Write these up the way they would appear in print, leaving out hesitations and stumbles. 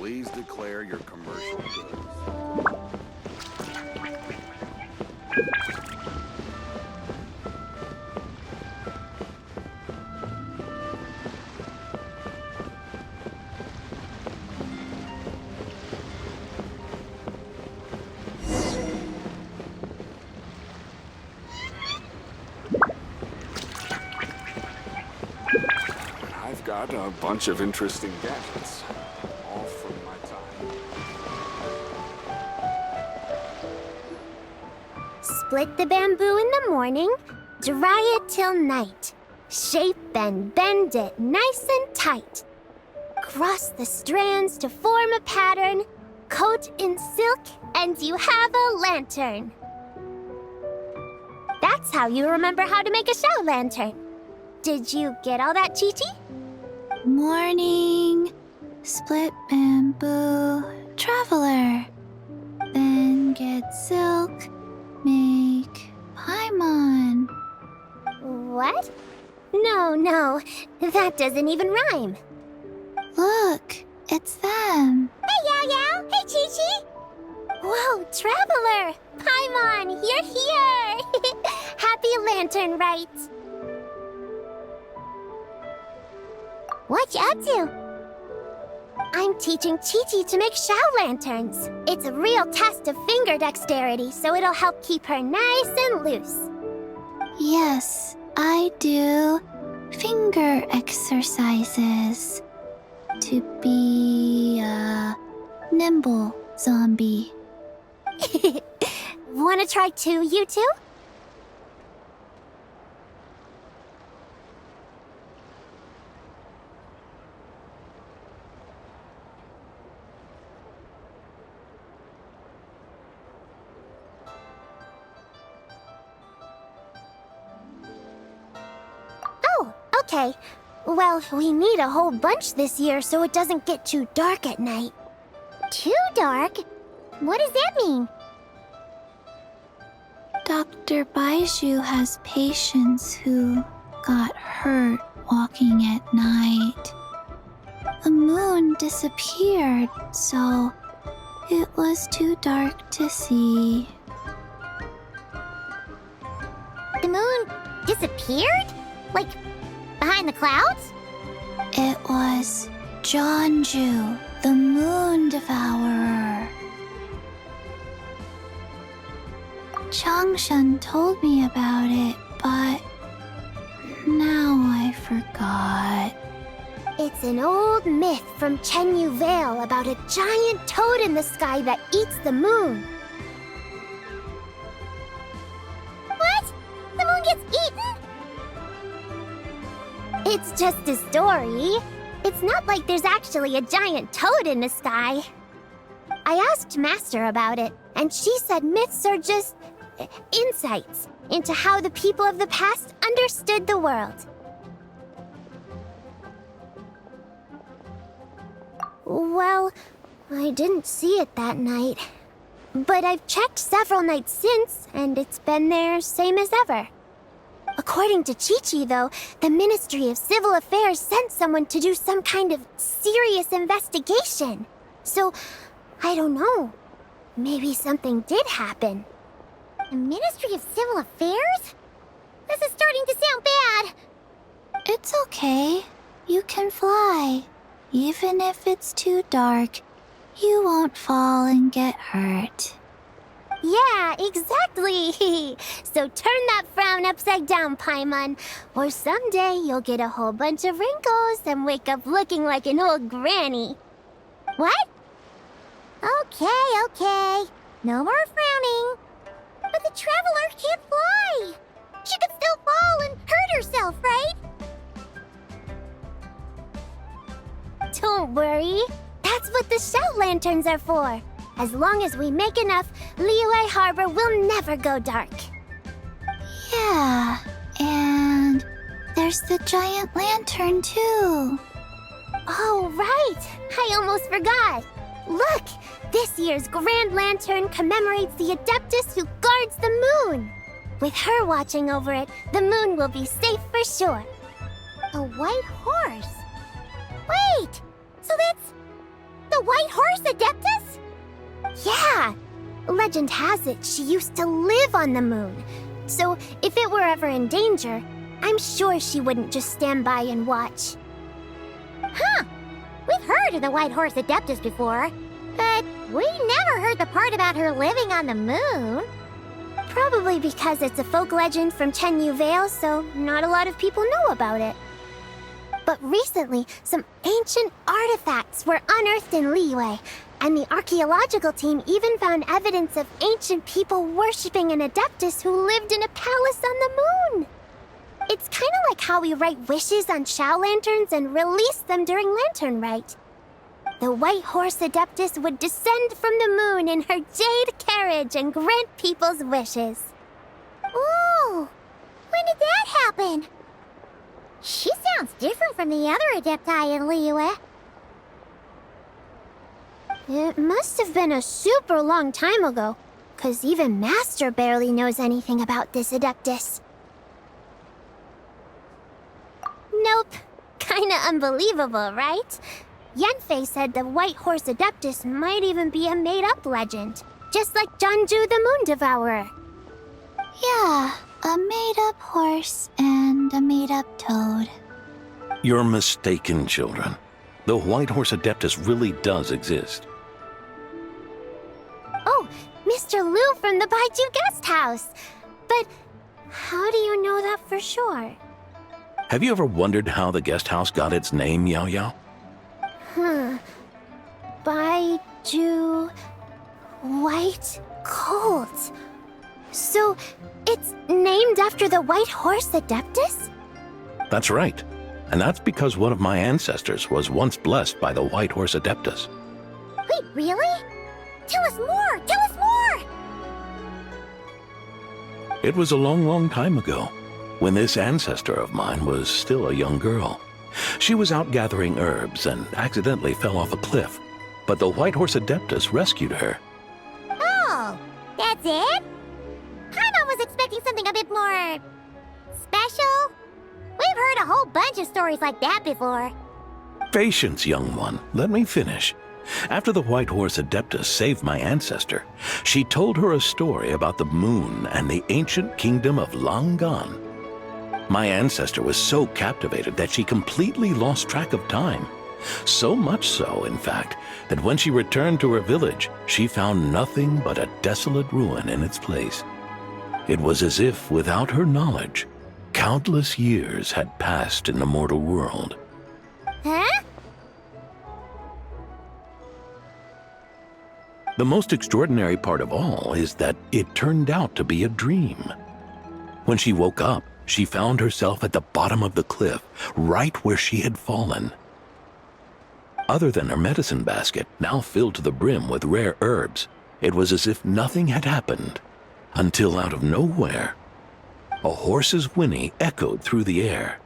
Please declare your commercial goods. I've got a bunch of interesting gadgets, all from my time. Split the bamboo in the morning, dry it till night. Shape and bend it nice and tight. Cross the strands to form a pattern, coat in silk, and you have a lantern. That's how you remember how to make a show lantern. Did you get all that, Chi-Chi? Morning, split bamboo, traveler. Then get silk, make paimon. What? No, that doesn't even rhyme. Look, it's them. Hey, Yao Yao! Hey, Chi-Chi! Whoa, Traveler! Paimon, you're here! Happy Lantern Rite! What you up to? I'm teaching Chi-Chi to make Shao lanterns. It's a real test of finger dexterity, so it'll help keep her nice and loose. Yes, I do finger exercises to be a nimble zombie. Wanna try too, you two? Oh, okay. Well, we need a whole bunch this year so it doesn't get too dark at night. Too dark? What does that mean? Dr. Baiju has patients who got hurt walking at night. The moon disappeared, so it was too dark to see. The moon disappeared? Like, behind the clouds? It was Jeonju, the moon devourer. Changshan told me about it, but now I forgot. It's an old myth from Chenyu Vale about a giant toad in the sky that eats the moon. What? The moon gets eaten? It's just a story. It's not like there's actually a giant toad in the sky. I asked Master about it, and she said myths are just insights into how the people of the past understood the world. Well, I didn't see it that night. But I've checked several nights since, and it's been there same as ever. According to Chi-Chi, though, the Ministry of Civil Affairs sent someone to do some kind of serious investigation. So, I don't know. Maybe something did happen. The Ministry of Civil Affairs? This is starting to sound bad. It's okay. You can fly. Even if it's too dark, you won't fall and get hurt. Yeah, exactly. So turn that frown upside down, Paimon. Or someday you'll get a whole bunch of wrinkles and wake up looking like an old granny. What? Okay. No more frowning. But the Traveler can't fly. She could still fall and hurt herself, right? Don't worry. That's what the Shout Lanterns are for. As long as we make enough, Liyue Harbor will never go dark. Yeah, and there's the giant lantern too. Oh, right! I almost forgot. Look! This year's Grand Lantern commemorates the Adeptus who guards the moon. With her watching over it, the moon will be safe for sure. A white horse? Wait! So that's the The White Horse Adeptus? Yeah. Legend has it she used to live on the moon. So if it were ever in danger, I'm sure she wouldn't just stand by and watch. Huh. We've heard of the White Horse Adeptus before, but we never heard the part about her living on the moon. Probably because it's a folk legend from Chenyu Vale, so not a lot of people know about it. But recently, some ancient artifacts were unearthed in Liyue, and the archaeological team even found evidence of ancient people worshipping an Adeptus who lived in a palace on the moon. It's kind of like how we write wishes on Shao lanterns and release them during Lantern Rite. The White Horse Adeptus would descend from the moon in her jade carriage and grant people's wishes. Ooh! When did that happen? She sounds different from the other Adepti in Liyue. It must have been a super long time ago, 'cause even Master barely knows anything about this Adeptus. Nope. Kinda unbelievable, right? Yanfei said the White Horse Adeptus might even be a made-up legend, just like Janju the Moon Devourer. Yeah, a made-up horse and a made-up toad. You're mistaken, children. The White Horse Adeptus really does exist. Oh, Mr. Liu from the Baiju Guest House. But how do you know that for sure? Have you ever wondered how the guest house got its name, Yao Yao? Baiju... White Colt. So, it's named after the White Horse Adeptus? That's right. And that's because one of my ancestors was once blessed by the White Horse Adeptus. Wait, really? Tell us more! Tell us more! It was a long, long time ago, when this ancestor of mine was still a young girl. She was out gathering herbs and accidentally fell off a cliff, but the White Horse Adeptus rescued her. Oh, that's it? Paimon was expecting something a bit more... special? We've heard a whole bunch of stories like that before. Patience, young one. Let me finish. After the White Horse Adeptus saved my ancestor, she told her a story about the moon and the ancient kingdom of Langan. My ancestor was so captivated that she completely lost track of time. So much so, in fact, that when she returned to her village, she found nothing but a desolate ruin in its place. It was as if, without her knowledge, countless years had passed in the mortal world. Huh? The most extraordinary part of all is that it turned out to be a dream. When she woke up, she found herself at the bottom of the cliff, right where she had fallen. Other than her medicine basket, now filled to the brim with rare herbs, it was as if nothing had happened, until out of nowhere, a horse's whinny echoed through the air,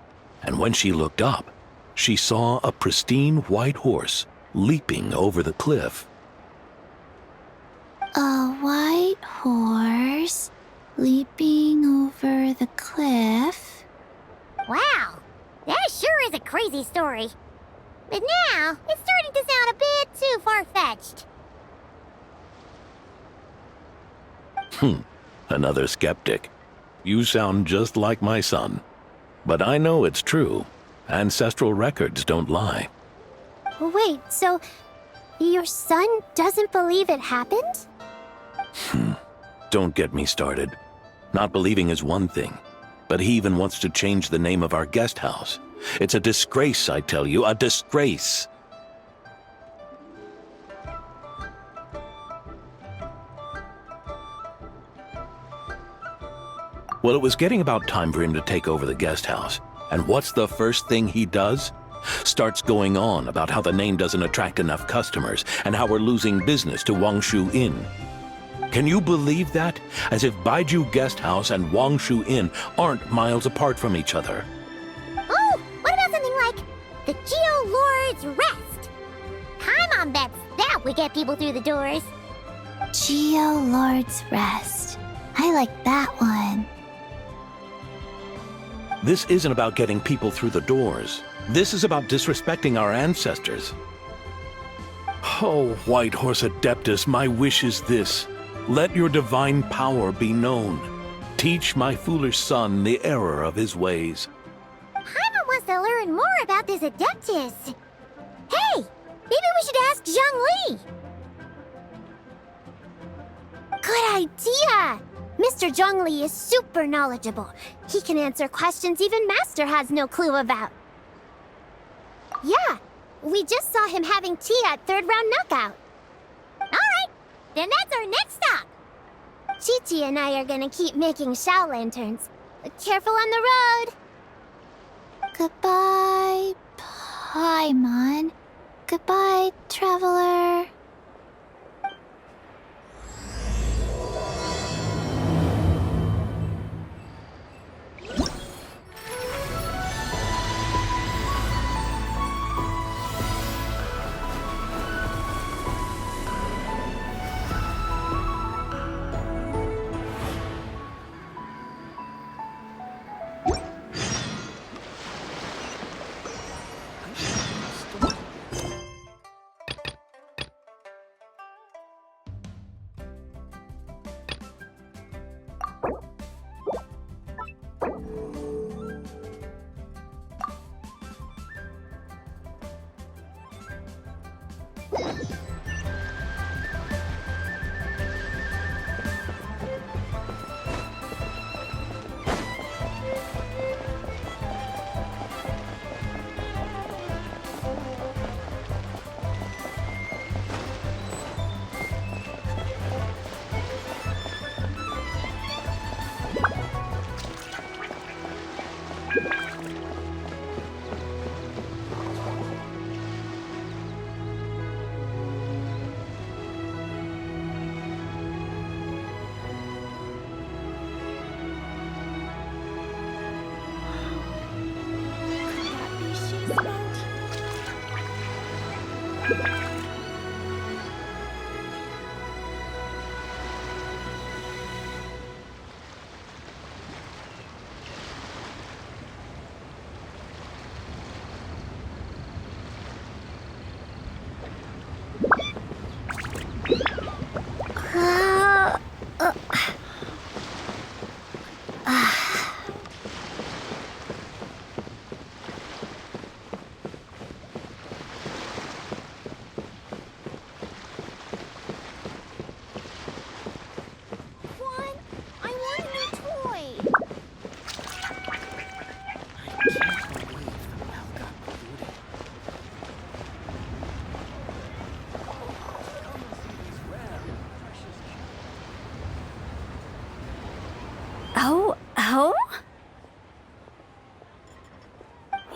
and when she looked up, she saw a pristine white horse leaping over the cliff. A white horse leaping over the cliff? Wow, that sure is a crazy story. But now, it's starting to sound a bit too far-fetched. Another skeptic. You sound just like my son. But I know it's true. Ancestral records don't lie. Wait, so your son doesn't believe it happened? Don't get me started. Not believing is one thing, but he even wants to change the name of our guest house. It's a disgrace, I tell you, a disgrace. Well, it was getting about time for him to take over the guest house. And what's the first thing he does? Starts going on about how the name doesn't attract enough customers and how we're losing business to Wangshu Inn. Can you believe that? As if Baiju Guest House and Wangshu Inn aren't miles apart from each other. Oh, what about something like the Geo Lord's Rest? Paimon bets that would get people through the doors. Geo Lord's Rest. I like that one. This isn't about getting people through the doors. This is about disrespecting our ancestors. Oh, White Horse Adeptus, my wish is this. Let your divine power be known. Teach my foolish son the error of his ways. Paimon wants to learn more about this Adeptus. Hey, maybe we should ask Zhongli. Good idea! Mr. Zhongli is super knowledgeable. He can answer questions even Master has no clue about. Yeah, we just saw him having tea at third round knockout. Alright, then that's our next stop. Chi-Chi and I are gonna keep making Shao lanterns. Careful on the road! Goodbye, Paimon. Goodbye, traveler.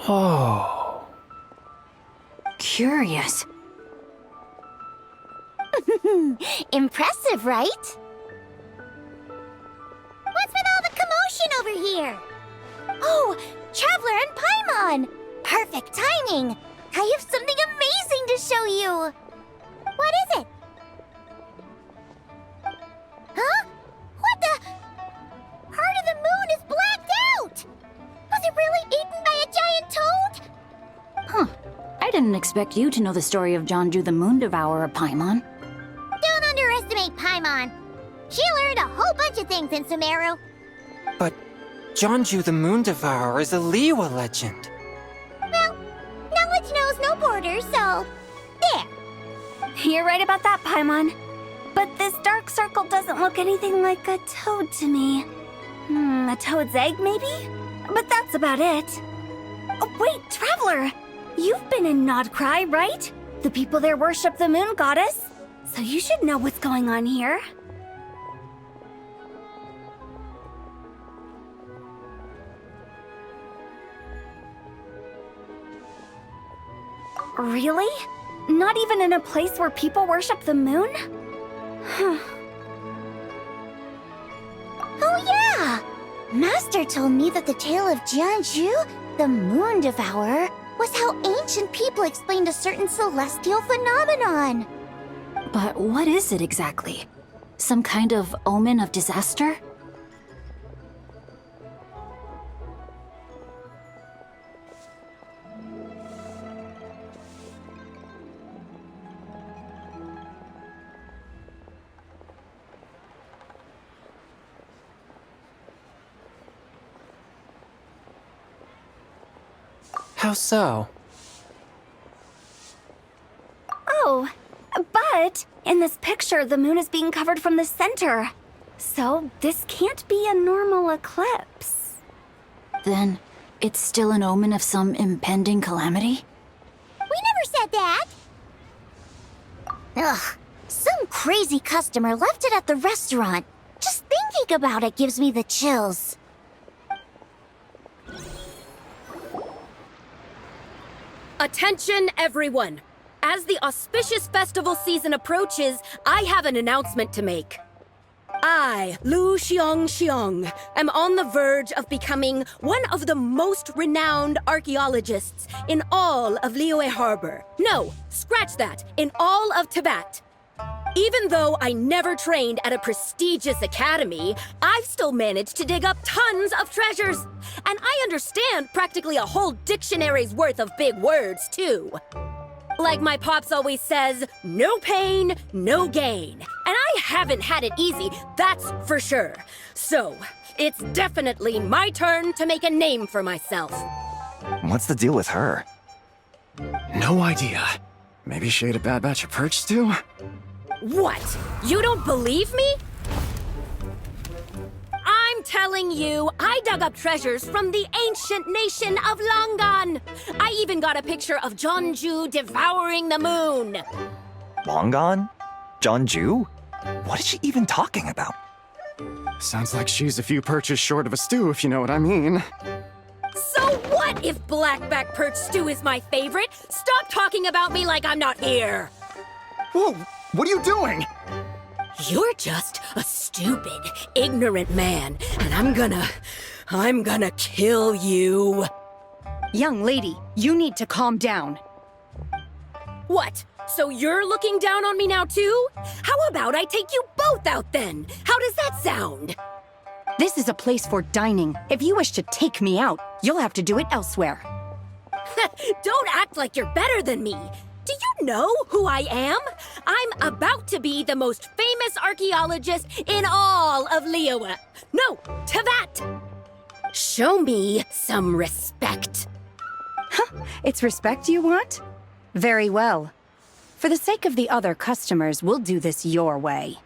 Oh. Curious. Impressive, right? What's with all the commotion over here? Oh, Traveler and Paimon! Perfect timing! I have something amazing to show you! What is it? Huh? What the? Part of the moon is blacked out! Was it really eaten by a giant toad? Huh. I didn't expect you to know the story of Jonju the Moon Devourer, Paimon. Don't underestimate Paimon. She learned a whole bunch of things in Sumeru. But Jonju the Moon Devourer is a Liyue legend. Well, knowledge knows no borders, so there. You're right about that, Paimon. But this dark circle doesn't look anything like a toad to me. A toad's egg, maybe? But that's about it. Oh, wait, Traveler! You've been in Nodcry, right? The people there worship the moon goddess. So you should know what's going on here. Really? Not even in a place where people worship the moon? Oh yeah! Master told me that the tale of Jianzhu, the Moon Devourer, was how ancient people explained a certain celestial phenomenon. But what is it exactly? Some kind of omen of disaster? How so? Oh, but in this picture, the moon is being covered from the center. So this can't be a normal eclipse. Then, it's still an omen of some impending calamity? We never said that! Ugh, some crazy customer left it at the restaurant. Just thinking about it gives me the chills. Attention, everyone! As the auspicious festival season approaches, I have an announcement to make. I, Lu Xiong, am on the verge of becoming one of the most renowned archaeologists in all of Liyue Harbor. No, scratch that, in all of Tibet. Even though I never trained at a prestigious academy, I've still managed to dig up tons of treasures. And I understand practically a whole dictionary's worth of big words, too. Like my pops always says, no pain, no gain. And I haven't had it easy, that's for sure. So, it's definitely my turn to make a name for myself. What's the deal with her? No idea. Maybe she ate a bad batch of perch stew? What? You don't believe me? I'm telling you, I dug up treasures from the ancient nation of Longan. I even got a picture of Jeonju devouring the moon. Long gone? Jeonju? What is she even talking about? Sounds like she's a few perches short of a stew, if you know what I mean. So what if blackback perch stew is my favorite? Stop talking about me like I'm not here. Whoa, what are you doing? You're just a stupid, ignorant man, and I'm gonna kill you. Young lady, you need to calm down. What? So you're looking down on me now too? How about I take you both out then? How does that sound? This is a place for dining. If you wish to take me out, you'll have to do it elsewhere. Don't act like you're better than me. Do you know who I am? I'm about to be the most famous archaeologist in all of Liyue. No, Tibet. Show me some respect. It's respect you want? Very well. For the sake of the other customers, we'll do this your way.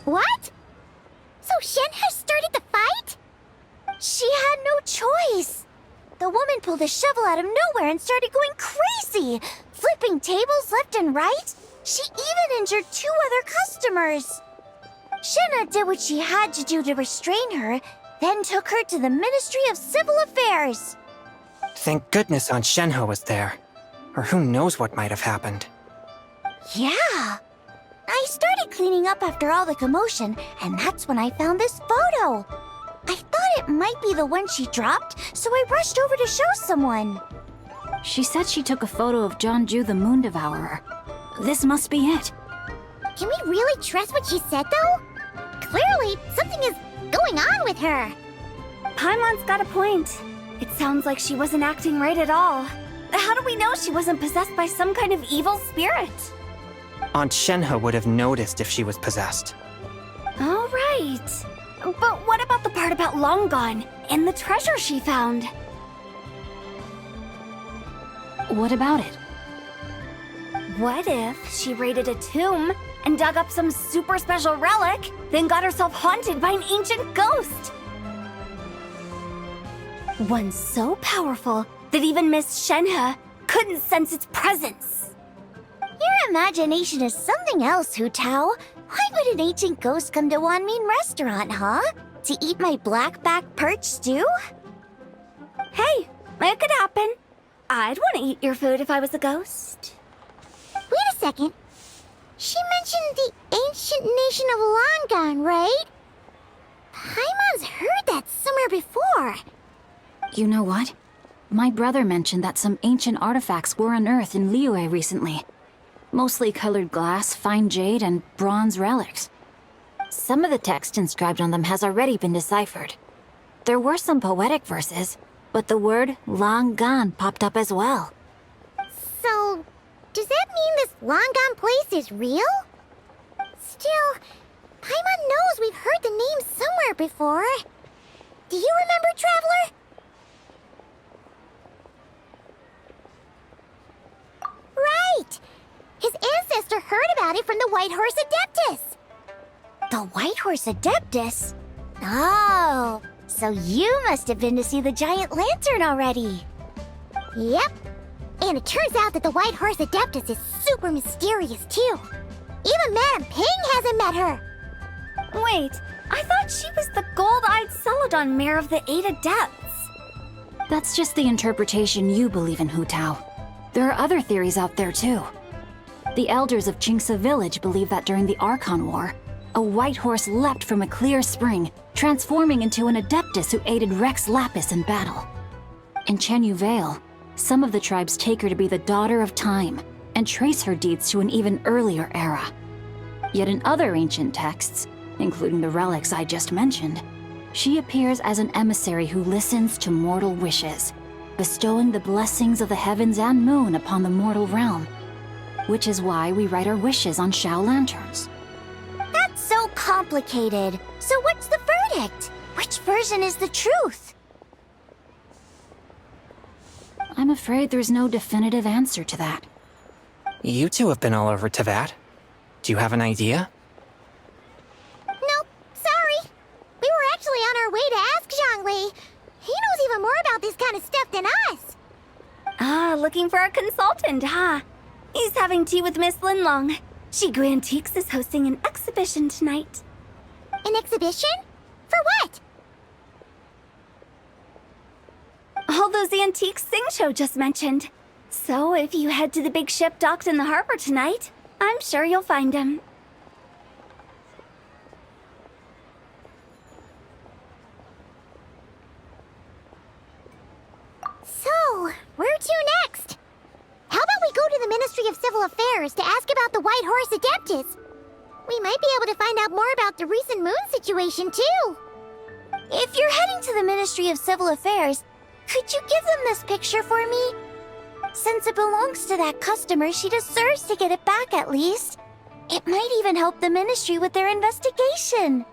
What? So Shen has started the fight? She had no choice. The woman pulled a shovel out of nowhere and started going crazy, flipping tables left and right. She even injured 2 other customers. Shenna did what she had to do to restrain her, then took her to the Ministry of Civil Affairs. Thank goodness Aunt Shenhe was there. Or who knows what might have happened. Yeah. I started cleaning up after all the commotion, and that's when I found this photo. I thought it might be the one she dropped, so I rushed over to show someone. She said she took a photo of Jeonju the Moon Devourer. This must be it. Can we really trust what she said, though? Clearly, something is going on with her. Paimon's got a point. It sounds like she wasn't acting right at all. How do we know she wasn't possessed by some kind of evil spirit? Aunt Shenhe would have noticed if she was possessed. All right. But what about the part about Longan and the treasure she found? What about it? What if she raided a tomb and dug up some super special relic, then got herself haunted by an ancient ghost? One so powerful that even Miss Shenhe couldn't sense its presence. Your imagination is something else, Hu Tao. Why would an ancient ghost come to Wanmin restaurant, huh? To eat my blackback perch stew? Hey, it could happen. I'd want to eat your food if I was a ghost. Wait a second. She mentioned the ancient nation of Longan, right? Paimon's heard that somewhere before. You know what? My brother mentioned that some ancient artifacts were unearthed in Liyue recently. Mostly colored glass, fine jade, and bronze relics. Some of the text inscribed on them has already been deciphered. There were some poetic verses, but the word Longan popped up as well. So, does that mean this Longan place is real? Still, Paimon knows we've heard the name somewhere here before. Do you remember, Traveler? Right! His ancestor heard about it from the White Horse Adeptus. The White Horse Adeptus? Oh, so you must have been to see the giant lantern already. Yep. And it turns out that the White Horse Adeptus is super mysterious, too. Even Madame Ping hasn't met her. Wait, I thought she was the gold-eyed Celadon mare of the 8 Adepts. That's just the interpretation you believe in, Hu Tao. There are other theories out there, too. The elders of Qingce Village believe that during the Archon War, a white horse leapt from a clear spring, transforming into an Adeptus who aided Rex Lapis in battle. In Chenyu Vale, some of the tribes take her to be the daughter of time and trace her deeds to an even earlier era. Yet in other ancient texts, including the relics I just mentioned, she appears as an emissary who listens to mortal wishes, bestowing the blessings of the heavens and moon upon the mortal realm. Which is why we write our wishes on Shao lanterns. That's so complicated. So what's the verdict? Which version is the truth? I'm afraid there's no definitive answer to that. You two have been all over Tevat. Do you have an idea? Nope, sorry. We were actually on our way to ask Zhongli. He knows even more about this kind of stuff than us. Ah, looking for a consultant, huh? He's having tea with Miss Linlong. Shigu Antiques is hosting an exhibition tonight. An exhibition? For what? All those antiques Sing Show just mentioned. So if you head to the big ship docked in the harbor tonight, I'm sure you'll find him. So, where to next? How about we go to the Ministry of Civil Affairs to ask about the White Horse Adeptus? We might be able to find out more about the recent moon situation, too. If you're heading to the Ministry of Civil Affairs, could you give them this picture for me? Since it belongs to that customer, she deserves to get it back at least. It might even help the Ministry with their investigation.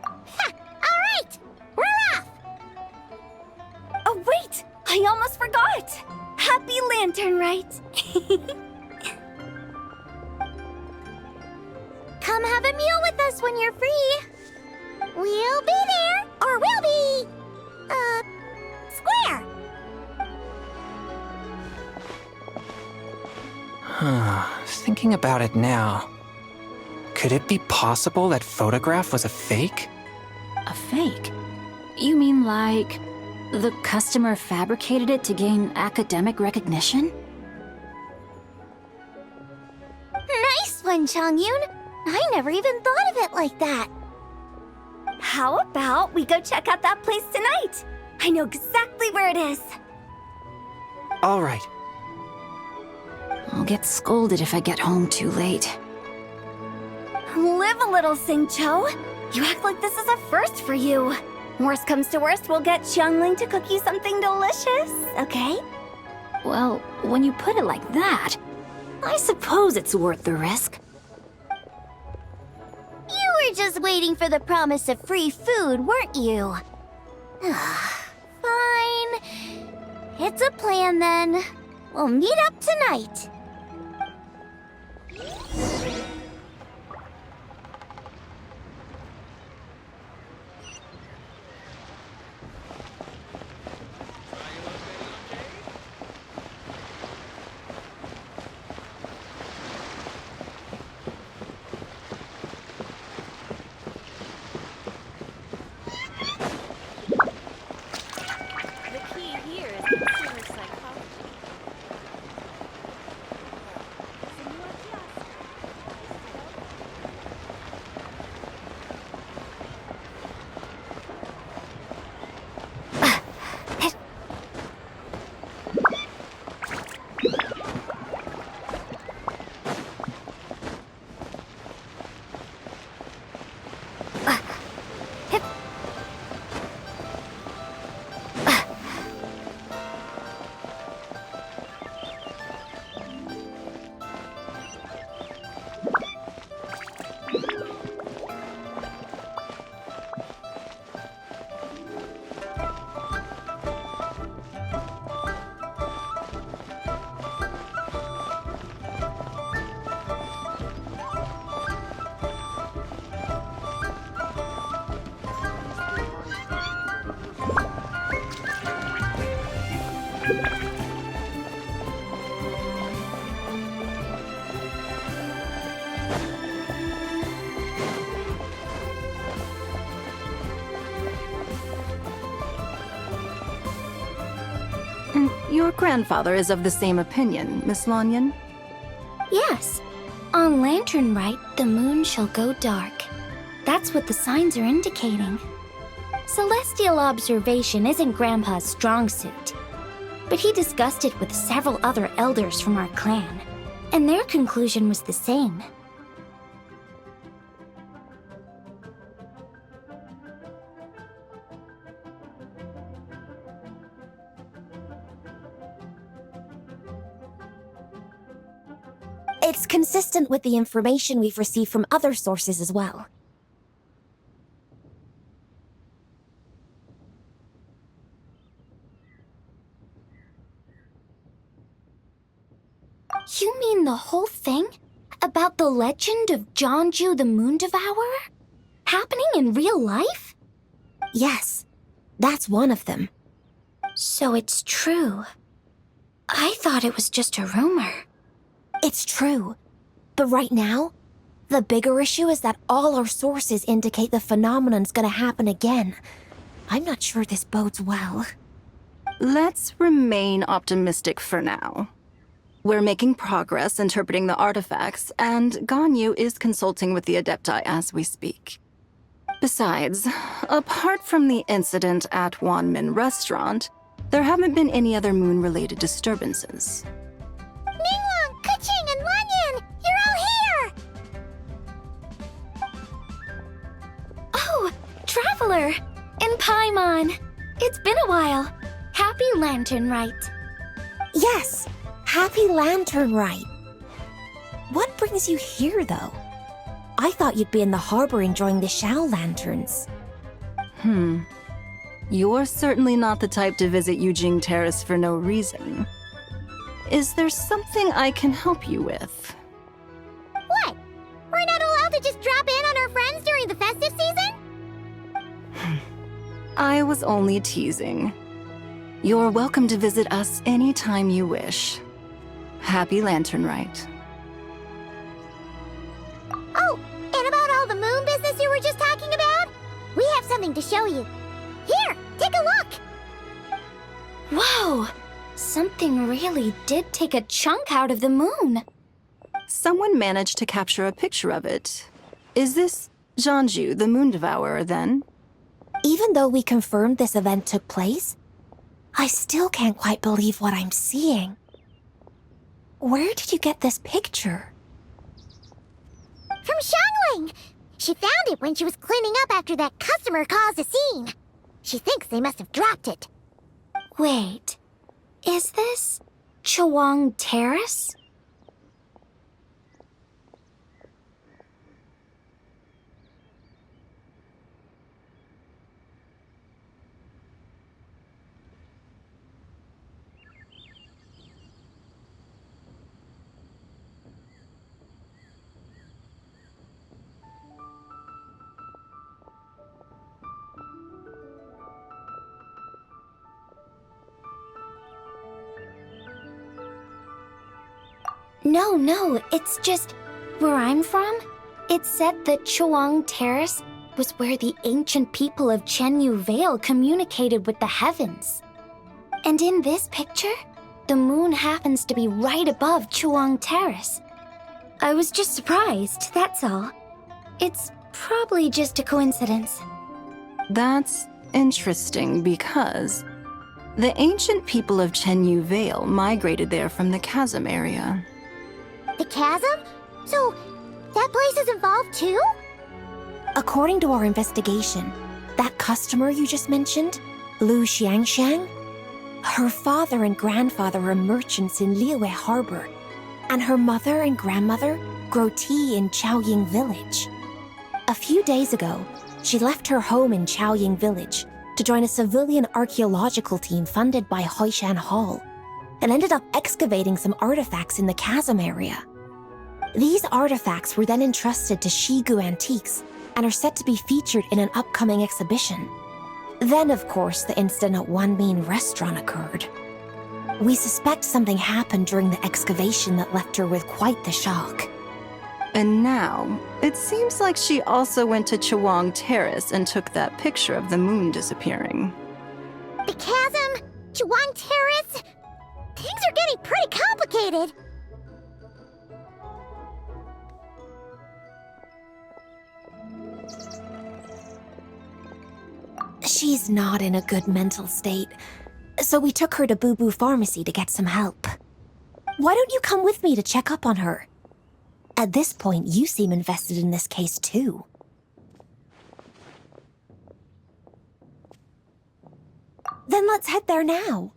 Ha! All right! We're off! Oh, wait! I almost forgot! Happy Lantern Rite! Come have a meal with us when you're free. We'll be there, or we'll be... square. Thinking about it now, could it be possible that photograph was a fake? A fake? You mean like the customer fabricated it to gain academic recognition? Nice one, Changyun! I never even thought of it like that. How about we go check out that place tonight? I know exactly where it is. All right. I'll get scolded if I get home too late. Live a little, Sing-Cho. You act like this is a first for you. Worst comes to worst, we'll get Xiangling to cook you something delicious, okay? Well, when you put it like that, I suppose it's worth the risk. You were just waiting for the promise of free food, weren't you? Fine. It's a plan then. We'll meet up tonight. grandfather is of the same opinion, Miss Lanyan. Yes. On Lantern Rite, the moon shall go dark. That's what the signs are indicating. Celestial observation isn't Grandpa's strong suit, but he discussed it with several other elders from our clan, and their conclusion was the same. It's consistent with the information we've received from other sources as well. You mean the whole thing? About the legend of Jeonju the Moon Devourer? Happening in real life? Yes, that's one of them. So it's true. I thought it was just a rumor. It's true. But right now, the bigger issue is that all our sources indicate the phenomenon's gonna happen again. I'm not sure this bodes well. Let's remain optimistic for now. We're making progress interpreting the artifacts, and Ganyu is consulting with the Adepti as we speak. Besides, apart from the incident at Wanmin Restaurant, there haven't been any other moon-related disturbances. Ningguang, Keqing, and Lanyan! You're all here! Oh, Traveler! And Paimon! It's been a while. Happy Lantern Rite. Yes, happy Lantern Rite. What brings you here, though? I thought you'd be in the harbor enjoying the Shao Lanterns. You're certainly not the type to visit Yujing Terrace for no reason. Is there something I can help you with? What? We're not allowed to just drop in on our friends during the festive season? I was only teasing. You're welcome to visit us anytime you wish. Happy Lantern Rite. Oh, and about all the moon business you were just talking about? We have something to show you. Here, take a look! Whoa! Something really did take a chunk out of the moon. Someone managed to capture a picture of it. Is this Jeonju, the Moon Devourer, then? Even though we confirmed this event took place, I still can't quite believe what I'm seeing. Where did you get this picture? From Xiangling! She found it when she was cleaning up after that customer caused a scene. She thinks they must have dropped it. Wait, is this Chawang Terrace? No, it's just where I'm from. It said that Chawang Terrace was where the ancient people of Chenyu Vale communicated with the heavens. And in this picture, the moon happens to be right above Chawang Terrace. I was just surprised, that's all. It's probably just a coincidence. That's interesting because the ancient people of Chenyu Vale migrated there from the chasm area. The chasm? So, that place is involved too? According to our investigation, that customer you just mentioned, Lu Xiangxiang, her father and grandfather were merchants in Liyue Harbor, and her mother and grandmother grow tea in Chaoying Village. A few days ago, she left her home in Chaoying Village to join a civilian archaeological team funded by Hoishan Hall, and ended up excavating some artifacts in the chasm area. These artifacts were then entrusted to Shigu Antiques and are set to be featured in an upcoming exhibition. Then, of course, the incident at Wanmin Restaurant occurred. We suspect something happened during the excavation that left her with quite the shock. And now, it seems like she also went to Chawang Terrace and took that picture of the moon disappearing. The chasm? Chawang Terrace? Things are getting pretty complicated. She's not in a good mental state, so we took her to Boo Boo Pharmacy to get some help. Why don't you come with me to check up on her? At this point, you seem invested in this case too. Then let's head there now.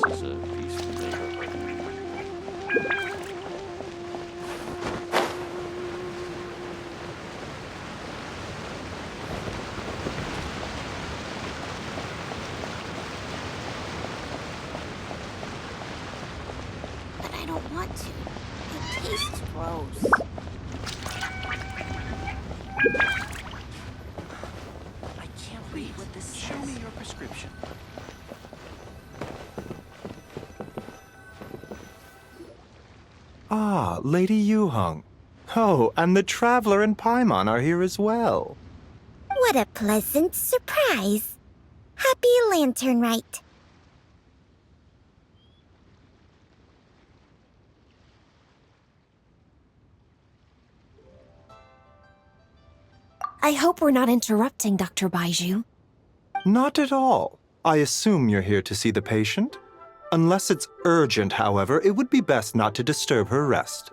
This is a peaceful neighborhood. But I don't want to. It tastes gross. I can't read what this says. Show me your prescription. Ah, Lady Yuheng. Oh, and the Traveler and Paimon are here as well. What a pleasant surprise. Happy Lantern Rite. I hope we're not interrupting, Dr. Baiju. Not at all. I assume you're here to see the patient? Unless it's urgent, however, it would be best not to disturb her rest.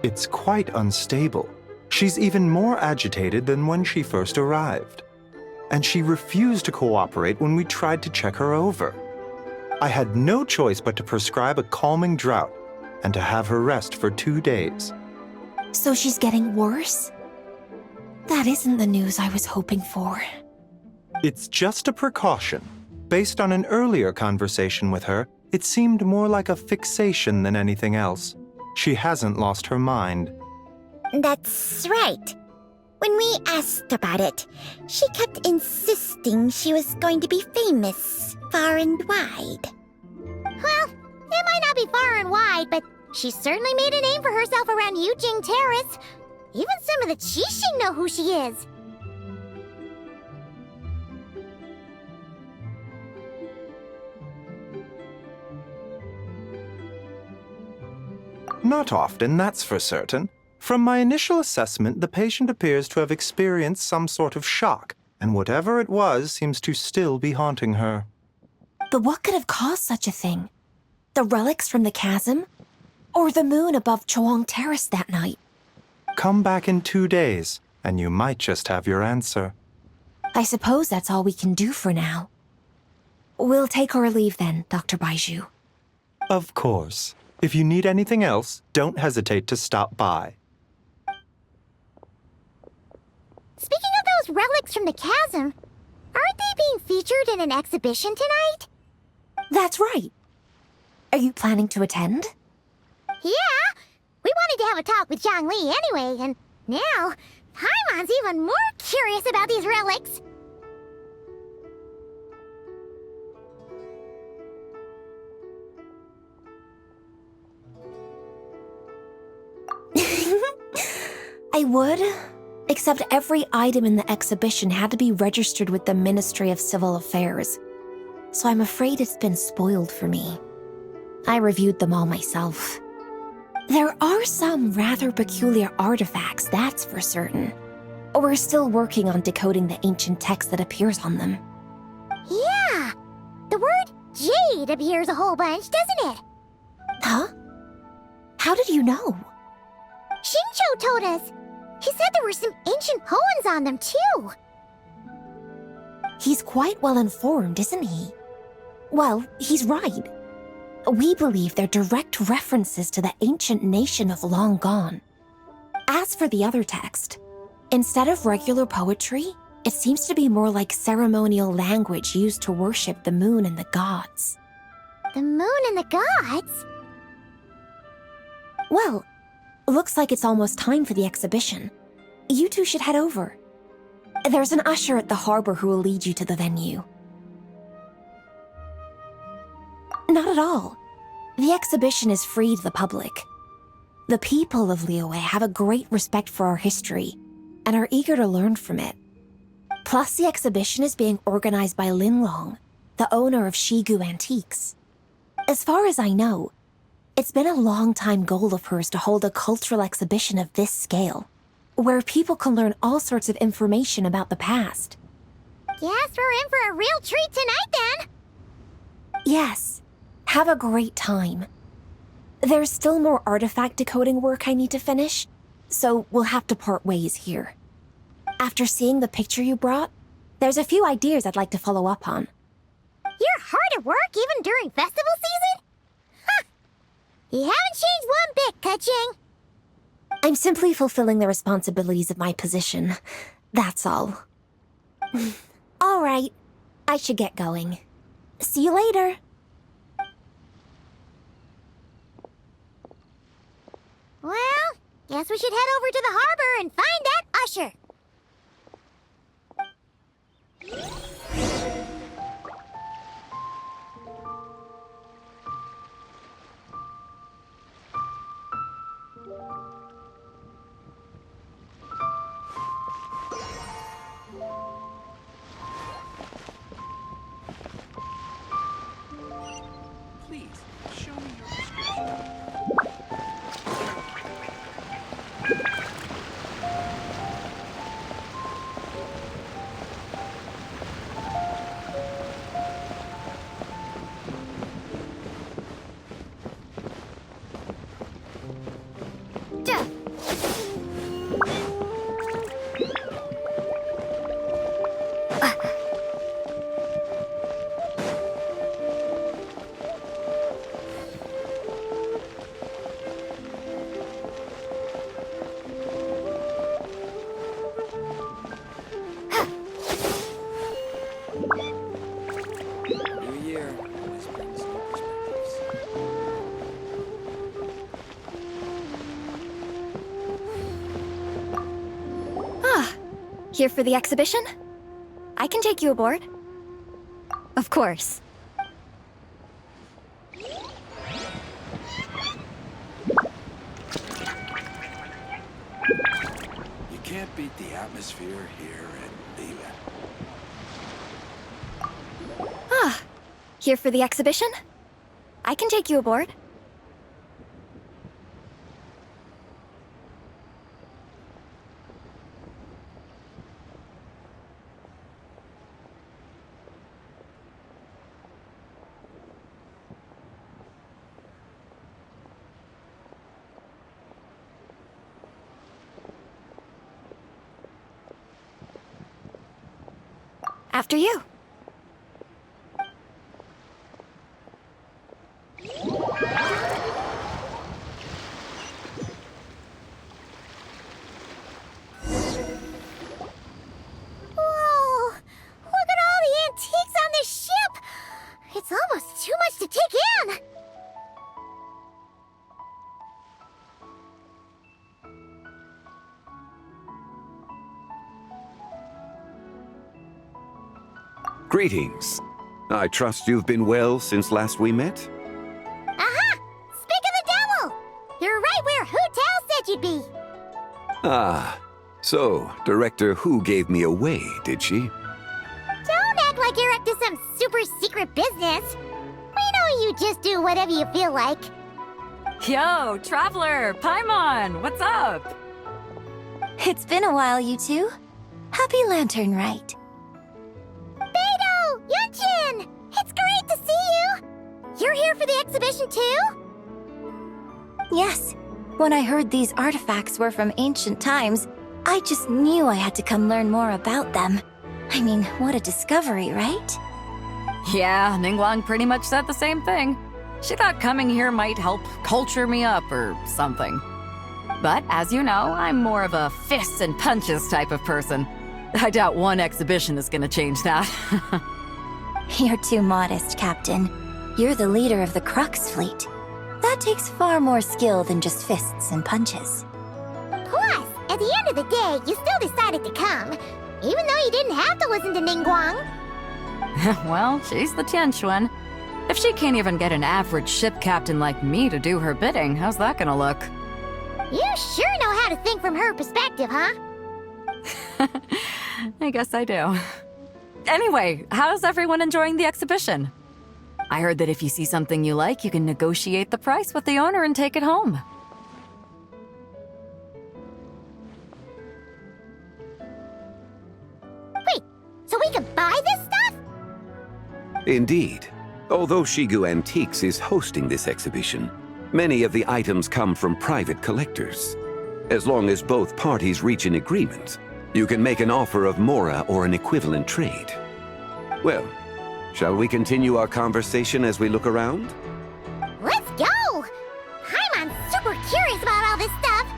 It's quite unstable. She's even more agitated than when she first arrived. And she refused to cooperate when we tried to check her over. I had no choice but to prescribe a calming draught and to have her rest for 2 days. So she's getting worse? That isn't the news I was hoping for. It's just a precaution. Based on an earlier conversation with her, it seemed more like a fixation than anything else. She hasn't lost her mind. That's right. When we asked about it, she kept insisting she was going to be famous far and wide. Well, it might not be far and wide, but she certainly made a name for herself around Yujing Terrace. Even some of the Qixing know who she is. Not often, that's for certain. From my initial assessment, the patient appears to have experienced some sort of shock, and whatever it was seems to still be haunting her. But what could have caused such a thing? The relics from the chasm? Or the moon above Chuang Terrace that night? Come back in 2 days, and you might just have your answer. I suppose that's all we can do for now. We'll take our leave then, Dr. Baiju. Of course. If you need anything else, don't hesitate to stop by. Speaking of those relics from the chasm, aren't they being featured in an exhibition tonight? That's right. Are you planning to attend? Yeah! We wanted to have a talk with Zhang Li anyway, and now Paimon's even more curious about these relics. I would, except every item in the exhibition had to be registered with the Ministry of Civil Affairs, so I'm afraid it's been spoiled for me. I reviewed them all myself. There are some rather peculiar artifacts, that's for certain. We're still working on decoding the ancient text that appears on them. Yeah! The word jade appears a whole bunch, doesn't it? Huh? How did you know? Shincho told us. He said there were some ancient poems on them, too. He's quite well informed, isn't he? Well, he's right. We believe they're direct references to the ancient nation of long gone. As for the other text, instead of regular poetry, it seems to be more like ceremonial language used to worship the moon and the gods. The moon and the gods? Well, looks like it's almost time for the exhibition. You two should head over. There's an usher at the harbor who will lead you to the venue. Not at all. The exhibition is free to the public. The people of Liyue have a great respect for our history and are eager to learn from it. Plus, the exhibition is being organized by Linlong, the owner of Shigu Antiques. As far as I know, it's been a long-time goal of hers to hold a cultural exhibition of this scale, where people can learn all sorts of information about the past. Guess we're in for a real treat tonight, then! Yes, have a great time. There's still more artifact decoding work I need to finish, so we'll have to part ways here. After seeing the picture you brought, there's a few ideas I'd like to follow up on. You're hard at work even during festival season? Ha! You haven't changed one bit, Ka-Ching. I'm simply fulfilling the responsibilities of my position. That's all. All right, I should get going. See you later. Well, guess we should head over to the harbor and find that usher. Please, show me your prescription. New year always brings new perspectives. Here for the exhibition? I can take you aboard. Of course. You can't beat the atmosphere here in Liyue. Here for the exhibition? I can take you aboard. After you. Whoa! Look at all the antiques on this ship! It's almost too much to take in! Greetings. I trust you've been well since last we met? Aha! Speak of the devil! You're right where Hu Tao said you'd be! Ah, so Director Hu gave me away, did she? Don't act like you're up to some super secret business! We know you just do whatever you feel like. Yo, Traveler, Paimon, what's up? It's been a while, you two. Happy Lantern Rite. Beidou! Yunchin! It's great to see you! You're here for the exhibition too? Yes. When I heard these artifacts were from ancient times, I just knew I had to come learn more about them. I mean, what a discovery, right? Yeah, Ningguang pretty much said the same thing. She thought coming here might help culture me up or something. But as you know, I'm more of a fists and punches type of person. I doubt one exhibition is gonna change that. You're too modest, Captain. You're the leader of the Crux fleet. That takes far more skill than just fists and punches. Plus, at the end of the day, you still decided to come, even though you didn't have to listen to Ningguang. Well, she's the Tianquan. If she can't even get an average ship captain like me to do her bidding, how's that gonna look? You sure know how to think from her perspective, huh? I guess I do. Anyway, how's everyone enjoying the exhibition? I heard that if you see something you like, you can negotiate the price with the owner and take it home. Wait, so we can buy this stuff? Indeed. Although Shigu Antiques is hosting this exhibition, many of the items come from private collectors. As long as both parties reach an agreement, you can make an offer of mora or an equivalent trade. Well, shall we continue our conversation as we look around? Let's go! Paimon's super curious about all this stuff.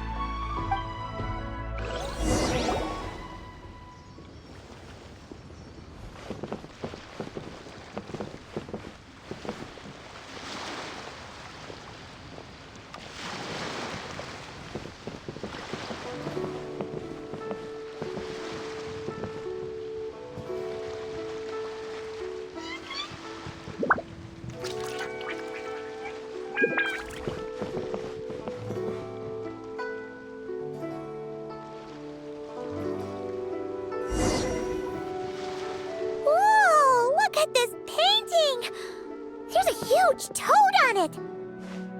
Toad on it!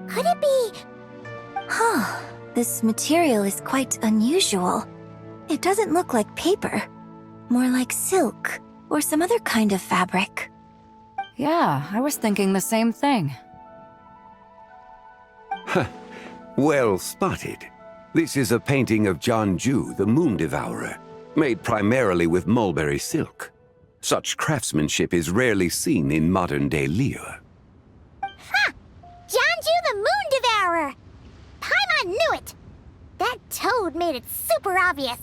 Could it be... Huh. This material is quite unusual. It doesn't look like paper. More like silk, or some other kind of fabric. Yeah, I was thinking the same thing. Well spotted. This is a painting of Jianju, the Moon Devourer, made primarily with mulberry silk. Such craftsmanship is rarely seen in modern-day Liyue. Ha! Jianju the Moon Devourer! Paimon knew it! That toad made it super obvious.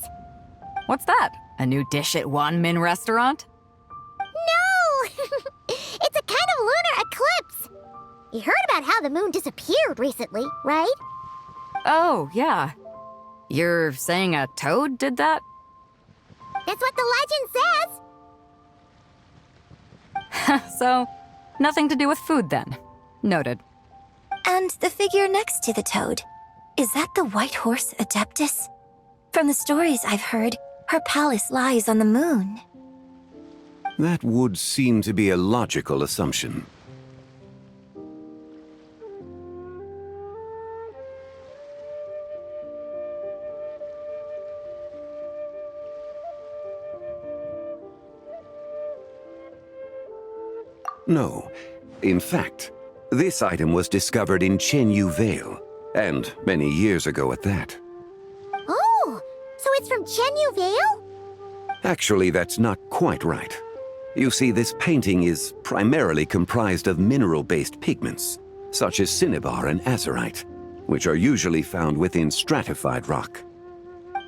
What's that? A new dish at Wanmin restaurant? No! It's a kind of lunar eclipse. You heard about how the moon disappeared recently, right? Oh, yeah. You're saying a toad did that? That's what the legend says. So, nothing to do with food then. Noted. And the figure next to the toad. Is that the white horse Adeptus? From the stories I've heard, her palace lies on the moon. That would seem to be a logical assumption. No. In fact, this item was discovered in Chenyu Vale, and many years ago at that. Oh, so it's from Chenyu Vale? Actually, that's not quite right. You see, this painting is primarily comprised of mineral-based pigments, such as cinnabar and azurite, which are usually found within stratified rock.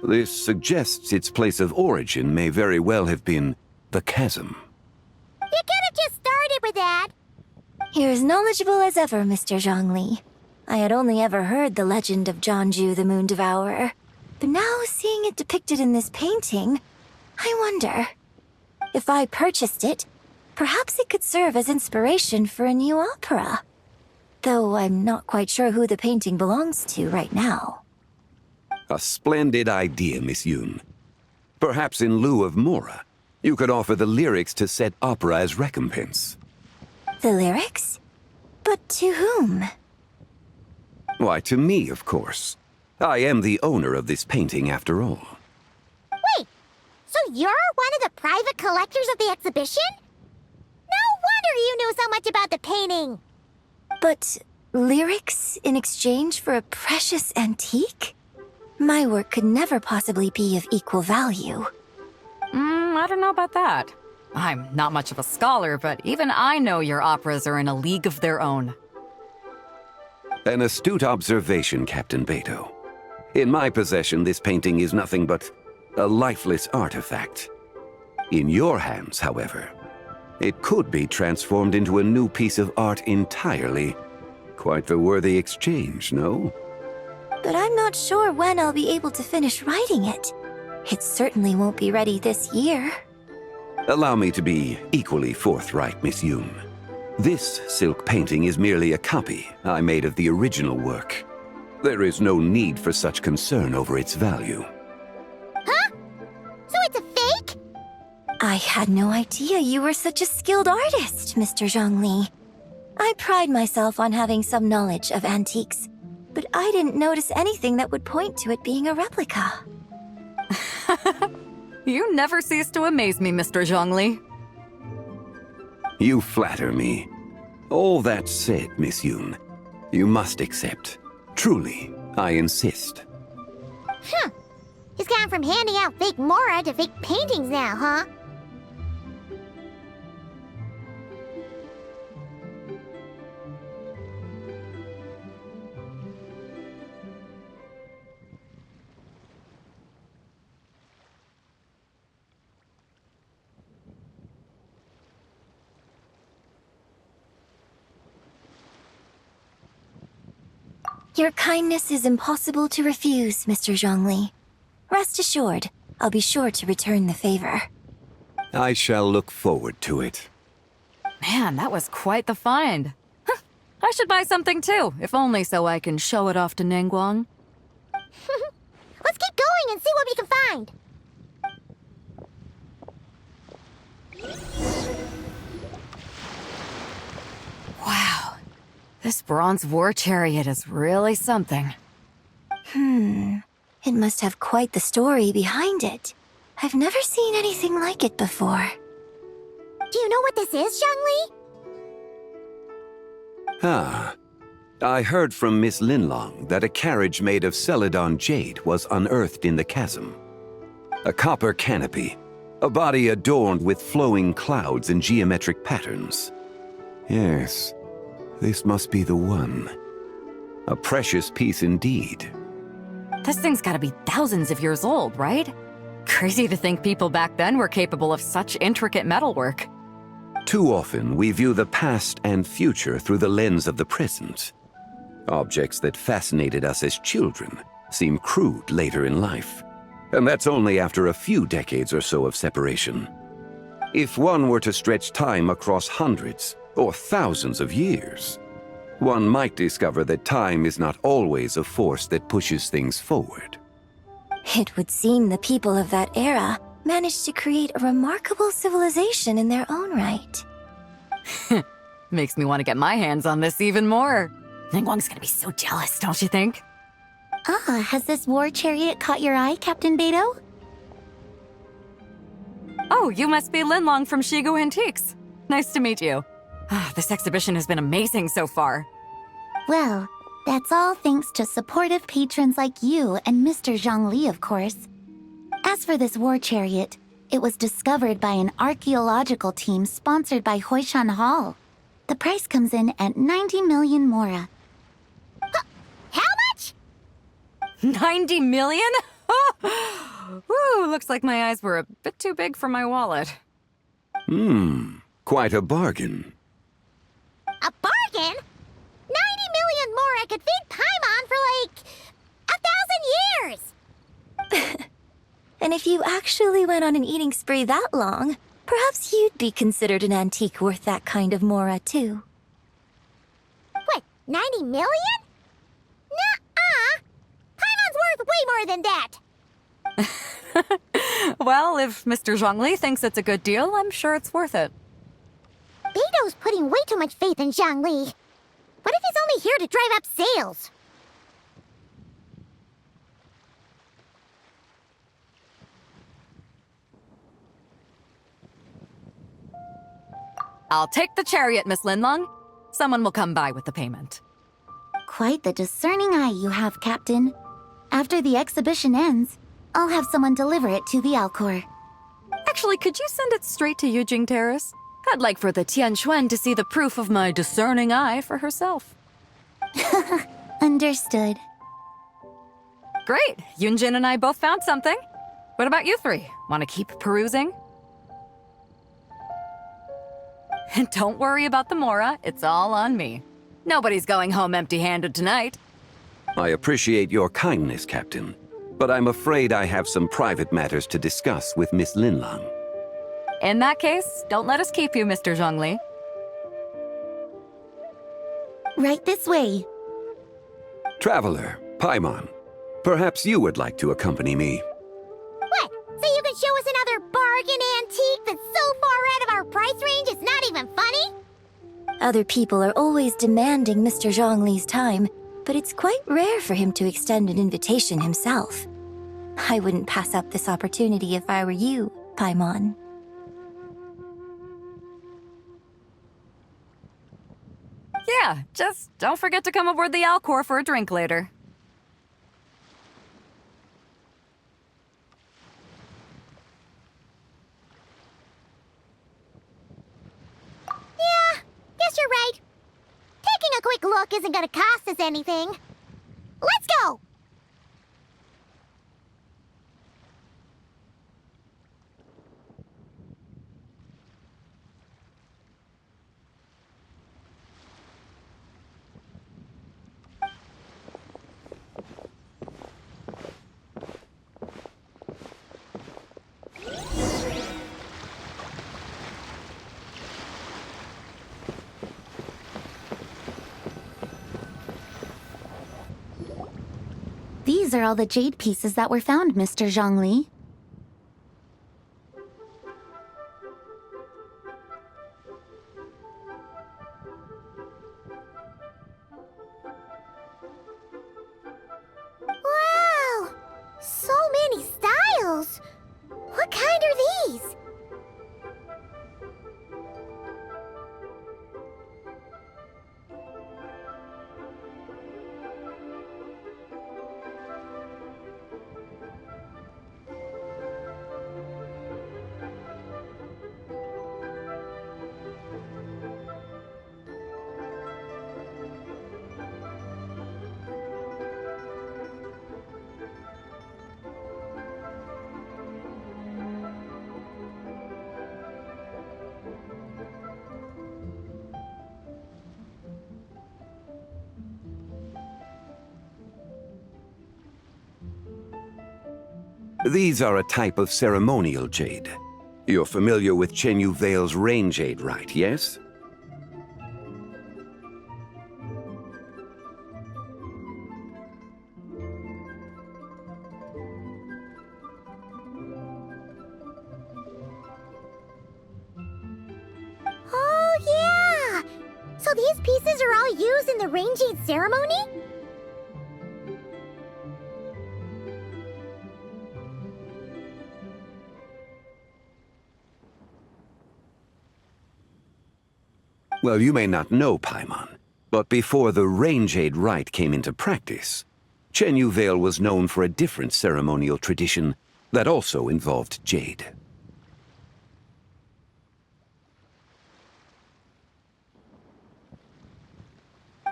This suggests its place of origin may very well have been the chasm. You could have just started with that. You're as knowledgeable as ever, Mr. Zhongli. I had only ever heard the legend of Jianju the Moon Devourer, but now seeing it depicted in this painting, I wonder... If I purchased it, perhaps it could serve as inspiration for a new opera. Though I'm not quite sure who the painting belongs to right now. A splendid idea, Miss Yoon. Perhaps in lieu of mora, you could offer the lyrics to said opera as recompense. The lyrics? But to whom? Why, to me, of course. I am the owner of this painting, after all. Wait, so you're one of the private collectors of the exhibition? No wonder you knew so much about the painting. But lyrics in exchange for a precious antique? My work could never possibly be of equal value. I don't know about that. I'm not much of a scholar, but even I know your operas are in a league of their own. An astute observation, Captain Beto. In my possession, this painting is nothing but a lifeless artifact. In your hands, however, it could be transformed into a new piece of art entirely. Quite the worthy exchange, no? But I'm not sure when I'll be able to finish writing it. It certainly won't be ready this year. Allow me to be equally forthright, Miss Yoon. This silk painting is merely a copy I made of the original work. There is no need for such concern over its value. Huh? So it's a fake? I had no idea you were such a skilled artist, Mr. Zhongli. I pride myself on having some knowledge of antiques, but I didn't notice anything that would point to it being a replica. You never cease to amaze me, Mr. Zhongli. You flatter me. All that said, Miss Yoon, you must accept. Truly, I insist. Huh. He's gone from handing out fake Mora to fake paintings now, huh? Your kindness is impossible to refuse, Mr. Zhongli. Rest assured, I'll be sure to return the favor. I shall look forward to it. Man, that was quite the find. Huh, I should buy something too, if only so I can show it off to Ningguang. Let's keep going and see what we can find. Wow, this bronze war chariot is really something. It must have quite the story behind it. I've never seen anything like it before. Do you know what this is, Zhongli? Ah. I heard from Miss Linlong that a carriage made of Celadon jade was unearthed in the chasm. A copper canopy, a body adorned with flowing clouds and geometric patterns. Yes, this must be the one. A precious piece indeed. This thing's gotta be thousands of years old, right? Crazy to think people back then were capable of such intricate metalwork. Too often, we view the past and future through the lens of the present. Objects that fascinated us as children seem crude later in life. And that's only after a few decades or so of separation. If one were to stretch time across hundreds or thousands of years, one might discover that time is not always a force that pushes things forward. It would seem the people of that era managed to create a remarkable civilization in their own right. Makes me want to get my hands on this even more. Ningguang's gonna be so jealous, don't you think? Ah, has this war chariot caught your eye, Captain Beto? Oh, you must be Linlong from Shigu Antiques. Nice to meet you. This exhibition has been amazing so far. Well, that's all thanks to supportive patrons like you and Mr. Zhongli, of course. As for this war chariot, it was discovered by an archaeological team sponsored by Hoishan Hall. The price comes in at 90 million Mora. How much? 90 million? Woo, looks like my eyes were a bit too big for my wallet. Quite a bargain. A bargain? 90 million Mora could feed Paimon for like 1,000 years! And if you actually went on an eating spree that long, perhaps you'd be considered an antique worth that kind of Mora, too. What, 90 million? Nuh-uh! Paimon's worth way more than that! Well, if Mr. Zhongli thinks it's a good deal, I'm sure it's worth it. Beto's putting way too much faith in Zhongli. What if he's only here to drive up sales? I'll take the chariot, Miss Linlong. Someone will come by with the payment. Quite the discerning eye you have, Captain. After the exhibition ends, I'll have someone deliver it to the Alcor. Actually, could you send it straight to Yujing Terrace? I'd like for the Tianquan to see the proof of my discerning eye for herself. Understood. Great! Yunjin and I both found something. What about you three? Want to keep perusing? And don't worry about the Mora, it's all on me. Nobody's going home empty-handed tonight. I appreciate your kindness, Captain, but I'm afraid I have some private matters to discuss with Miss Linlong. In that case, don't let us keep you, Mr. Zhongli. Right this way. Traveler, Paimon, perhaps you would like to accompany me. What? So you can show us another bargain antique that's so far out of our price range it's not even funny? Other people are always demanding Mr. Zhongli's time, but it's quite rare for him to extend an invitation himself. I wouldn't pass up this opportunity if I were you, Paimon. Yeah, just don't forget to come aboard the Alcor for a drink later. Yeah, guess you're right. Taking a quick look isn't gonna cost us anything. Let's go! These are all the jade pieces that were found, Mr. Zhongli. Wow! So many styles! What kind are these? These are a type of ceremonial jade. You're familiar with Chenyu Vale's rain jade rite, yes? Oh, yeah! So these pieces are all used in the rain jade ceremony? Well, you may not know, Paimon, but before the rain jade rite came into practice, Chenyu Vale was known for a different ceremonial tradition that also involved jade.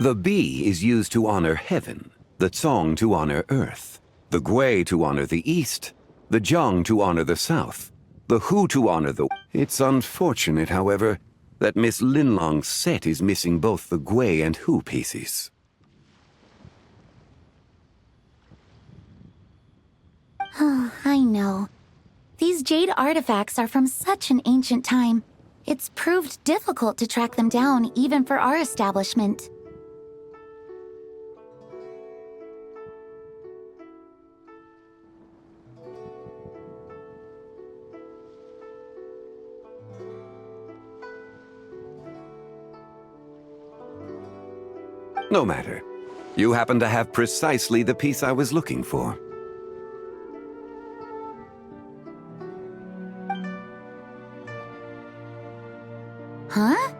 The Bi is used to honor heaven, the Cong to honor earth, the Gui to honor the east, the Jiang to honor the south, the Hu to honor the... It's unfortunate, however, that Miss Linlong's set is missing both the Gui and Hu pieces. Oh, I know. These jade artifacts are from such an ancient time. It's proved difficult to track them down, even for our establishment. No matter. You happen to have precisely the piece I was looking for. Huh?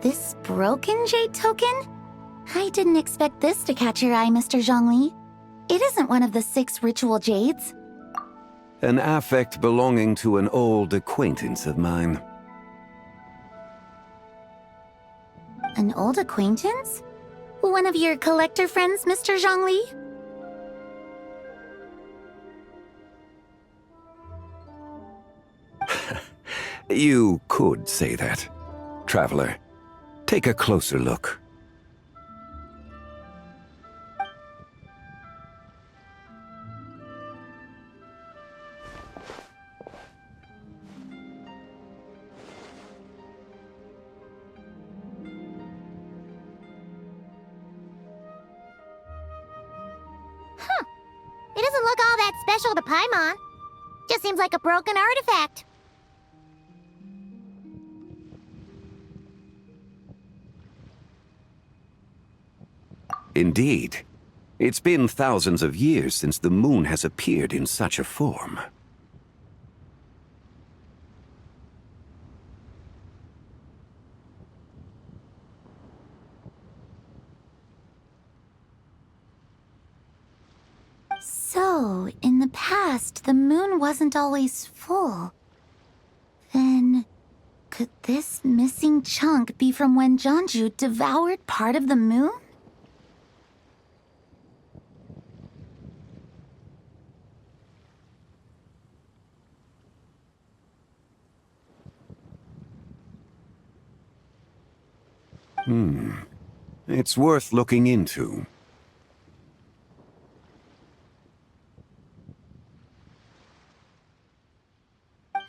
This broken jade token? I didn't expect this to catch your eye, Mr. Zhongli. It isn't one of the 6 ritual jades. An affect belonging to an old acquaintance of mine. An old acquaintance? One of your collector friends, Mr. Zhongli? You could say that. Traveler, take a closer look. It doesn't look all that special to Paimon. Just seems like a broken artifact. Indeed. It's been thousands of years since the moon has appeared in such a form. So, in the past, the moon wasn't always full. Then, could this missing chunk be from when Jeonju devoured part of the moon? It's worth looking into.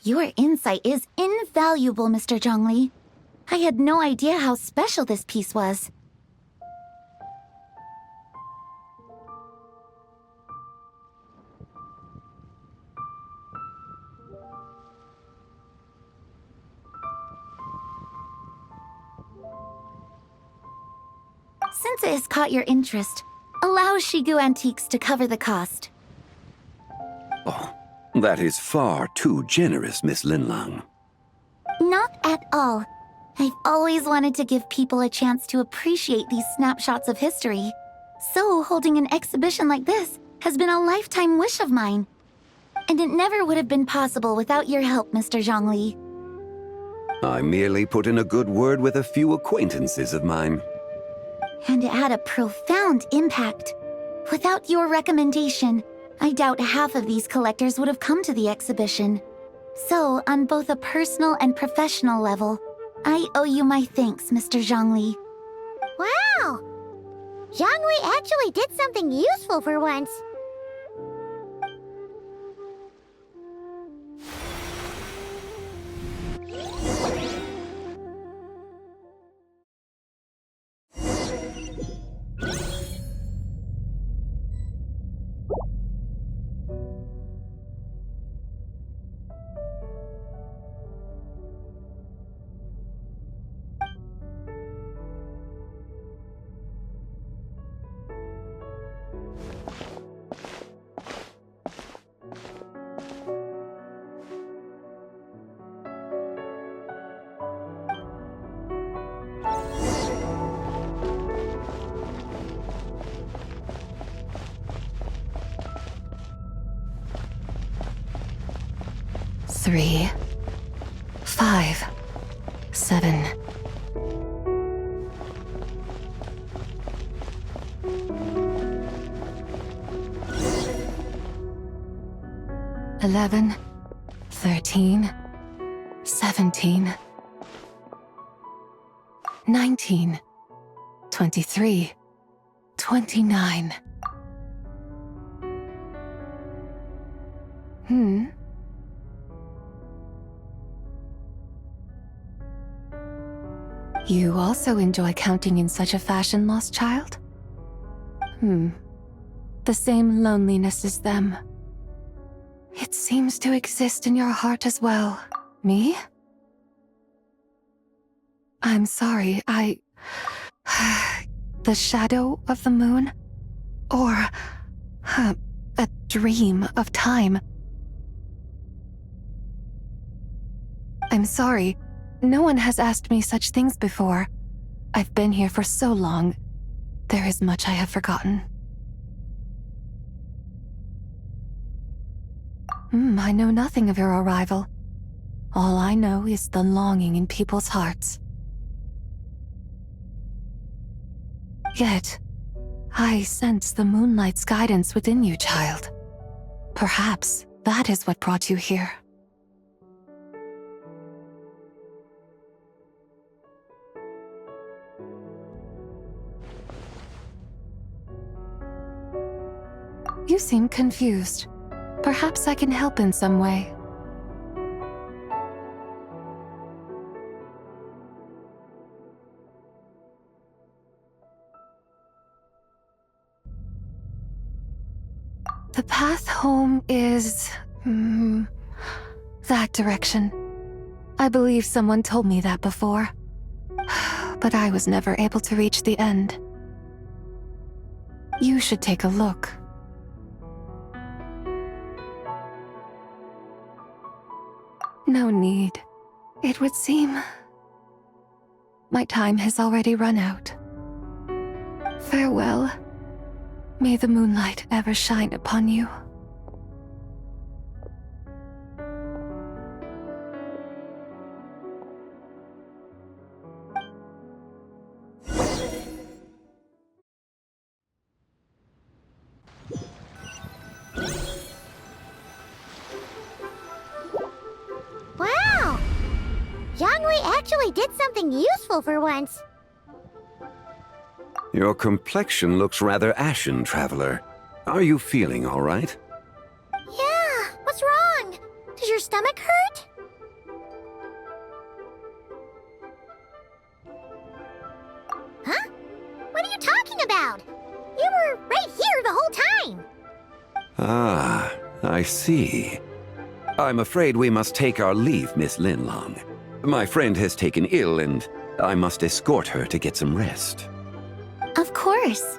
Your insight is invaluable, Mr. Zhongli. I had no idea how special this piece was. Since it has caught your interest, allow Shigu Antiques to cover the cost. Oh, that is far too generous, Miss Linlang. Not at all. I've always wanted to give people a chance to appreciate these snapshots of history. So holding an exhibition like this has been a lifetime wish of mine. And it never would have been possible without your help, Mr. Zhongli. I merely put in a good word with a few acquaintances of mine. And it had a profound impact. Without your recommendation, I doubt half of these collectors would have come to the exhibition. So, on both a personal and professional level, I owe you my thanks, Mr. Zhongli. Wow! Zhongli actually did something useful for once. Three, 5, 7. $11, 13, 17, 19, 23, 29. You also enjoy counting in such a fashion, lost child? The same loneliness as them. It seems to exist in your heart as well. Me? I'm sorry, the shadow of the moon? Or a dream of time? I'm sorry. No one has asked me such things before. I've been here for so long. There is much I have forgotten. I know nothing of your arrival. All I know is the longing in people's hearts. Yet, I sense the moonlight's guidance within you, child. Perhaps that is what brought you here. You seem confused. Perhaps I can help in some way. The path home is... that direction. I believe someone told me that before. But I was never able to reach the end. You should take a look. No need. It would seem... my time has already run out. Farewell. May the moonlight ever shine upon you. Wow! Yangwei actually did something useful for once. Your complexion looks rather ashen, traveler. Are you feeling all right? Yeah, what's wrong? Does your stomach hurt? Huh? What are you talking about? You were right here the whole time. Ah, I see. I'm afraid we must take our leave, Miss Linlong. My friend has taken ill and I must escort her to get some rest. Of course.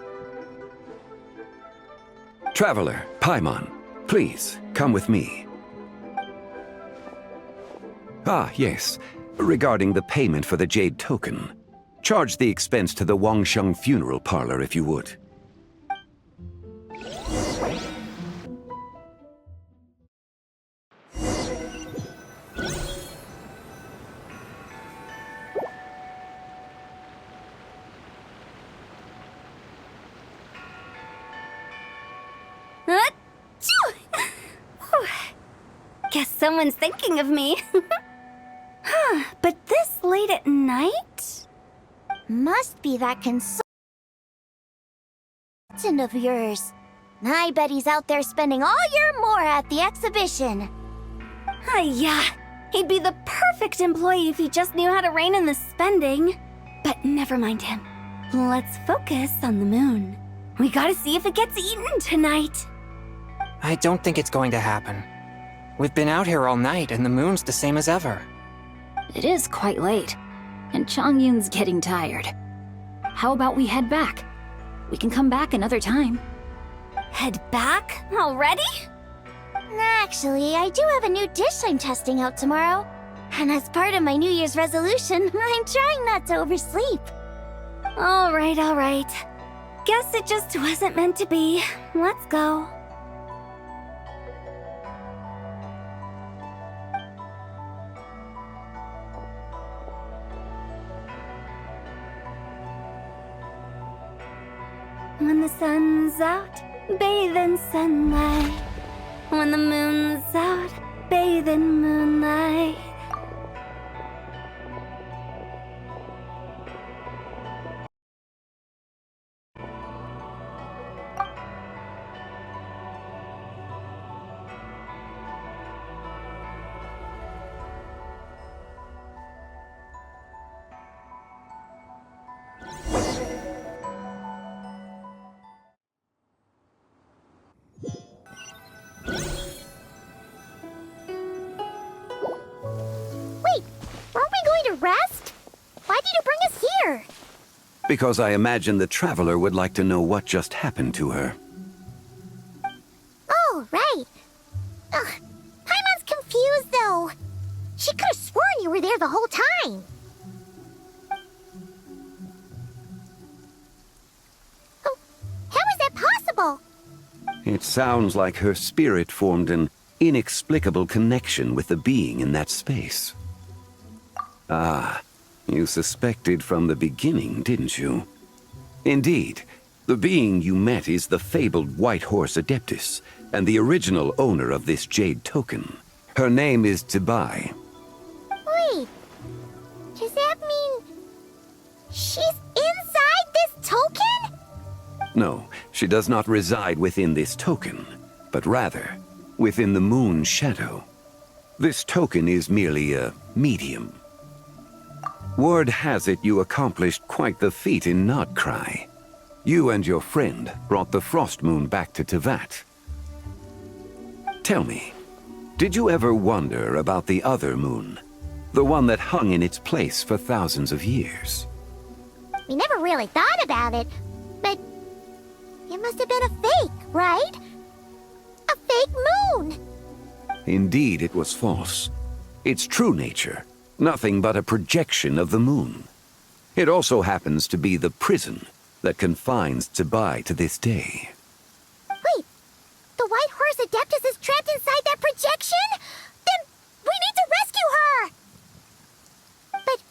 Traveler, Paimon, please, come with me. Ah, yes. Regarding the payment for the jade token. Charge the expense to the Wangsheng funeral parlor if you would. Guess someone's thinking of me. But this late at night? Must be that consultant of yours. I bet he's out there spending all year more at the exhibition. Yeah, he'd be the perfect employee if he just knew how to rein in the spending. But never mind him. Let's focus on the moon. We gotta see if it gets eaten tonight. I don't think it's going to happen. We've been out here all night and the moon's the same as ever. It is quite late, and Chongyun's getting tired. How about we head back? We can come back another time. Head back? Already? Actually, I do have a new dish I'm testing out tomorrow. And as part of my New Year's resolution, I'm trying not to oversleep. All right. Guess it just wasn't meant to be. Let's go. When the sun's out, bathe in sunlight. When the moon's out, bathe in moonlight. Wait, weren't we going to rest? Why did you bring us here? Because I imagine the traveler would like to know what just happened to her. Oh, right. Paimon's confused, though. She could have sworn you were were there the whole time. Oh, how is that possible? It sounds like her spirit formed an inexplicable connection with the being in that space. Ah, you suspected from the beginning, didn't you? Indeed, the being you met is the fabled White Horse Adeptus, and the original owner of this jade token. Her name is Tibai. Wait, does that mean she's inside this token? No, she does not reside within this token, but rather within the moon's shadow. This token is merely a medium. Word has it you accomplished quite the feat in Nodcry. You and your friend brought the Frost Moon back to Tevat. Tell me, did you ever wonder about the other moon? The one that hung in its place for thousands of years? We never really thought about it, but it must have been a fake, right? A fake moon! Indeed, it was false. Its true nature, nothing but a projection of the moon. It also happens to be the prison that confines Tibai to this day. Wait, the White Horse Adeptus is trapped inside that projection? Then we need to rescue her! But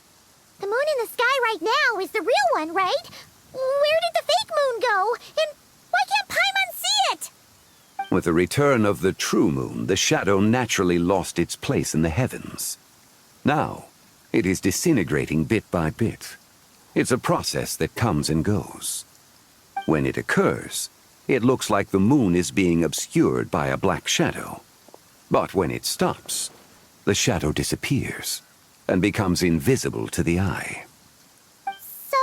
the moon in the sky right now is the real one, right? Where did the fake moon go? And why can't Paimon see it? With the return of the true moon, the shadow naturally lost its place in the heavens. Now, it is disintegrating bit by bit. It's a process that comes and goes. When it occurs, it looks like the moon is being obscured by a black shadow. But when it stops, the shadow disappears and becomes invisible to the eye. So,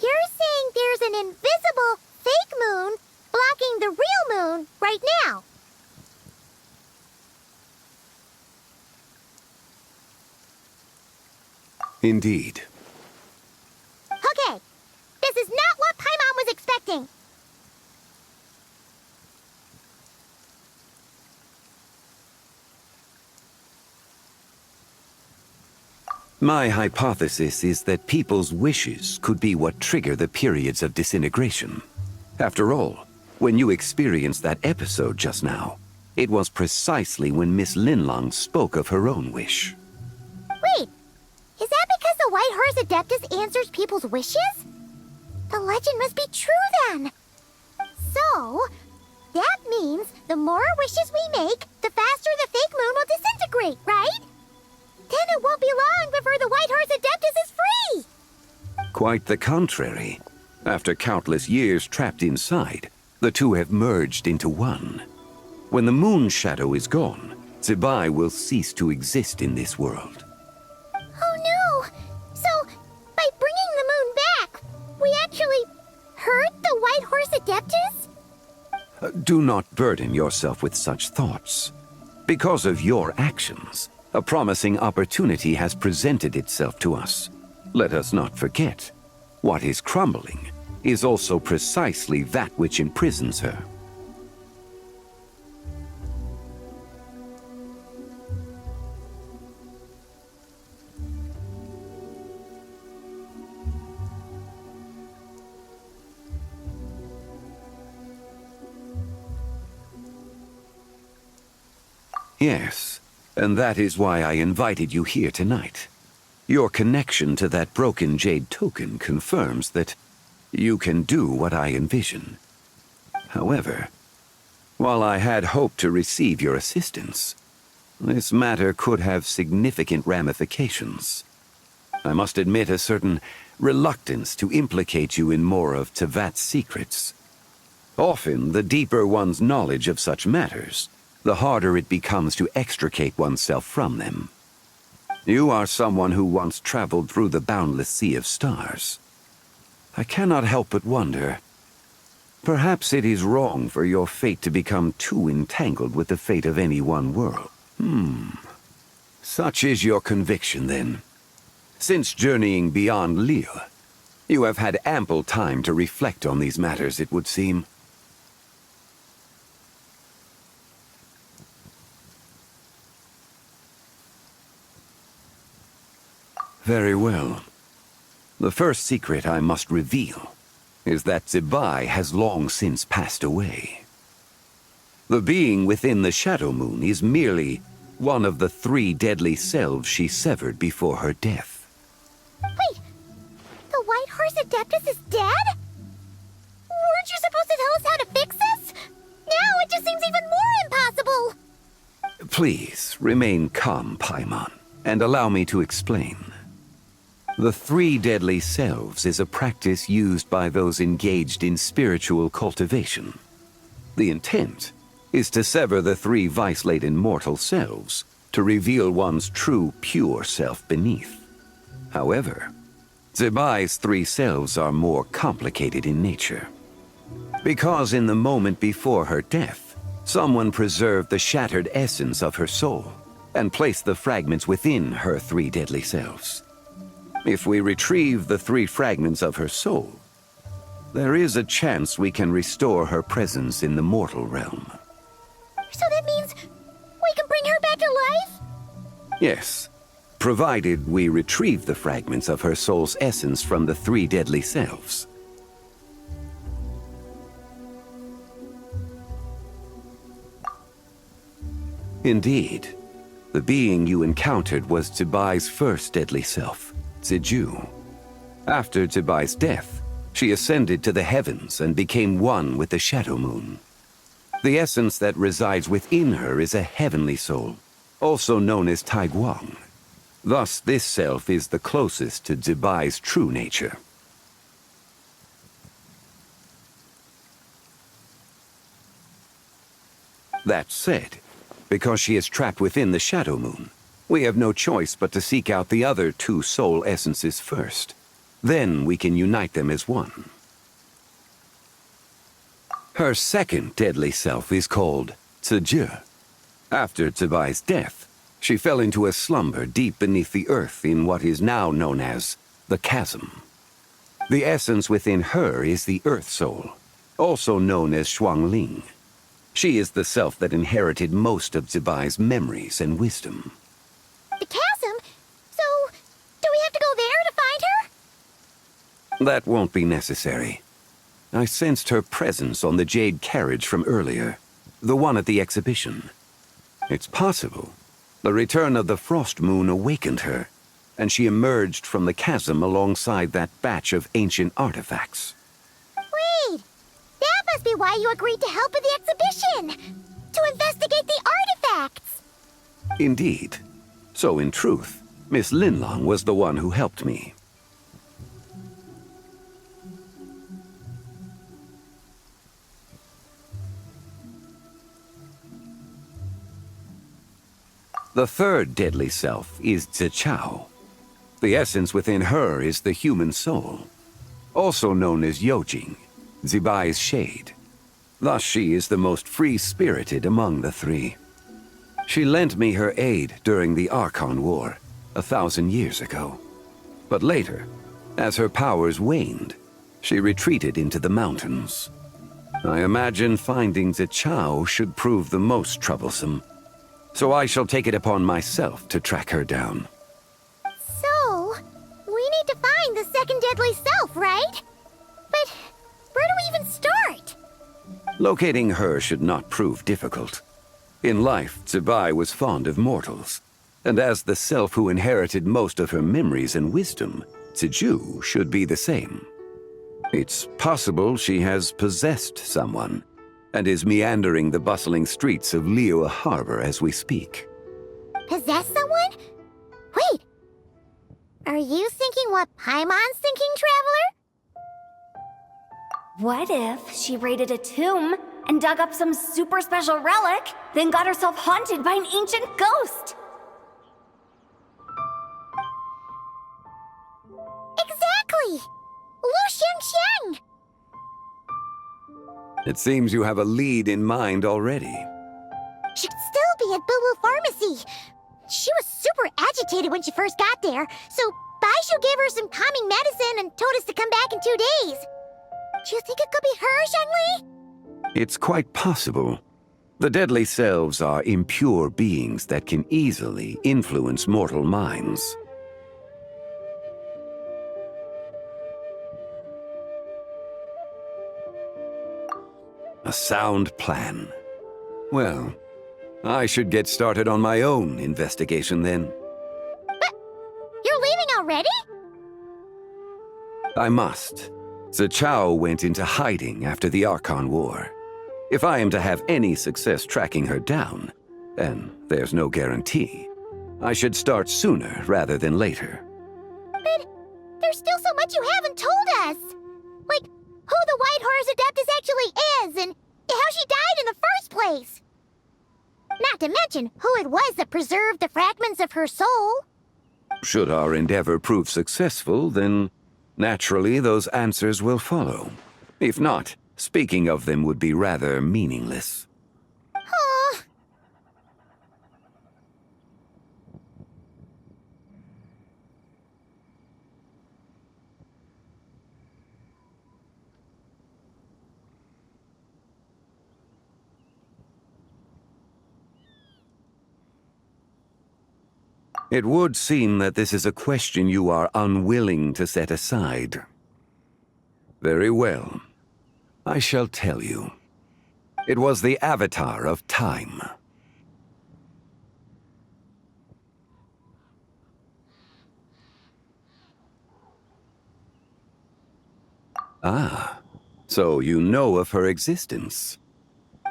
you're saying there's an invisible fake moon blocking the real moon right now? Indeed. Okay, this is not what Paimon was expecting. My hypothesis is that people's wishes could be what trigger the periods of disintegration. After all, when you experienced that episode just now, it was precisely when Miss Linlong spoke of her own wish. Wait, is that because the White Horse Adeptus answers people's wishes? The legend must be true then. So, that means the more wishes we make, the faster the fake moon will disintegrate, right? Then it won't be long before the White Horse Adeptus is free! Quite the contrary. After countless years trapped inside, the two have merged into one. When the moon shadow is gone, Tibai will cease to exist in this world. Oh no! So, by bringing the moon back, we actually hurt the White Horse Adeptus? Do not burden yourself with such thoughts. Because of your actions, a promising opportunity has presented itself to us. Let us not forget, what is crumbling is also precisely that which imprisons her. Yes, and that is why I invited you here tonight. Your connection to that broken jade token confirms that you can do what I envision. However, while I had hoped to receive your assistance, this matter could have significant ramifications. I must admit a certain reluctance to implicate you in more of Tevat's secrets. Often, the deeper one's knowledge of such matters, the harder it becomes to extricate oneself from them. You are someone who once traveled through the boundless sea of stars. I cannot help but wonder, perhaps it is wrong for your fate to become too entangled with the fate of any one world. Such is your conviction, then. Since journeying beyond Liyue, you have had ample time to reflect on these matters, it would seem. Very well. The first secret I must reveal is that Zibai has long since passed away. The being within the Shadow Moon is merely one of the 3 deadly selves she severed before her death. Wait, the White Horse Adeptus is dead? Weren't you supposed to tell us how to fix this? Now it just seems even more impossible! Please, remain calm, Paimon, and allow me to explain. The 3 deadly selves is a practice used by those engaged in spiritual cultivation. The intent is to sever the 3 vice-laden mortal selves to reveal one's true, pure self beneath. However, Zibai's 3 selves are more complicated in nature. Because in the moment before her death, someone preserved the shattered essence of her soul and placed the fragments within her 3 deadly selves. If we retrieve the 3 fragments of her soul, there is a chance we can restore her presence in the mortal realm. So that means we can bring her back to life? Yes, provided we retrieve the fragments of her soul's essence from the 3 deadly selves. Indeed, the being you encountered was Zibai's first deadly self, Ziju. After Zibai's death, she ascended to the heavens and became one with the Shadow Moon. The essence that resides within her is a heavenly soul, also known as Taiguang. Thus, this self is the closest to Zibai's true nature. That said, because she is trapped within the Shadow Moon, we have no choice but to seek out the other 2 soul essences first. Then we can unite them as one. Her second deadly self is called Ziju. After Zibai's death, she fell into a slumber deep beneath the earth in what is now known as the Chasm. The essence within her is the Earth Soul, also known as Shuangling. She is the self that inherited most of Zibai's memories and wisdom. The chasm? So, do we have to go there to find her? That won't be necessary. I sensed her presence on the jade carriage from earlier, the one at the exhibition. It's possible the return of the Frost Moon awakened her, and she emerged from the chasm alongside that batch of ancient artifacts. Wait! That must be why you agreed to help with the exhibition! To investigate the artifacts! Indeed. So in truth, Miss Linlong was the one who helped me. The third deadly self is Zichao. The essence within her is the human soul, also known as Yojing, Zibai's shade. Thus she is the most free-spirited among the 3. She lent me her aid during the Archon War, 1,000 years ago. But later, as her powers waned, she retreated into the mountains. I imagine finding Zichao should prove the most troublesome, so I shall take it upon myself to track her down. So, we need to find the second deadly self, right? But where do we even start? Locating her should not prove difficult. In life, Zibai was fond of mortals, and as the self who inherited most of her memories and wisdom, Ziju should be the same. It's possible she has possessed someone, and is meandering the bustling streets of Liyue Harbor as we speak. Possess someone? Wait! Are you thinking what Paimon's thinking, Traveler? What if she raided a tomb and dug up some super special relic, then got herself haunted by an ancient ghost? Exactly! Lu Xiangxiang! It seems you have a lead in mind already. Should still be at Boo Boo Pharmacy. She was super agitated when she first got there, so Baishu gave her some calming medicine and told us to come back in 2 days. Do you think it could be her, Zhengli? It's quite possible. The deadly selves are impure beings that can easily influence mortal minds. A sound plan. Well, I should get started on my own investigation then. But you're leaving already? I must. Zhao went into hiding after the Archon War. If I am to have any success tracking her down, and there's no guarantee, I should start sooner rather than later. But there's still so much you haven't told us. Like, who the White Horse Adeptus actually is, and how she died in the first place. Not to mention who it was that preserved the fragments of her soul. Should our endeavor prove successful, then naturally those answers will follow. If not, speaking of them would be rather meaningless. Aw. It would seem that this is a question you are unwilling to set aside. Very well. I shall tell you. It was the Avatar of Time. Ah, so you know of her existence.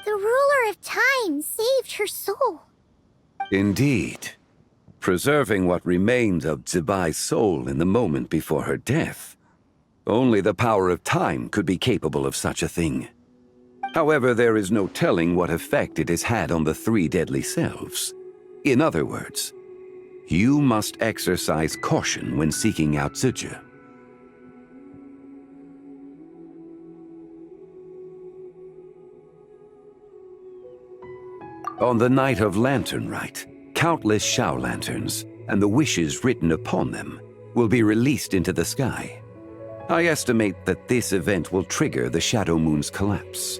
The ruler of time saved her soul. Indeed. Preserving what remained of Zibai's soul in the moment before her death. Only the power of time could be capable of such a thing. However, there is no telling what effect it has had on the three deadly selves. In other words, you must exercise caution when seeking out Zhuzhe. On the night of Lantern Rite, countless Shao lanterns, and the wishes written upon them, will be released into the sky. I estimate that this event will trigger the Shadow Moon's collapse.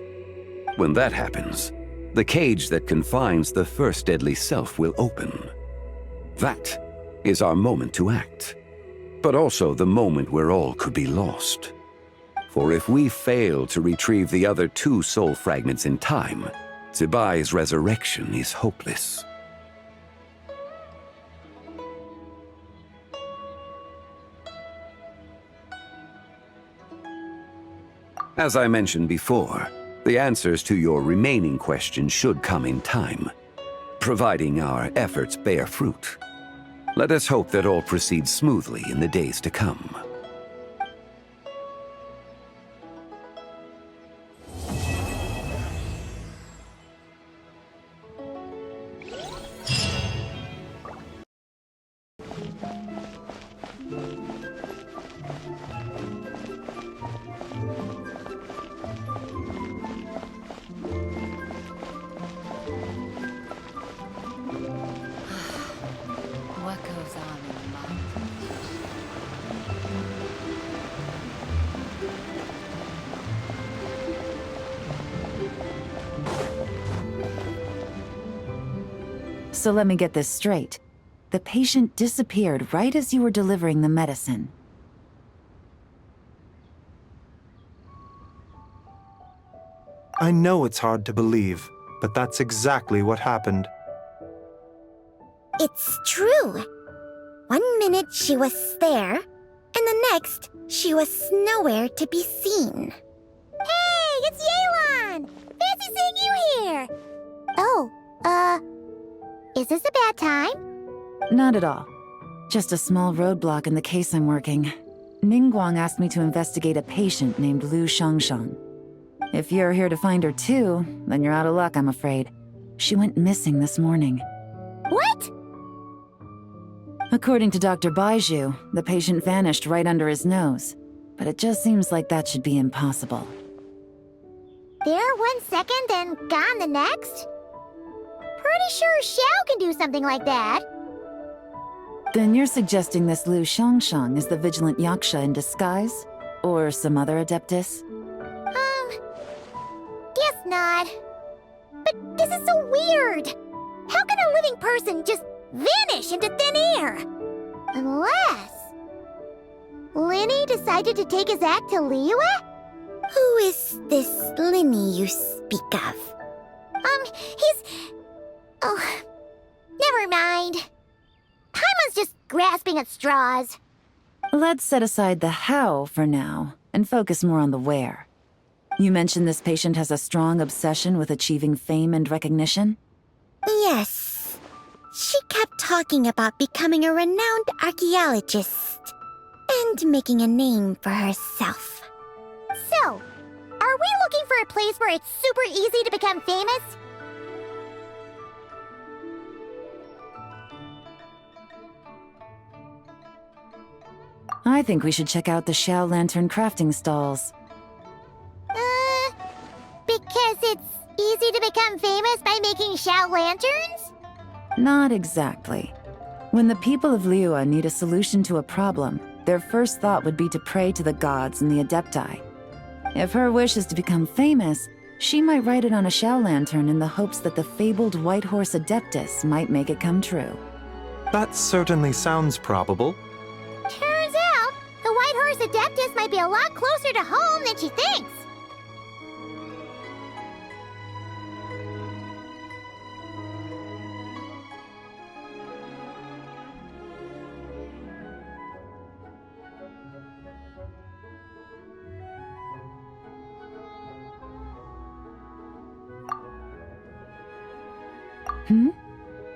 When that happens, the cage that confines the first deadly self will open. That is our moment to act, but also the moment where all could be lost. For if we fail to retrieve the other two soul fragments in time, Zibai's resurrection is hopeless. As I mentioned before, the answers to your remaining questions should come in time, providing our efforts bear fruit. Let us hope that all proceeds smoothly in the days to come. What goes on in the mind? So let me get this straight. The patient disappeared right as you were delivering the medicine. I know it's hard to believe, but that's exactly what happened. It's true. 1 minute she was there, and the next she was nowhere to be seen. Hey, it's Yelan! Fancy seeing you here! Oh, is this a bad time? Not at all. Just a small roadblock in the case I'm working. Ningguang asked me to investigate a patient named Lu Shangshang. If you're here to find her too, then you're out of luck, I'm afraid. She went missing this morning. What? According to Dr. Baiju, the patient vanished right under his nose. But it just seems like that should be impossible. There 1 second and gone the next? Pretty sure Xiao can do something like that. Then you're suggesting this Lu Shangshang is the Vigilant Yaksha in disguise? Or some other Adeptus? Guess not. But this is so weird. How can a living person just vanish into thin air? Unless... Linny decided to take his act to Liyue? Who is this Linny you speak of? Oh, never mind. Paimon's just grasping at straws. Let's set aside the how for now and focus more on the where. You mentioned this patient has a strong obsession with achieving fame and recognition? Yes. She kept talking about becoming a renowned archaeologist and making a name for herself. So, are we looking for a place where it's super easy to become famous? I think we should check out the Shao Lantern crafting stalls. Because it's easy to become famous by making Shao Lanterns? Not exactly. When the people of Liyue need a solution to a problem, their first thought would be to pray to the gods and the Adepti. If her wish is to become famous, she might write it on a Shao Lantern in the hopes that the fabled White Horse Adeptus might make it come true. That certainly sounds probable. Turns out, the White Horse Adeptus might be a lot closer to home than she thinks.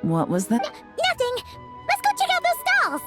What was that? Nothing! Let's go check out those stalls!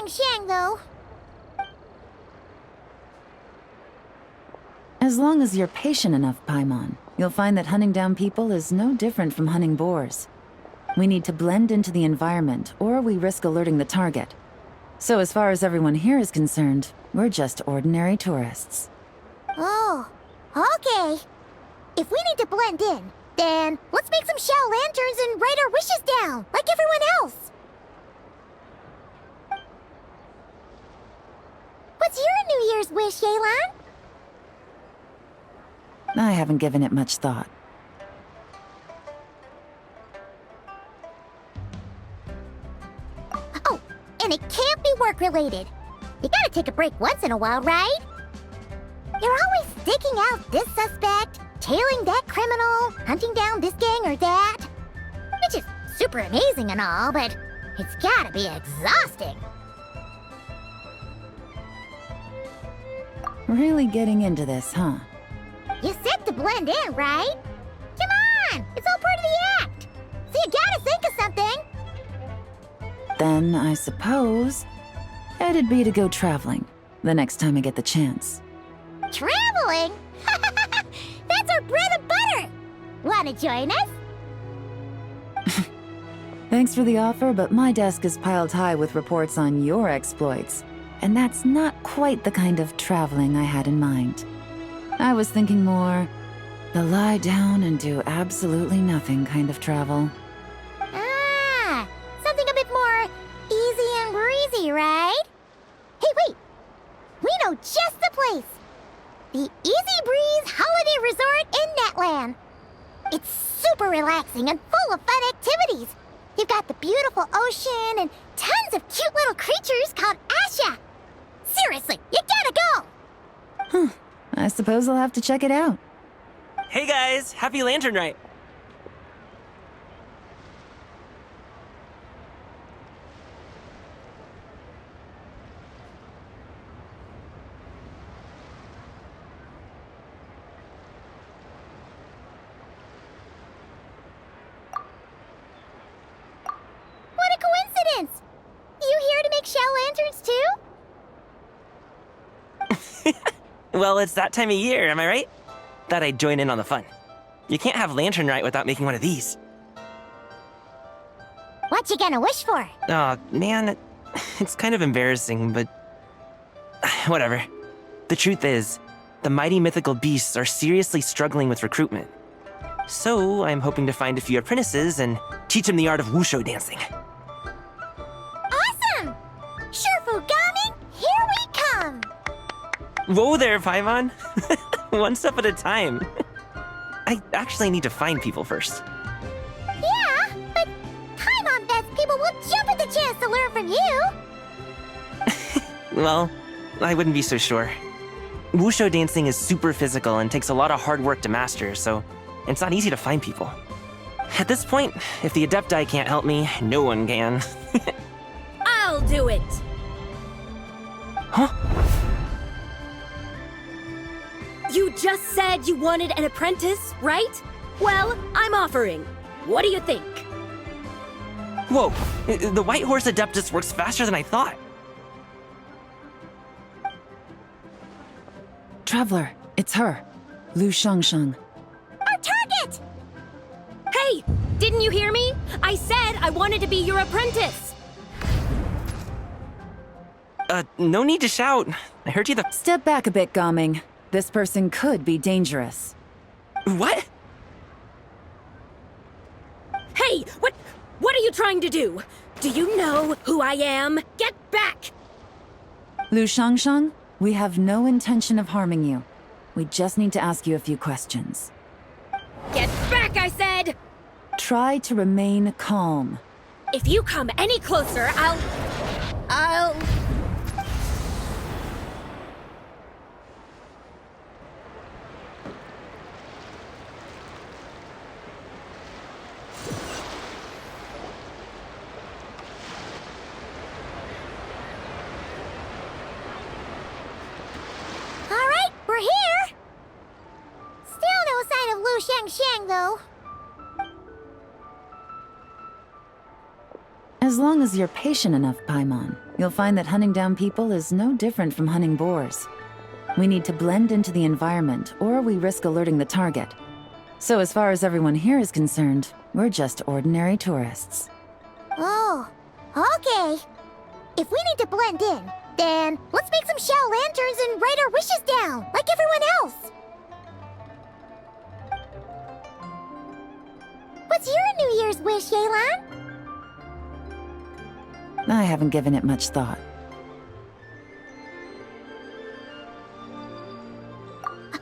Shang, though. As long as you're patient enough, Paimon, you'll find that hunting down people is no different from hunting boars. We need to blend into the environment, or we risk alerting the target. So as far as everyone here is concerned, we're just ordinary tourists. Oh, okay. If we need to blend in, then let's make some Shao Lanterns and write our wishes down, like everyone else. What's your New Year's wish, Yelan? I haven't given it much thought. Oh, and it can't be work-related. You gotta take a break once in a while, right? You're always staking out this suspect, tailing that criminal, hunting down this gang or that. Which is super amazing and all, but it's gotta be exhausting. Really getting into this, huh? You said to blend in, right? Come on! It's all part of the act! So you gotta think of something! Then, I suppose, it'd be to go traveling, the next time I get the chance. Traveling? That's our bread and butter! Wanna join us? Thanks for the offer, but my desk is piled high with reports on your exploits. And that's not quite the kind of traveling I had in mind. I was thinking more the lie down and do absolutely nothing kind of travel. Ah, something a bit more easy and breezy, right? Hey, wait! We know just the place! The Easy Breeze Holiday Resort in Netland. It's super relaxing and full of fun activities. You've got the beautiful ocean and tons of cute little creatures called Asha. Seriously, you gotta go! Huh. I suppose I'll have to check it out. Hey guys, happy Lantern Rite! What a coincidence! You here to make Shao Lanterns too? Well, it's that time of year, am I right? thought I'd join in on the fun. You can't have Lantern Rite without making one of these. What you gonna wish for? Aw, man, it's kind of embarrassing, but... whatever. The truth is, the mighty mythical beasts are seriously struggling with recruitment. So, I'm hoping to find a few apprentices and teach them the art of wushu dancing. Awesome! Shurfugami, here we come! Whoa there, Paimon! One step at a time. I actually need to find people first. Yeah, but Paimon best people will jump at the chance to learn from you! Well, I wouldn't be so sure. Wushu dancing is super physical and takes a lot of hard work to master, so it's not easy to find people. At this point, if the Adepti can't help me, no one can. I'll do it! Huh? You just said you wanted an apprentice, right? Well, I'm offering. What do you think? Whoa, the White Horse Adeptus works faster than I thought. Traveler, it's her. Lu Shangshang. Our target! Hey, didn't you hear me? I said I wanted to be your apprentice. No need to shout. I heard you the— Step back a bit, Gaming. This person could be dangerous. What? Hey, what are you trying to do? Do you know who I am? Get back! Lu Shangshang, we have no intention of harming you. We just need to ask you a few questions. Get back, I said! Try to remain calm. If you come any closer, I'll... Alright, we're here! Still no sign of Lu Shangshang, though. As long as you're patient enough, Paimon, you'll find that hunting down people is no different from hunting boars. We need to blend into the environment, or we risk alerting the target. So as far as everyone here is concerned, we're just ordinary tourists. Oh, okay. If we need to blend in, then let's make some shell lanterns and write our wishes down, like everyone else. What's your New Year's wish, Yelan? I haven't given it much thought.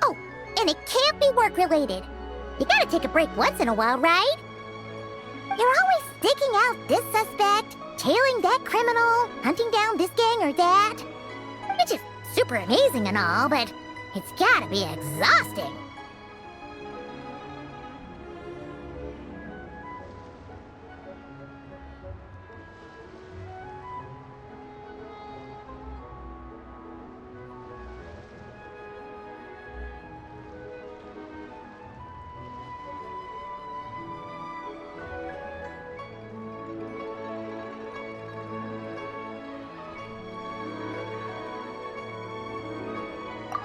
Oh, and it can't be work-related. You gotta take a break once in a while, right? You're always digging out this suspect, tailing that criminal, hunting down this gang or that. Which is super amazing and all, but it's gotta be exhausting.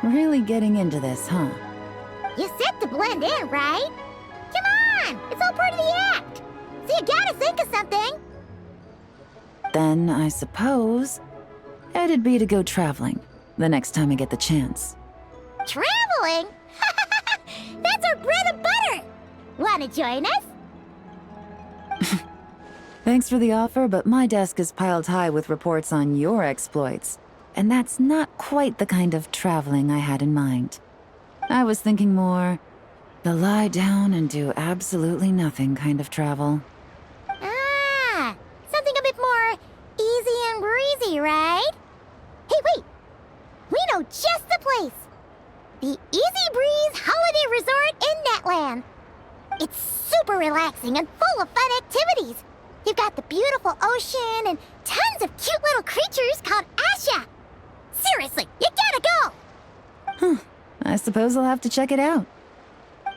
Really getting into this, huh? You said to blend in, right? Come on! It's all part of the act! So you gotta think of something! Then, I suppose, it'd be to go traveling, the next time I get the chance. Traveling? That's our bread and butter! Wanna join us? Thanks for the offer, but my desk is piled high with reports on your exploits. And that's not quite the kind of traveling I had in mind. I was thinking more the lie down and do absolutely nothing kind of travel. Ah, something a bit more easy and breezy, right? Hey, wait! We know just the place! The Easy Breeze Holiday Resort in Netland. It's super relaxing and full of fun activities. You've got the beautiful ocean and tons of cute little creatures called Asha. Seriously, you gotta go! Huh. I suppose I'll have to check it out.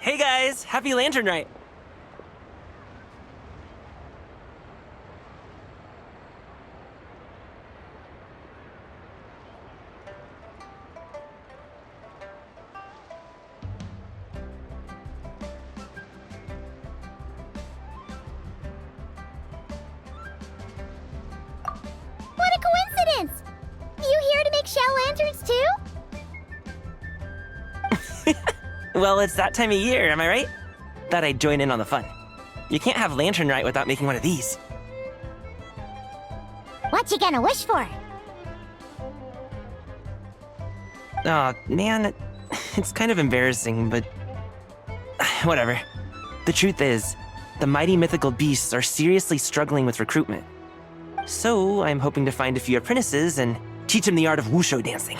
Hey guys, happy Lantern Rite! shell lanterns too? Well, it's that time of year, am I right? Thought I'd join in on the fun. You can't have Lantern Rite without making one of these. What you gonna wish for? Aw, man, it's kind of embarrassing, but whatever. The truth is, the mighty mythical beasts are seriously struggling with recruitment. So I'm hoping to find a few apprentices and teach them the art of wushu dancing.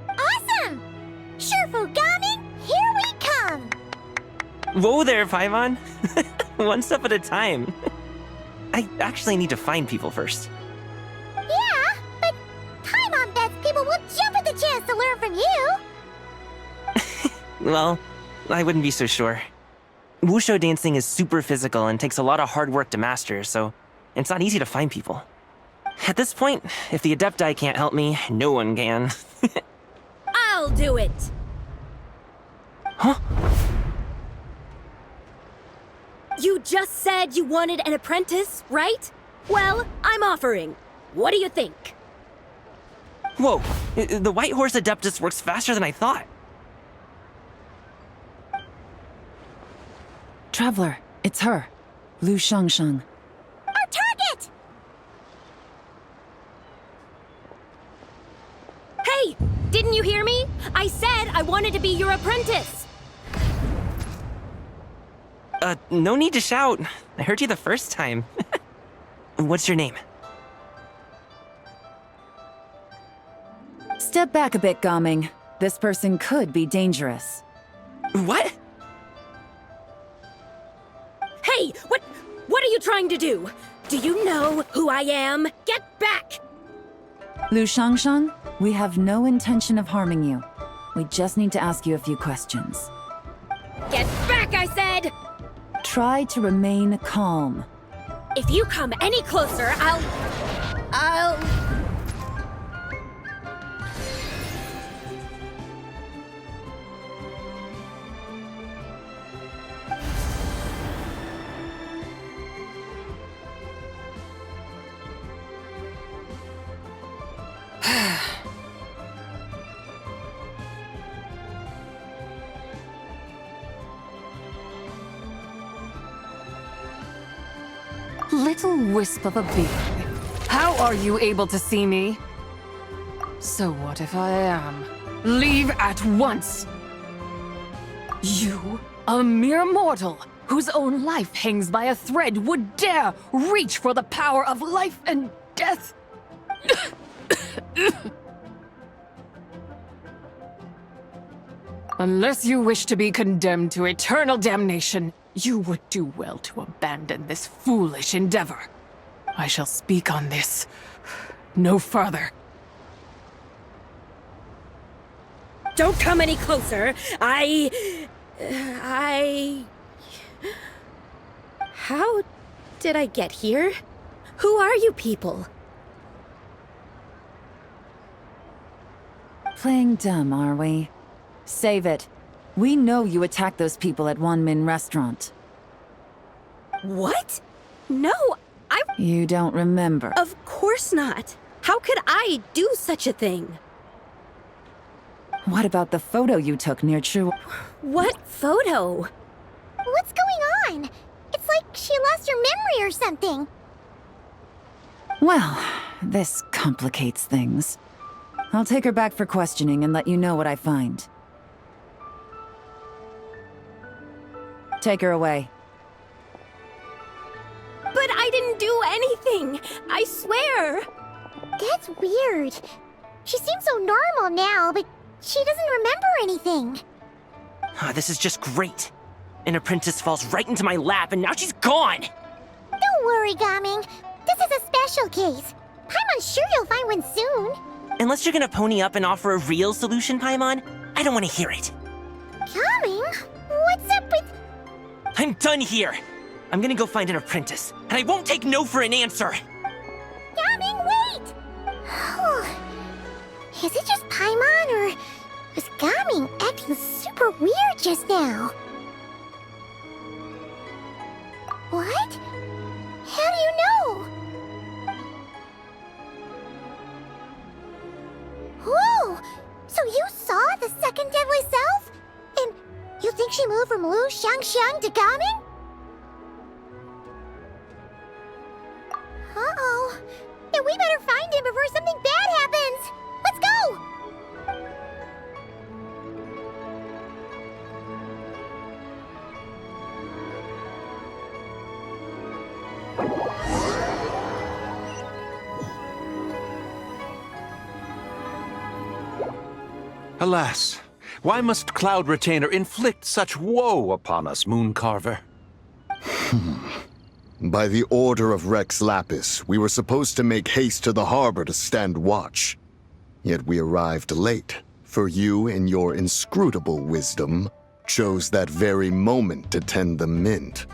Awesome! Shurfugami, here we come! Whoa there, Paimon! One step at a time. I actually need to find people first. Yeah, but Paimon bets people will jump at the chance to learn from you! Well, I wouldn't be so sure. Wushu dancing is super physical and takes a lot of hard work to master, so it's not easy to find people. At this point, if the Adepti can't help me, no one can. I'll do it! Huh? You just said you wanted an apprentice, right? Well, I'm offering. What do you think? Whoa, the White Horse Adeptus works faster than I thought. Traveler, it's her. Lu Shangshang. Our target! Hey! Didn't you hear me? I said I wanted to be your apprentice! No need to shout. I heard you the first time. What's your name? Step back a bit, Gaming. This person could be dangerous. What? Hey! What are you trying to do? Do you know who I am? Get back! Lu Shangshang, we have no intention of harming you. We just need to ask you a few questions. Get back, I said! Try to remain calm. If you come any closer, I'll... Little wisp of a being. How are you able to see me? So what if I am? Leave at once! You, a mere mortal, whose own life hangs by a thread, would dare reach for the power of life and death? Unless you wish to be condemned to eternal damnation, you would do well to abandon this foolish endeavor. I shall speak on this no further. Don't come any closer. How did I get here? Who are you people? Playing dumb, are we? Save it. We know you attacked those people at Wanmin Restaurant. What? No, You don't remember. Of course not. How could I do such a thing? What about the photo you took near Chu? What photo? What's going on? It's like she lost her memory or something. Well, this complicates things. I'll take her back for questioning and let you know what I find. Take her away. But I didn't do anything! I swear! That's weird. She seems so normal now, but she doesn't remember anything. This is just great. An apprentice falls right into my lap and now she's gone! Don't worry, Gaming. This is a special case. Paimon's sure you'll find one soon. Unless you're gonna pony up and offer a real solution, Paimon, I don't want to hear it. Gaming? What's up with... I'm done here! I'm gonna go find an apprentice, and I won't take no for an answer! Gaming, wait! Is it just Paimon, or was Gaming acting super weird just now? What? How do you know? Oh, so you saw the second deadly self? And you think she moved from Lu Xiangxiang to Gaming? Uh-oh. Then we better find him before something bad happens. Let's go! Alas, why must Cloud Retainer inflict such woe upon us, Mooncarver? By the order of Rex Lapis, we were supposed to make haste to the harbor to stand watch. Yet we arrived late, for you, in your inscrutable wisdom, chose that very moment to tend the mint.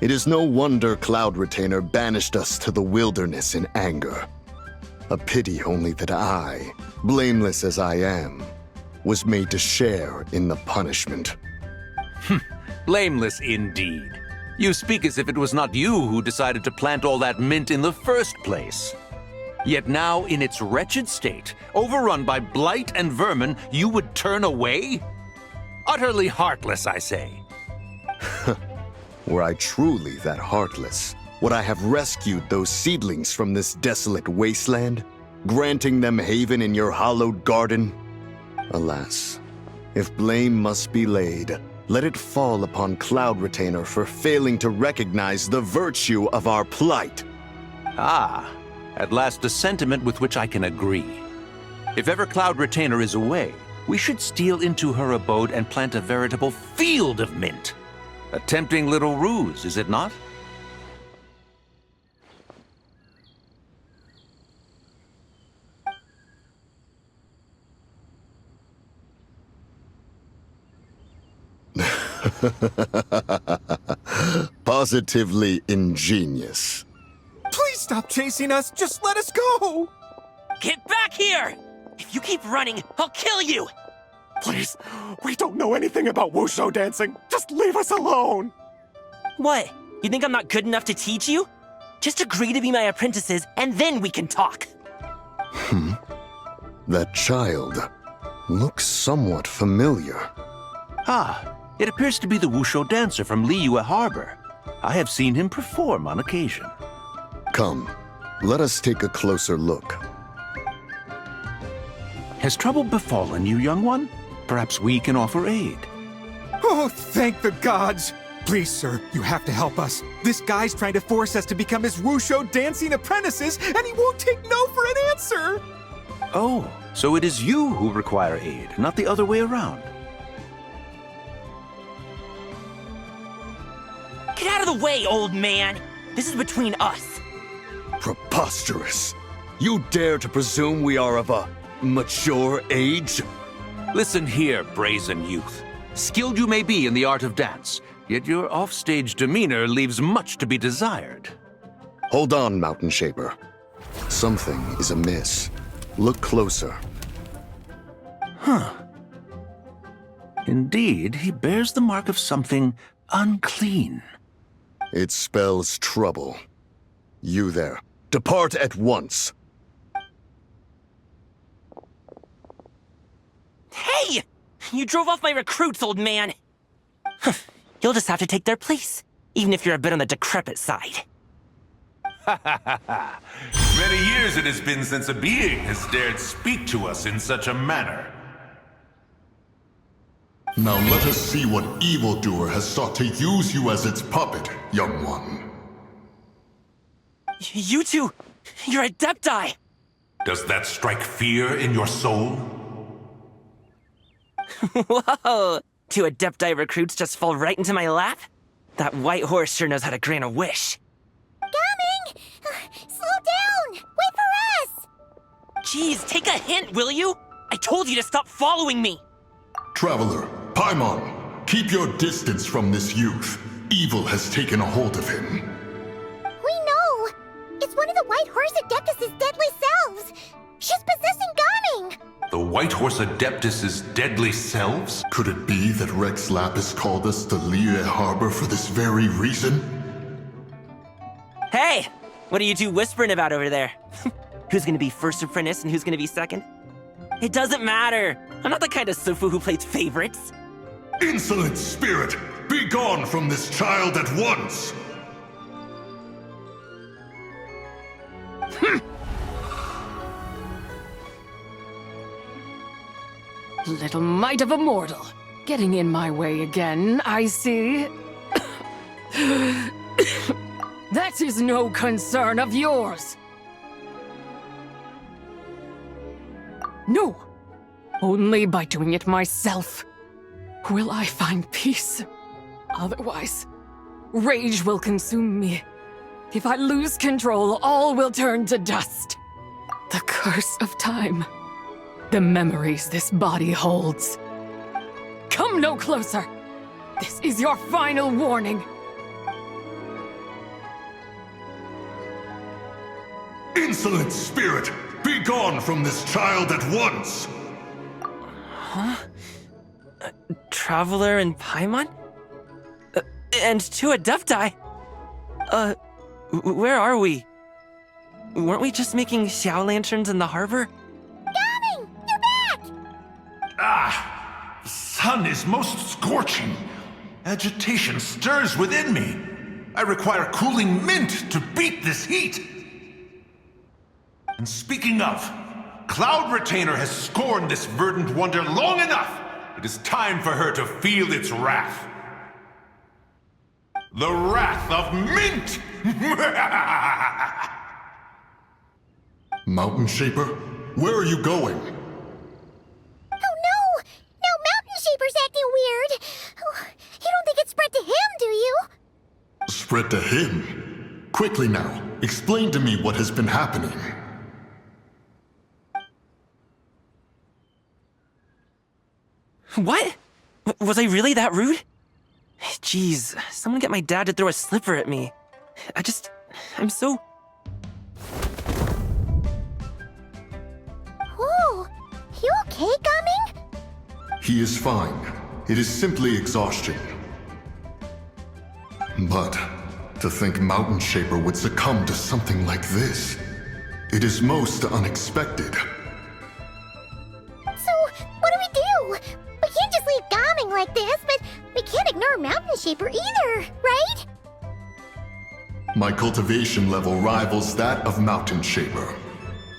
It is no wonder Cloud Retainer banished us to the wilderness in anger. A pity only that I, blameless as I am, was made to share in the punishment. Blameless indeed. You speak as if it was not you who decided to plant all that mint in the first place. Yet now, in its wretched state, overrun by blight and vermin, you would turn away? Utterly heartless, I say. Were I truly that heartless, would I have rescued those seedlings from this desolate wasteland, granting them haven in your hallowed garden? Alas, if blame must be laid, let it fall upon Cloud Retainer for failing to recognize the virtue of our plight. Ah, at last a sentiment with which I can agree. If ever Cloud Retainer is away, we should steal into her abode and plant a veritable field of mint. A tempting little ruse, is it not? Positively ingenious. Please stop chasing us. Just let us go. Get back here! If you keep running, I'll kill you! Please, we don't know anything about wushu dancing. Just leave us alone. What? You think I'm not good enough to teach you? Just agree to be my apprentices, and then we can talk. That child looks somewhat familiar. Ah, it appears to be the wushu dancer from Liyue Harbor. I have seen him perform on occasion. Come, let us take a closer look. Has trouble befallen you, young one? Perhaps we can offer aid. Oh, thank the gods. Please, sir, you have to help us. This guy's trying to force us to become his wushu dancing apprentices, and he won't take no for an answer. Oh, so it is you who require aid, not the other way around. Get out of the way, old man! This is between us. Preposterous. You dare to presume we are of a mature age? Listen here, brazen youth. Skilled you may be in the art of dance, yet your offstage demeanor leaves much to be desired. Hold on, Mountain Shaper. Something is amiss. Look closer. Huh. Indeed, he bears the mark of something unclean. It spells trouble. You there, depart at once. Hey! You drove off my recruits, old man! You'll just have to take their place, even if you're a bit on the decrepit side. Many years it has been since a being has dared speak to us in such a manner. Now let us see what evildoer has sought to use you as its puppet, young one. You two, you're Adepti! Does that strike fear in your soul? Whoa! Two Adepti recruits just fall right into my lap? That white horse sure knows how to grant a wish. Coming! Slow down! Wait for us! Jeez, take a hint, will you? I told you to stop following me! Traveler, Paimon, keep your distance from this youth. Evil has taken a hold of him. We know! It's one of the White Horse Adeptus' deadly selves! She's possessing Gaming! The White Horse Adeptus' deadly selves? Could it be that Rex Lapis called us to Liyue Harbor for this very reason? Hey! What are you two whispering about over there? Who's gonna be first apprentice and who's gonna be second? It doesn't matter. I'm not the kind of Sufu who plays favorites. Insolent spirit, be gone from this child at once! Little mite of a mortal. Getting in my way again, I see. That is no concern of yours. No. Only by doing it myself will I find peace. Otherwise, rage will consume me. If I lose control, all will turn to dust. The curse of time. The memories this body holds. Come no closer. This is your final warning. Insolent spirit, be gone from this child at once! Huh? Traveler and Paimon? And two Adepti? Where are we? Weren't we just making Xiao lanterns in the harbor? Gaming! You're back! Ah! The sun is most scorching. Agitation stirs within me. I require cooling mint to beat this heat. And speaking of, Cloud Retainer has scorned this verdant wonder long enough. It is time for her to feel its wrath. The wrath of mint! Mountain Shaper, where are you going? Oh no! Now Mountain Shaper's acting weird! Oh, you don't think it spread to him, do you? Spread to him? Quickly now, explain to me what has been happening. What? Was I really that rude? Jeez, someone get my dad to throw a slipper at me. I'm so... Whoa! You okay, Gaming? He is fine. It is simply exhaustion. But to think Mountain Shaper would succumb to something like this, it is most unexpected. So, what do we do? We can't just leave Gaming like this, but we can't ignore Mountain Shaper either, right? My cultivation level rivals that of Mountain Shaper.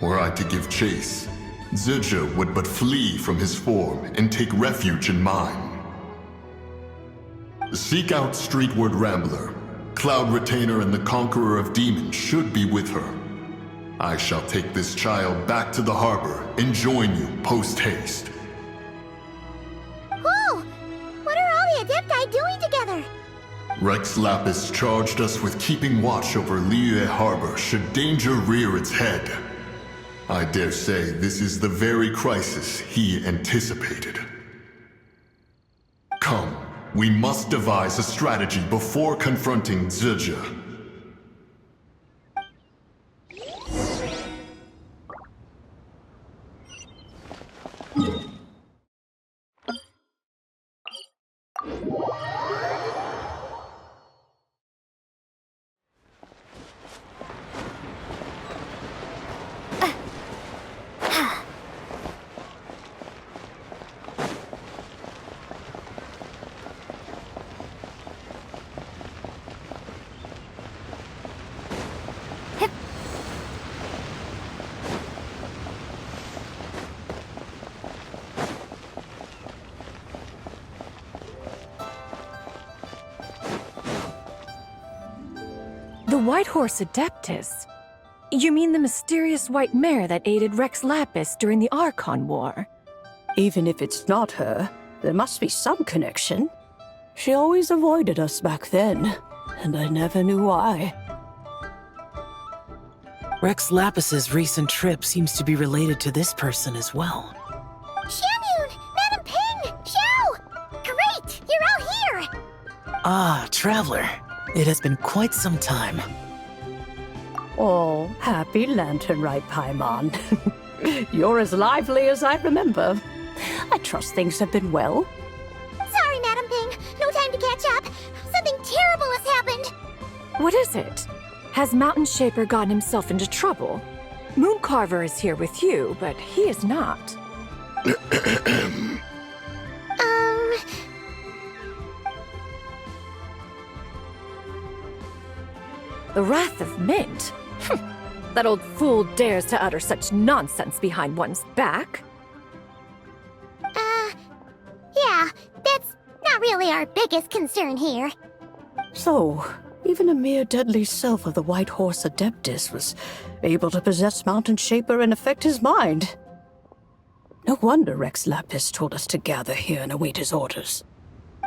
Were I to give chase, Zizha would but flee from his form and take refuge in mine. Seek out Streetward Rambler. Cloud Retainer and the Conqueror of Demons should be with her. I shall take this child back to the harbor and join you post-haste. Whoa! What are all the Adepti doing together? Rex Lapis charged us with keeping watch over Liyue Harbor should danger rear its head. I dare say this is the very crisis he anticipated. Come, we must devise a strategy before confronting Zizha. The White Horse Adeptus? You mean the mysterious white mare that aided Rex Lapis during the Archon War? Even if it's not her, there must be some connection. She always avoided us back then, and I never knew why. Rex Lapis's recent trip seems to be related to this person as well. Xianyun! Madam Ping! Xiao! Great! You're all here! Ah, Traveler. It has been quite some time. Oh, happy lantern rite, Paimon. You're as lively as I remember. I trust things have been well. Sorry, Madam Ping. No time to catch up. Something terrible has happened. What is it? Has Mountain Shaper gotten himself into trouble? Mooncarver is here with you, but he is not. The Wrath of Mint? That old fool dares to utter such nonsense behind one's back. Yeah, that's not really our biggest concern here. So, even a mere deadly self of the White Horse Adeptus was able to possess Mountain Shaper and affect his mind. No wonder Rex Lapis told us to gather here and await his orders.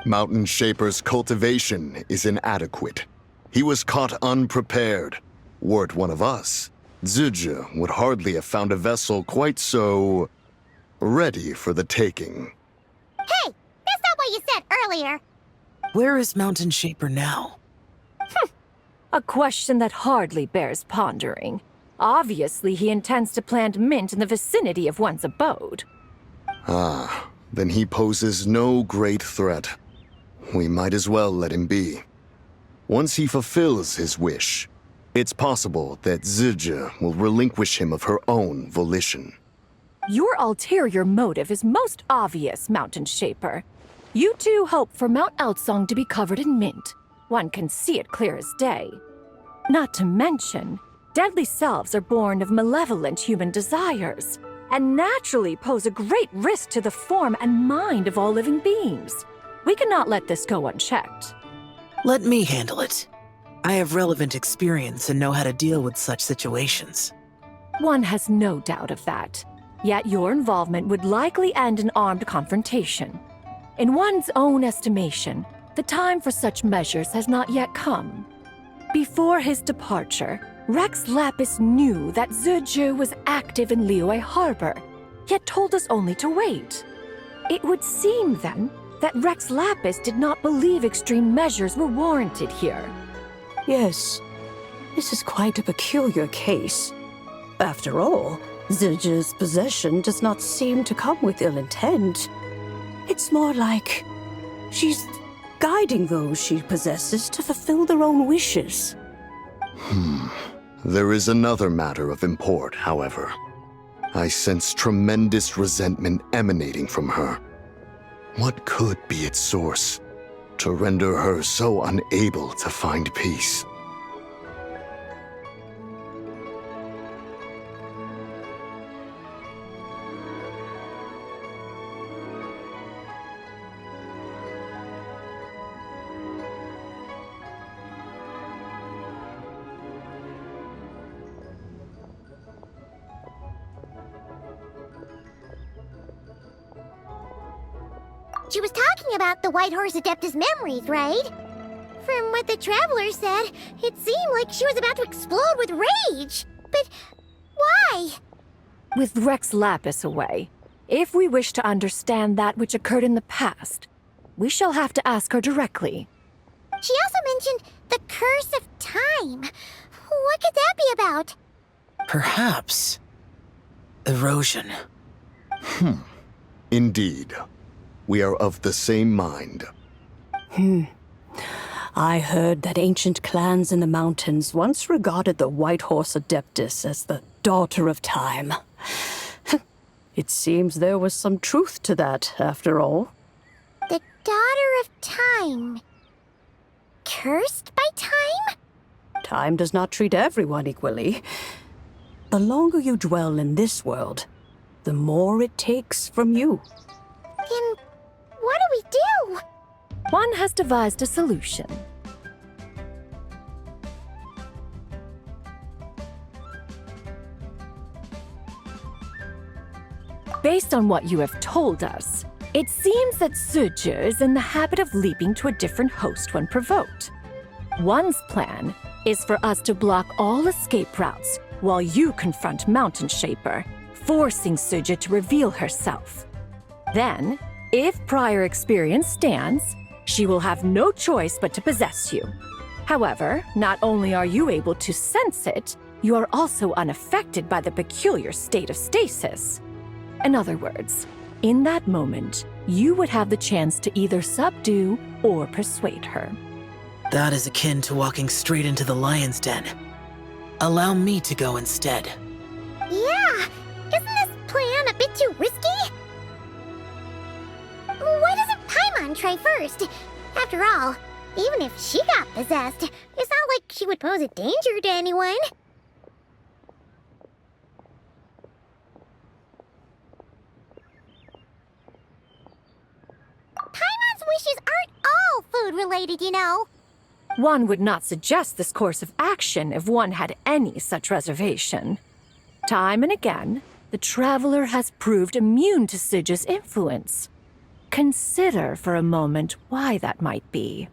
Mountain Shaper's cultivation is inadequate. He was caught unprepared. Were it one of us, Zizha would hardly have found a vessel quite so ready for the taking. Hey, that's not what you said earlier. Where is Mountain Shaper now? A question that hardly bears pondering. Obviously, he intends to plant mint in the vicinity of one's abode. Ah, then he poses no great threat. We might as well let him be. Once he fulfills his wish, it's possible that Zizha will relinquish him of her own volition. Your ulterior motive is most obvious, Mountain Shaper. You two hope for Mount Eltsong to be covered in mint. One can see it clear as day. Not to mention, deadly selves are born of malevolent human desires, and naturally pose a great risk to the form and mind of all living beings. We cannot let this go unchecked. Let me handle it. I have relevant experience and know how to deal with such situations. One has no doubt of that. Yet your involvement would likely end in armed confrontation. In one's own estimation, the time for such measures has not yet come. Before his departure, Rex Lapis knew that Zizha was active in Liyue Harbor, yet told us only to wait. It would seem, then, that Rex Lapis did not believe extreme measures were warranted here. Yes, this is quite a peculiar case. After all, Zizha's possession does not seem to come with ill intent. It's more like she's guiding those she possesses to fulfill their own wishes. There is another matter of import, however. I sense tremendous resentment emanating from her. What could be its source to render her so unable to find peace? She was talking about the White Horse Adeptus memories, right? From what the Traveler said, it seemed like she was about to explode with rage. But why? With Rex Lapis away, if we wish to understand that which occurred in the past, we shall have to ask her directly. She also mentioned the Curse of Time. What could that be about? Perhaps. Erosion. Indeed. We are of the same mind. I heard that ancient clans in the mountains once regarded the White Horse Adeptus as the daughter of time. It seems there was some truth to that, after all. The Daughter of Time. Cursed by time? Time does not treat everyone equally. The longer you dwell in this world, the more it takes from you. Then what do we do? One has devised a solution. Based on what you have told us, it seems that Zizha is in the habit of leaping to a different host when provoked. One's plan is for us to block all escape routes while you confront Mountain Shaper, forcing Zizha to reveal herself. Then, if prior experience stands, she will have no choice but to possess you. However, not only are you able to sense it, you are also unaffected by the peculiar state of stasis. In other words, in that moment, you would have the chance to either subdue or persuade her. That is akin to walking straight into the lion's den. Allow me to go instead. Yeah, isn't this plan a bit too risky? try first. After all, even if she got possessed, it's not like she would pose a danger to anyone. Paimon's wishes aren't all food-related, you know. One would not suggest this course of action if one had any such reservation. Time and again, the Traveler has proved immune to Sidge's influence. Consider for a moment why that might be.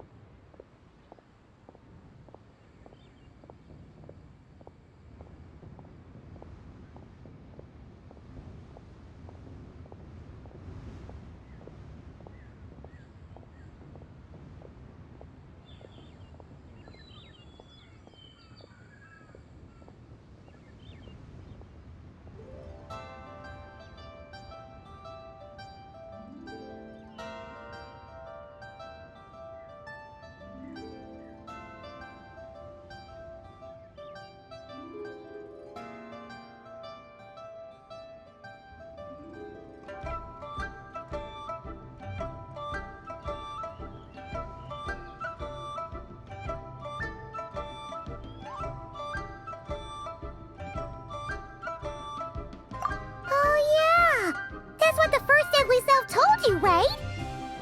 What the first deadly self told you, right?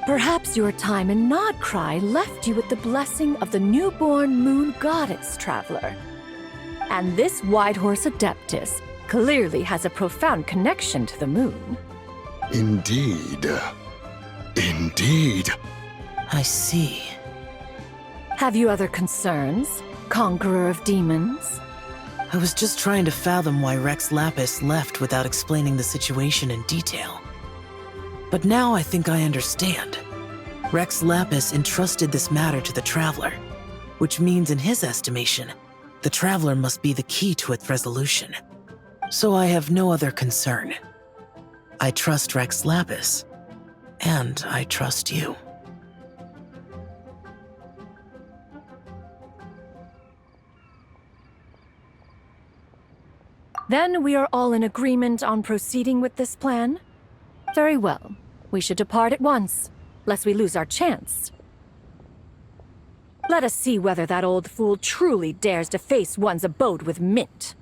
Perhaps your time in Nodcry left you with the blessing of the newborn moon goddess, Traveler. And this Whitehorse Adeptus clearly has a profound connection to the moon. Indeed. Indeed. I see. Have you other concerns, Conqueror of Demons? I was just trying to fathom why Rex Lapis left without explaining the situation in detail. But now I think I understand. Rex Lapis entrusted this matter to the Traveler, which means in his estimation, the Traveler must be the key to its resolution. So I have no other concern. I trust Rex Lapis, and I trust you. Then we are all in agreement on proceeding with this plan? Very well. We should depart at once, lest we lose our chance. Let us see whether that old fool truly dares to face one's abode with Mint.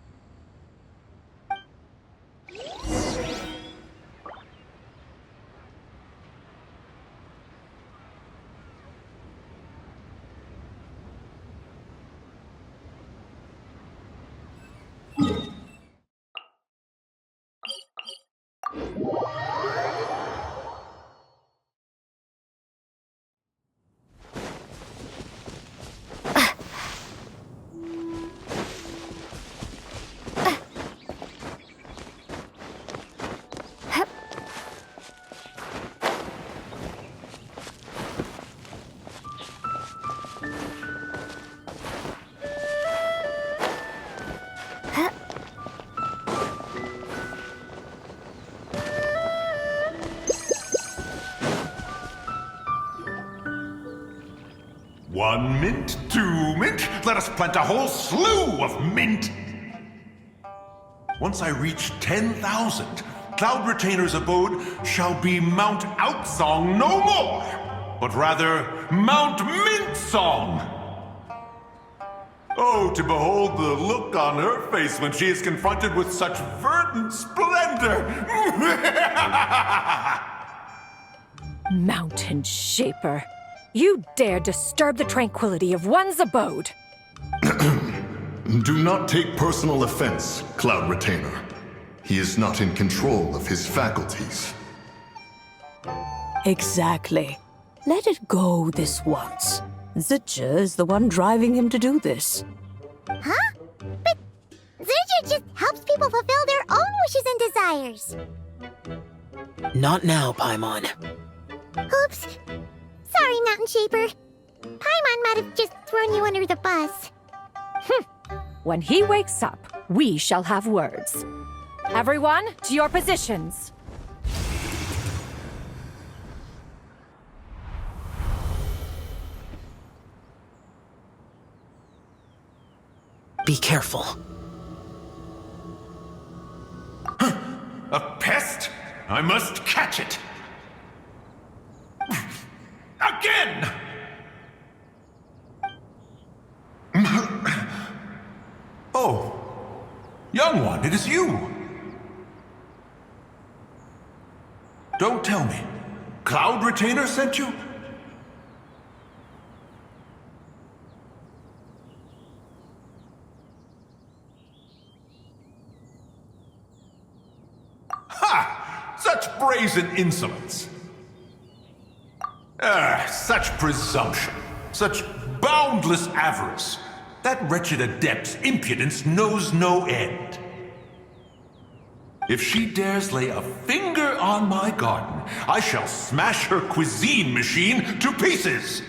One mint, 2 mint, let us plant a whole slew of mint! Once I reach 10,000, Cloud Retainer's abode shall be Mount Outsong no more, but rather Mount Mintsong! Oh, to behold the look on her face when she is confronted with such verdant splendor! Mountain Shaper. You dare disturb the tranquility of one's abode! Do not take personal offense, Cloud Retainer. He is not in control of his faculties. Exactly. Let it go this once. Zidja is the one driving him to do this. Huh? But Zidja just helps people fulfill their own wishes and desires. Not now, Paimon. Oops. Sorry, Mountain Shaper. Paimon might have just thrown you under the bus. When he wakes up, we shall have words. Everyone, to your positions. Be careful. A pest? I must catch it! It is you! Don't tell me. Cloud Retainer sent you? Ha! Such brazen insolence! Such presumption. Such boundless avarice. That wretched adept's impudence knows no end. If she dares lay a finger on my garden, I shall smash her cuisine machine to pieces!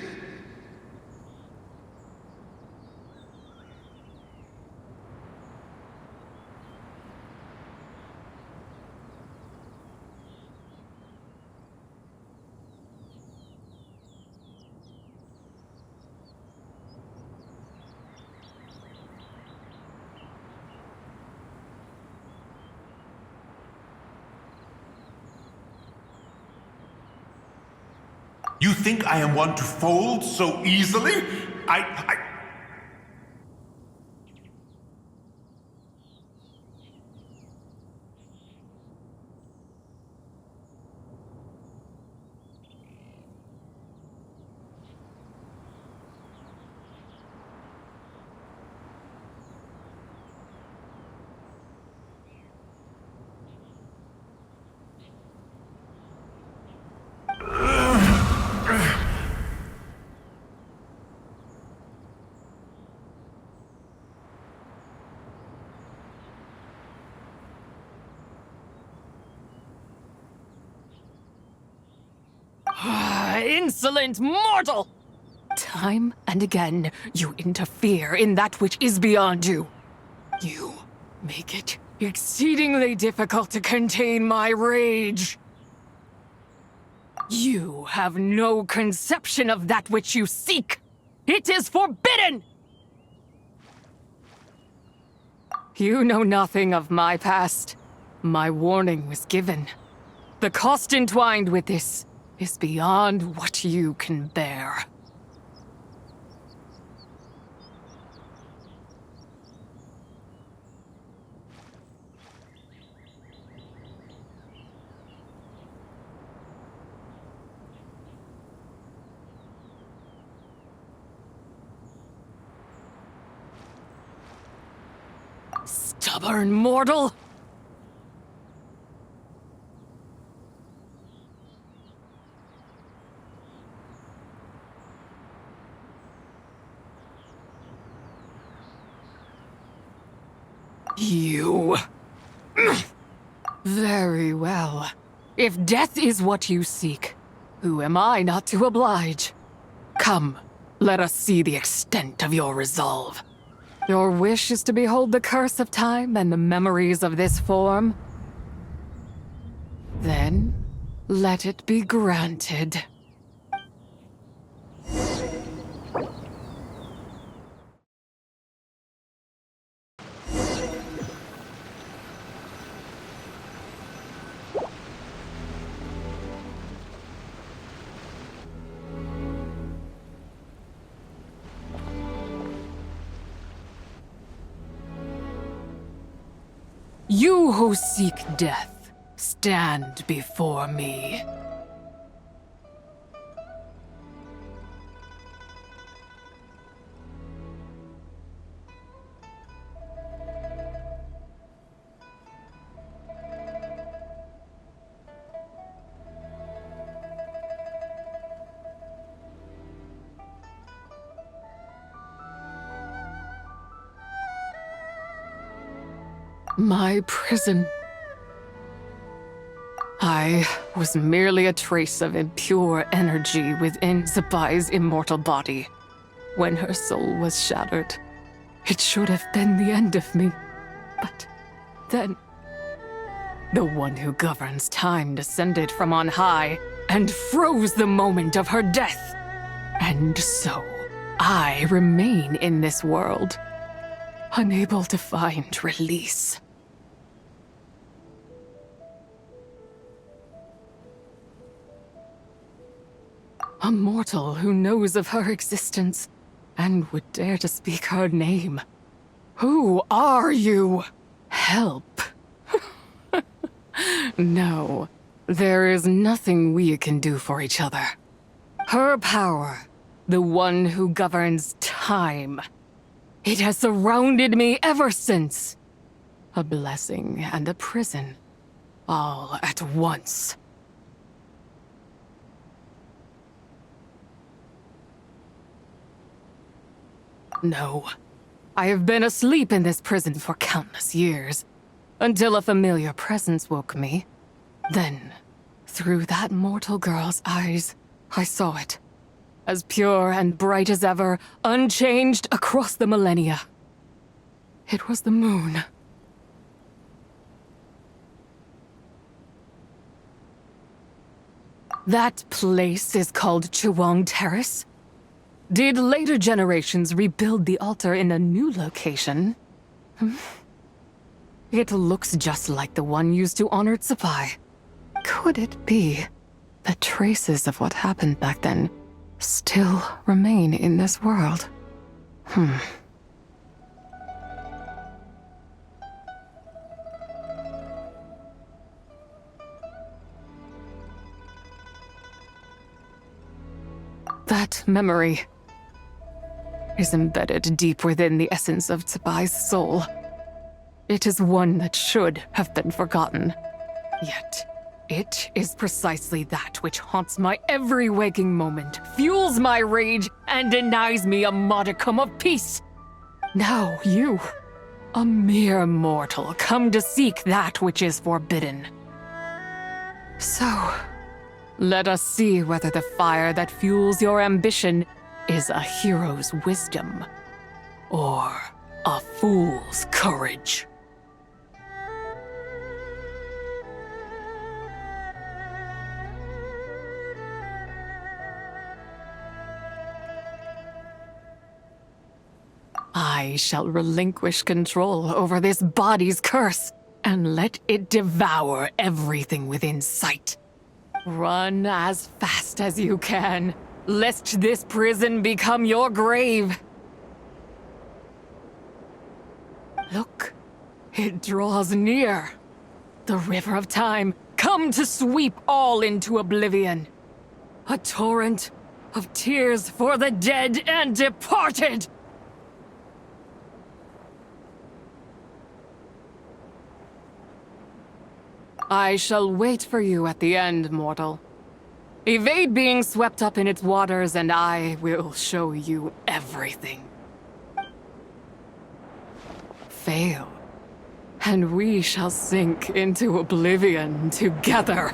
You think I am one to fold so easily? Insolent mortal! Time and again, you interfere in that which is beyond you. You make it exceedingly difficult to contain my rage. You have no conception of that which you seek. It is forbidden! You know nothing of my past. My warning was given. The cost entwined with this is beyond what you can bear. Stubborn mortal! You... Very well. If death is what you seek, who am I not to oblige? Come, let us see the extent of your resolve. Your wish is to behold the curse of time and the memories of this form? Then, let it be granted. You who seek death, stand before me. My prison. I was merely a trace of impure energy within Zabai's immortal body. When her soul was shattered, it should have been the end of me. But then, the one who governs time descended from on high and froze the moment of her death. And so, I remain in this world, unable to find release. A mortal who knows of her existence and would dare to speak her name. Who are you? help? No, there is nothing we can do for each other. Her power, the one who governs time, it has surrounded me ever since. A blessing and a prison, all at once. No, I have been asleep in this prison for countless years, until a familiar presence woke me. Then, through that mortal girl's eyes, I saw it. As pure and bright as ever, unchanged across the millennia. It was the moon. That place is called Chuang Terrace. Did later generations rebuild the altar in a new location? It looks just like the one used to honor Tsupai. Could it be that traces of what happened back then still remain in this world? That memory is embedded deep within the essence of Tsubai's soul. It is one that should have been forgotten. Yet, it is precisely that which haunts my every waking moment, fuels my rage, and denies me a modicum of peace. Now you, a mere mortal, come to seek that which is forbidden. So, let us see whether the fire that fuels your ambition is a hero's wisdom or a fool's courage. I shall relinquish control over this body's curse and let it devour everything within sight. Run as fast as you can, lest this prison become your grave. Look, it draws near. The river of time, come to sweep all into oblivion. A torrent of tears for the dead and departed. I shall wait for you at the end, mortal. Evade being swept up in its waters, and I will show you everything. Fail, and we shall sink into oblivion together.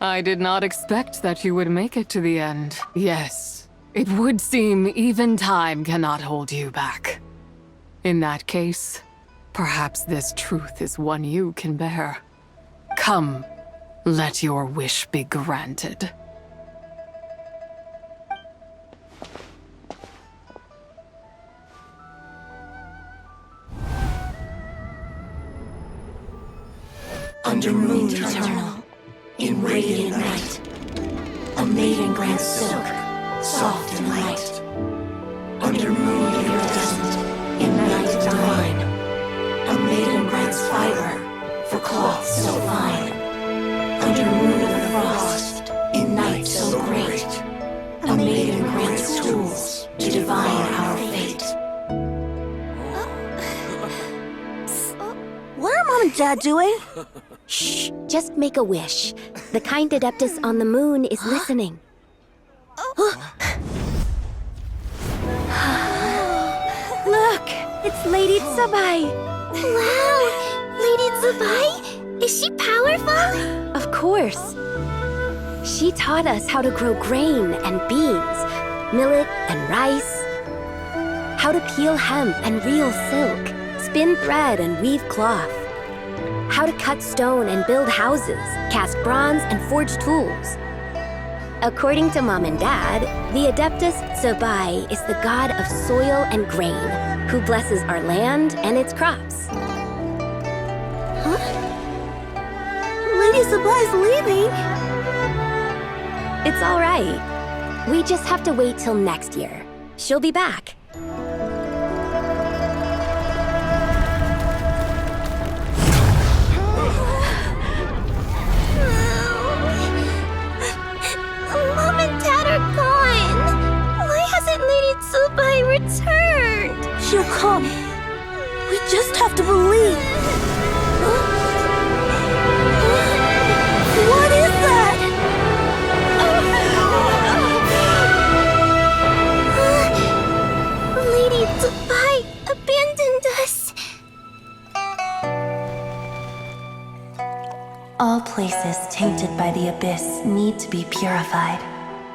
I did not expect that you would make it to the end. Yes, it would seem even time cannot hold you back. In that case, perhaps this truth is one you can bear. Come, let your wish be granted. Under moon eternal, in radiant night, a maiden grants silk, soft and light. Under moon iridescent, in night divine, a maiden grants fiber for cloth so fine. Under moon of frost, in night so great, a maiden grants tools to divine our fate. What are Mom and Dad doing? Shh, just make a wish. The kind Adeptus on the moon is listening. Look, it's Lady Tsubai. Wow! Lady Tsubai? Is she powerful? Of course. She taught us how to grow grain and beans, millet and rice, how to peel hemp and reel silk, spin thread and weave cloth, how to cut stone and build houses, cast bronze and forge tools. According to Mom and Dad, the Adeptus Tsubai is the god of soil and grain, who blesses our land and its crops. Huh? Lady Tsubai's leaving. It's all right. We just have to wait till next year. She'll be back. Mom and Dad are gone. Why hasn't Lady Tsubai returned? She'll come. We just have to believe. What is that? Lady Tsubai abandoned us. All places tainted by the abyss need to be purified.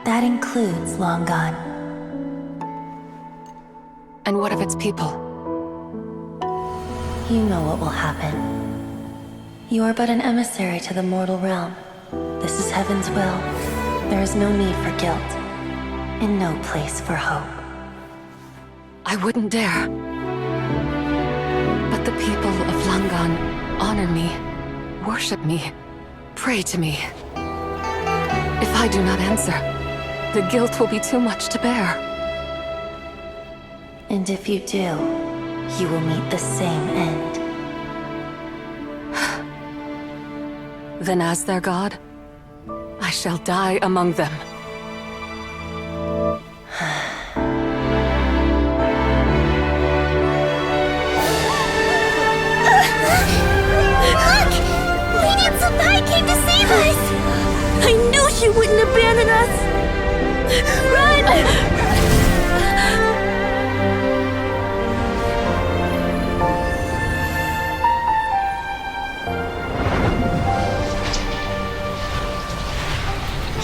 That includes Long Gone. And what of its people? You know what will happen. You are but an emissary to the mortal realm. This is Heaven's will. There is no need for guilt, and no place for hope. I wouldn't dare. But the people of Langan honor me, worship me, pray to me. If I do not answer, the guilt will be too much to bear. And if you do, you will meet the same end. Then as their god, I shall die among them. Look! Lady Tsubai came to save us! I knew she wouldn't abandon us! Run!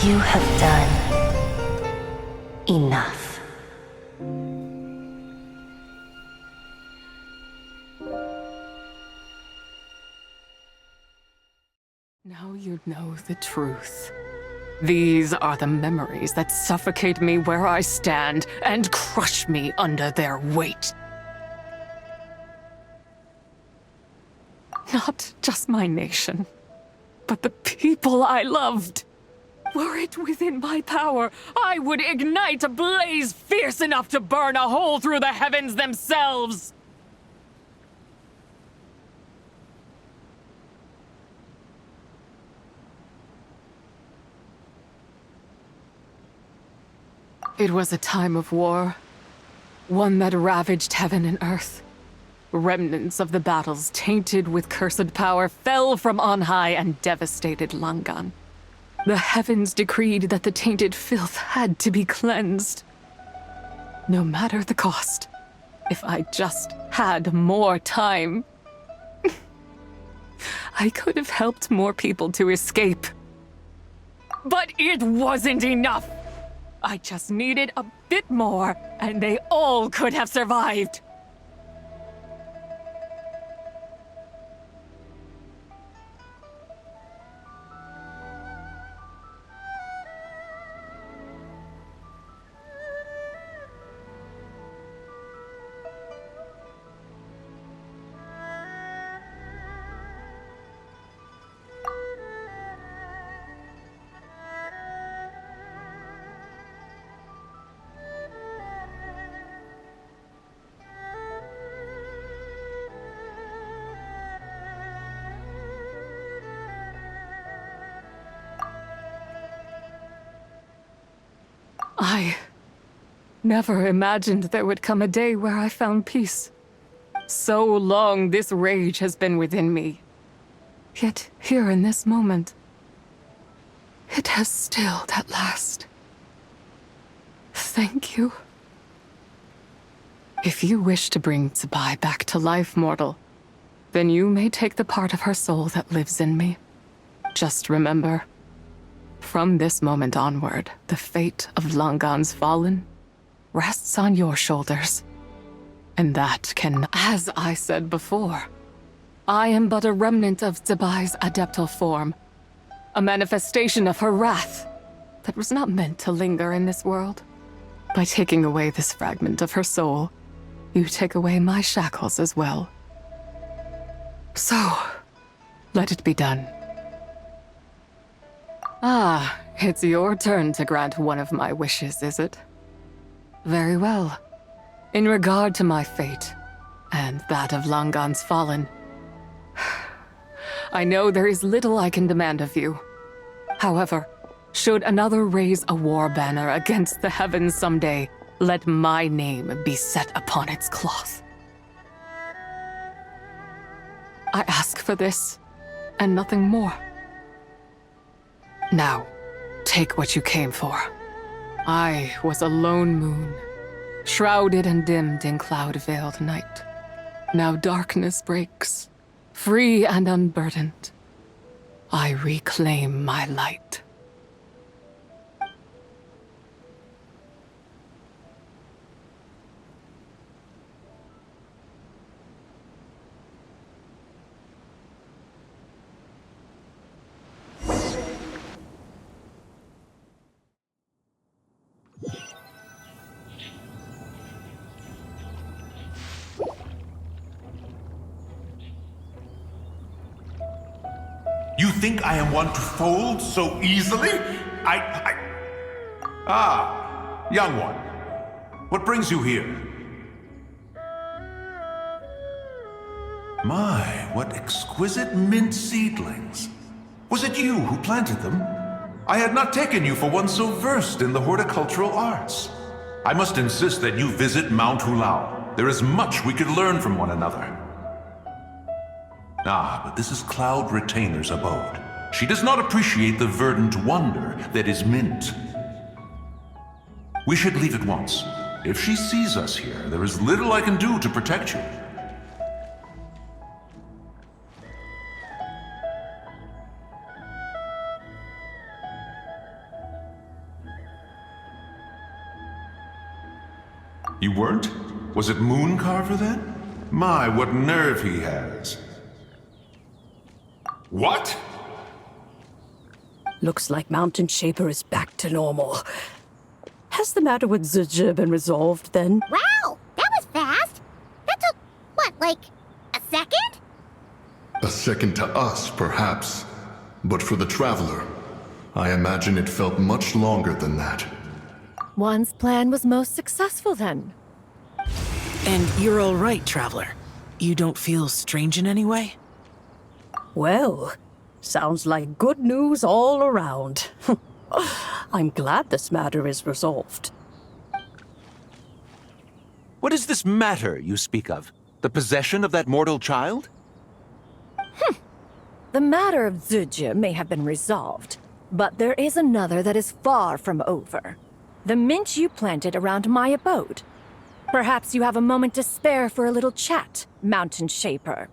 You have done enough. Now you know the truth. These are the memories that suffocate me where I stand and crush me under their weight. Not just my nation, but the people I loved. Were it within my power, I would ignite a blaze fierce enough to burn a hole through the heavens themselves! It was a time of war, one that ravaged heaven and earth. Remnants of the battles tainted with cursed power fell from on high and devastated Langan. The heavens decreed that the tainted filth had to be cleansed. No matter the cost, if I just had more time, I could have helped more people to escape. But it wasn't enough! I just needed a bit more, and they all could have survived. I never imagined there would come a day where I found peace. So long this rage has been within me. Yet here in this moment, it has stilled at last. Thank you. If you wish to bring Zabai back to life, mortal, then you may take the part of her soul that lives in me. Just remember, from this moment onward, the fate of Langan's fallen rests on your shoulders. And that can, as I said before, I am but a remnant of Zabai's adeptal form, a manifestation of her wrath that was not meant to linger in this world. By taking away this fragment of her soul, you take away my shackles as well. So, let it be done. Ah, it's your turn to grant one of my wishes, is it? Very well. In regard to my fate, and that of Langan's fallen, I know there is little I can demand of you. However, should another raise a war banner against the heavens someday, let my name be set upon its cloth. I ask for this, and nothing more. Now, take what you came for. I was a lone moon, shrouded and dimmed in cloud-veiled night. Now darkness breaks, free and unburdened. I reclaim my light. You think I am one to fold so easily? Ah, young one. What brings you here? My, what exquisite mint seedlings. Was it you who planted them? I had not taken you for one so versed in the horticultural arts. I must insist that you visit Mount Hulao. There is much we could learn from one another. Ah, but this is Cloud Retainer's abode. She does not appreciate the verdant wonder that is mint. We should leave at once. If she sees us here, there is little I can do to protect you. You weren't? Was it Mooncarver then? My, what nerve he has. What? Looks like Mountain Shaper is back to normal. Has the matter with Zizha been resolved then? Wow, that was fast. That took, what, like a second? A second to us, perhaps. But for the Traveler, I imagine it felt much longer than that. One's plan was most successful then. And you're all right, Traveler. You don't feel strange in any way? Well, sounds like good news all around. I'm glad this matter is resolved. What is this matter you speak of? The possession of that mortal child? The matter of Zizha may have been resolved, but there is another that is far from over. The mint you planted around my abode. Perhaps you have a moment to spare for a little chat, Mountain Shaper.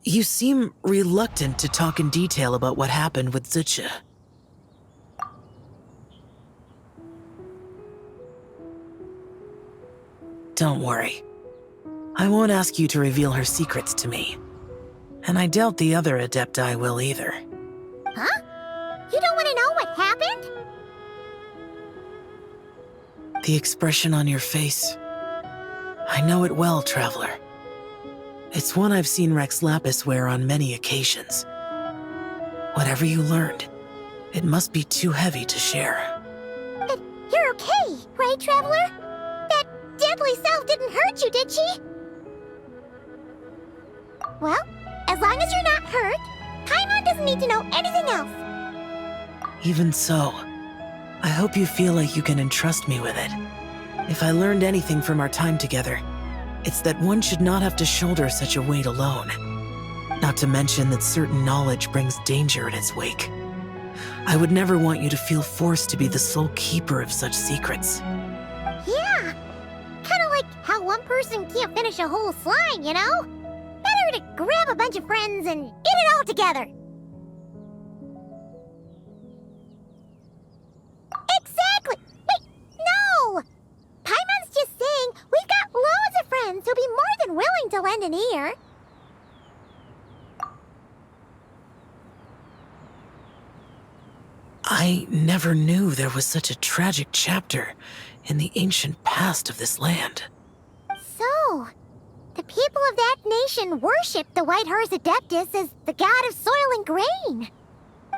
You seem reluctant to talk in detail about what happened with Zizha. Don't worry. I won't ask you to reveal her secrets to me. And I doubt the other Adepti will either. Huh? You don't want to know what happened? The expression on your face. I know it well, Traveler. It's one I've seen Rex Lapis wear on many occasions. Whatever you learned, it must be too heavy to share. But you're okay, right, Traveler? That deadly self didn't hurt you, did she? Well, as long as you're not hurt, I'm doesn't need to know anything else. Even so, I hope you feel like you can entrust me with it. If I learned anything from our time together, it's that one should not have to shoulder such a weight alone. Not to mention that certain knowledge brings danger in its wake. I would never want you to feel forced to be the sole keeper of such secrets. Yeah, kind of like how one person can't finish a whole slime, you know? Better to grab a bunch of friends and eat it all together. Exactly! Wait, no! Paimon's just saying we've got loads of friends who'll be more than willing to lend an ear. I never knew there was such a tragic chapter in the ancient past of this land. So, the people of that nation worship the White Horse Adeptus as the god of soil and grain.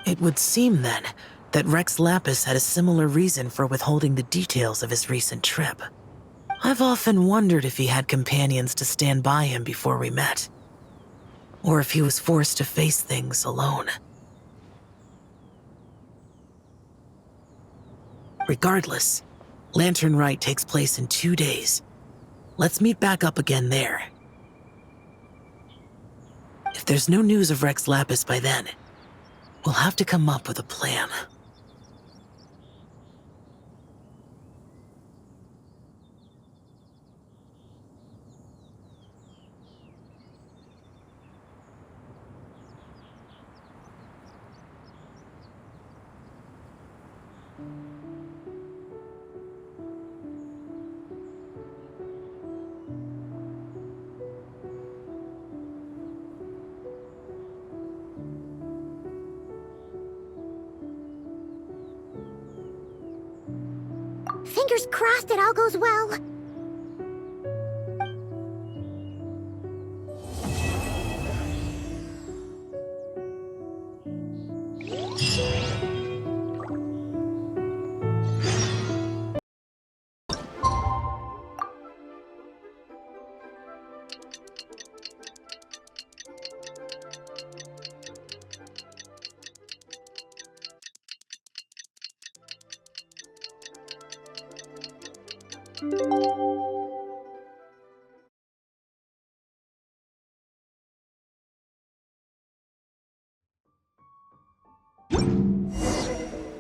It would seem, then, that Rex Lapis had a similar reason for withholding the details of his recent trip. I've often wondered if he had companions to stand by him before we met. Or if he was forced to face things alone. Regardless, Lantern Rite takes place in 2 days. Let's meet back up again there. If there's no news of Rex Lapis by then, we'll have to come up with a plan. Fingers crossed it all goes well.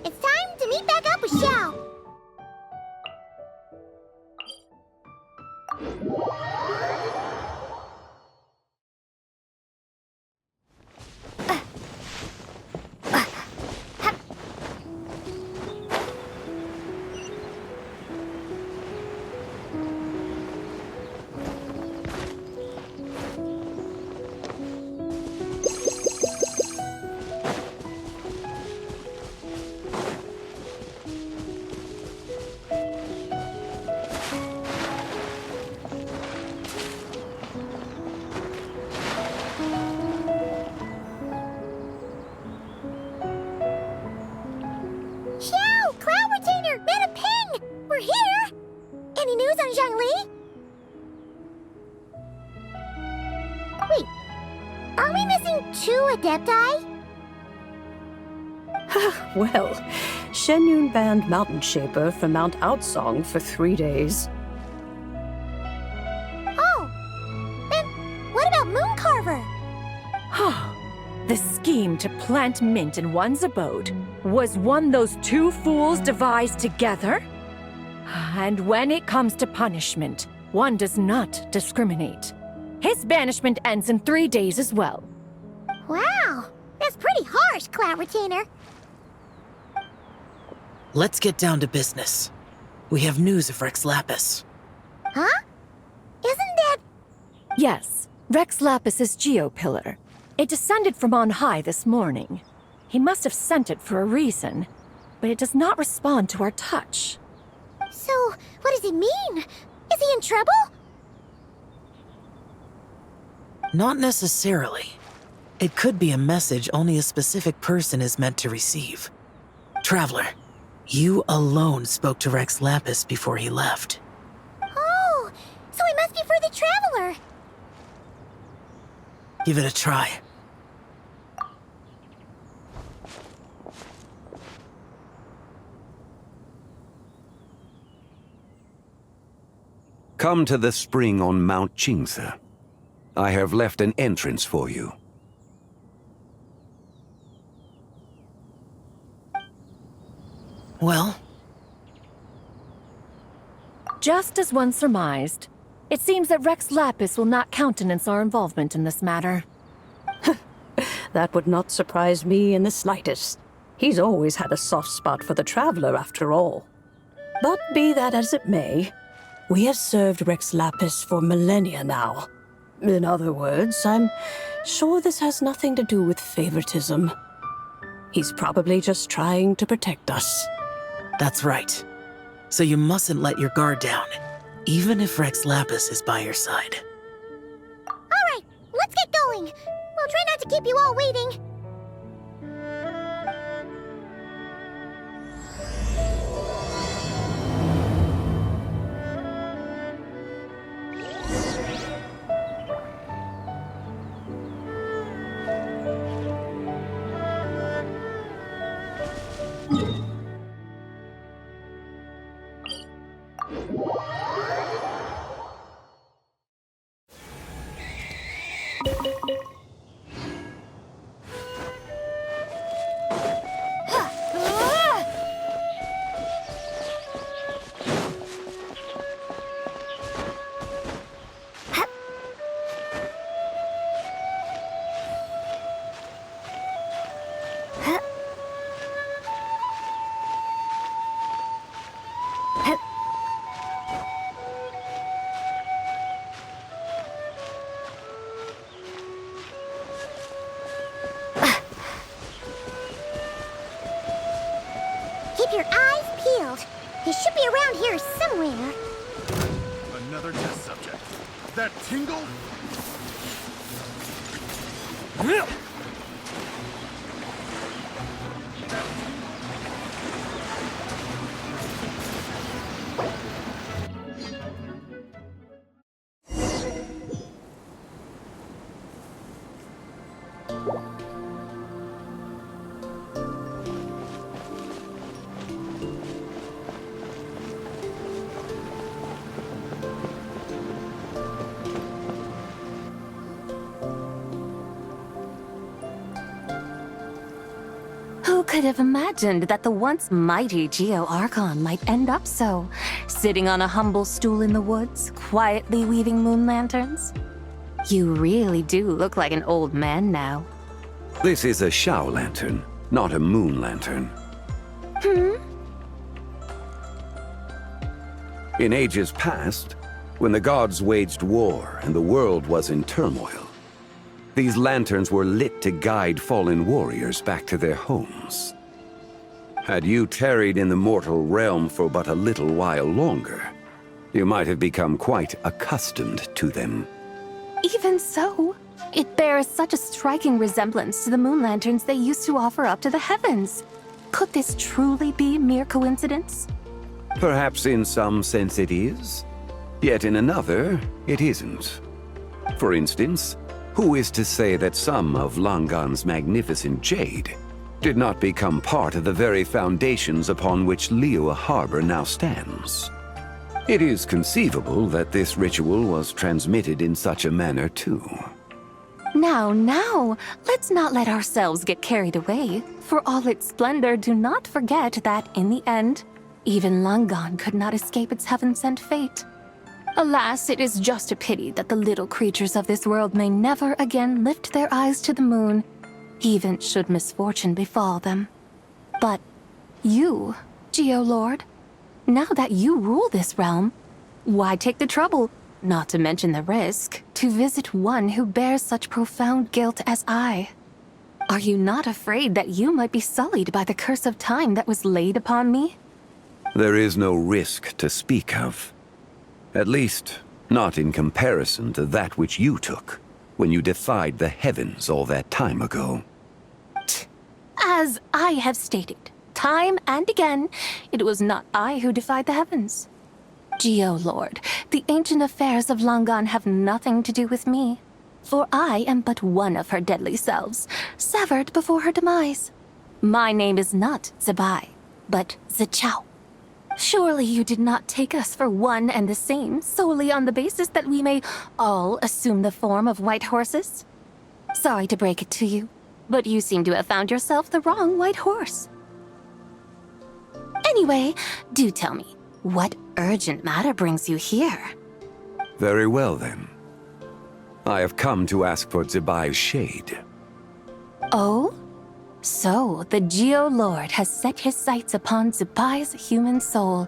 It's time to meet back up with Xiao. Xiao, Cloud Retainer, Madam Ping! We're here! Any news on Zhangli? Wait, are we missing 2 Adepti? Well, Shenyun banned Mountain Shaper from Mount Outsong for 3 days. Oh, then what about Mooncarver? The scheme to plant mint in one's abode was one those 2 fools devised together? And when it comes to punishment, one does not discriminate. His banishment ends in 3 days as well. Wow, that's pretty harsh, Cloud Retainer. Let's get down to business. We have news of Rex Lapis. Huh? Isn't that... Yes, Rex Lapis's Geopillar. It descended from on high this morning. He must have sent it for a reason, but it does not respond to our touch. So, what does he mean? Is he in trouble? Not necessarily. It could be a message only a specific person is meant to receive. Traveler, you alone spoke to Rex Lapis before he left. Oh, so he must be for the Traveler. Give it a try. Come to the spring on Mount Qingze. I have left an entrance for you. Well? Just as one surmised, it seems that Rex Lapis will not countenance our involvement in this matter. That would not surprise me in the slightest. He's always had a soft spot for the traveler, after all. But be that as it may, we have served Rex Lapis for millennia now. In other words, I'm sure this has nothing to do with favoritism. He's probably just trying to protect us. That's right. So you mustn't let your guard down, even if Rex Lapis is by your side. Alright, let's get going. We'll try not to keep you all waiting. Keep your eyes peeled. He should be around here somewhere. Another test subject. That tingle? Who could have imagined that the once mighty Geo-Archon might end up so, sitting on a humble stool in the woods, quietly weaving moon lanterns? You really do look like an old man now. This is a Shao lantern, not a moon lantern. In ages past, when the gods waged war and the world was in turmoil, these lanterns were lit to guide fallen warriors back to their homes. Had you tarried in the mortal realm for but a little while longer, you might have become quite accustomed to them. Even so, it bears such a striking resemblance to the moon lanterns they used to offer up to the heavens. Could this truly be mere coincidence? Perhaps in some sense it is, yet in another, it isn't. For instance, who is to say that some of Langan's magnificent jade did not become part of the very foundations upon which Liyue Harbor now stands? It is conceivable that this ritual was transmitted in such a manner too. Now, let's not let ourselves get carried away. For all its splendor, do not forget that, in the end, even Langan could not escape its heaven-sent fate. Alas, it is just a pity that the little creatures of this world may never again lift their eyes to the moon, even should misfortune befall them. But you, Geo-Lord, now that you rule this realm, why take the trouble, not to mention the risk, to visit one who bears such profound guilt as I? Are you not afraid that you might be sullied by the curse of time that was laid upon me? There is no risk to speak of. At least, not in comparison to that which you took when you defied the heavens all that time ago. As I have stated, time and again, it was not I who defied the heavens. Geo-Lord, the ancient affairs of Langan have nothing to do with me, for I am but one of her deadly selves, severed before her demise. My name is not Zibai, but Zichao. Surely you did not take us for one and the same solely on the basis that we may all assume the form of white horses? Sorry to break it to you, but you seem to have found yourself the wrong white horse. Anyway, do tell me, what urgent matter brings you here? Very well, then. I have come to ask for Zibai's shade. Oh? So, the Geo-Lord has set his sights upon Zibai's human soul.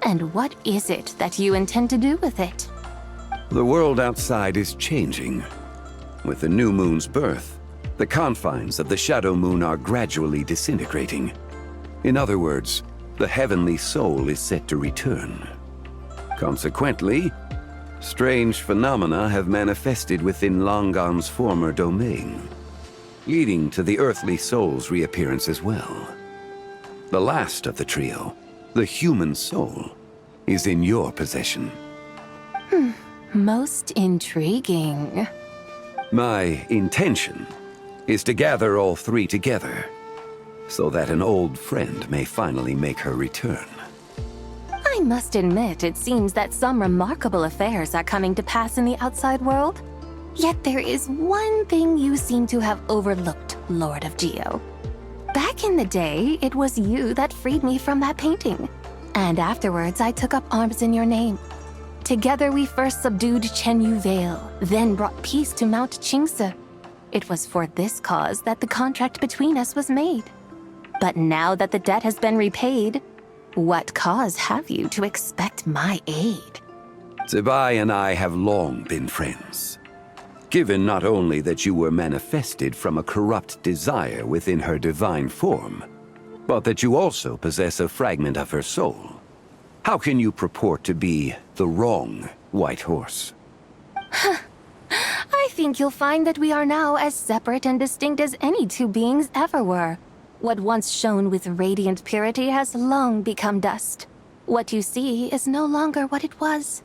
And what is it that you intend to do with it? The world outside is changing. With the new moon's birth, the confines of the Shadow Moon are gradually disintegrating. In other words, the heavenly soul is set to return. Consequently, strange phenomena have manifested within Longon's former domain, leading to the earthly soul's reappearance as well. The last of the trio, the human soul, is in your possession. Most intriguing. My intention is to gather all three together, so that an old friend may finally make her return. I must admit, it seems that some remarkable affairs are coming to pass in the outside world. Yet there is one thing you seem to have overlooked, Lord of Geo. Back in the day, it was you that freed me from that painting. And afterwards, I took up arms in your name. Together we first subdued Chenyu Vale, then brought peace to Mount Qingse. It was for this cause that the contract between us was made. But now that the debt has been repaid, what cause have you to expect my aid? Zibai and I have long been friends. Given not only that you were manifested from a corrupt desire within her divine form, but that you also possess a fragment of her soul, how can you purport to be the wrong white horse? I think you'll find that we are now as separate and distinct as any two beings ever were. What once shone with radiant purity has long become dust. What you see is no longer what it was.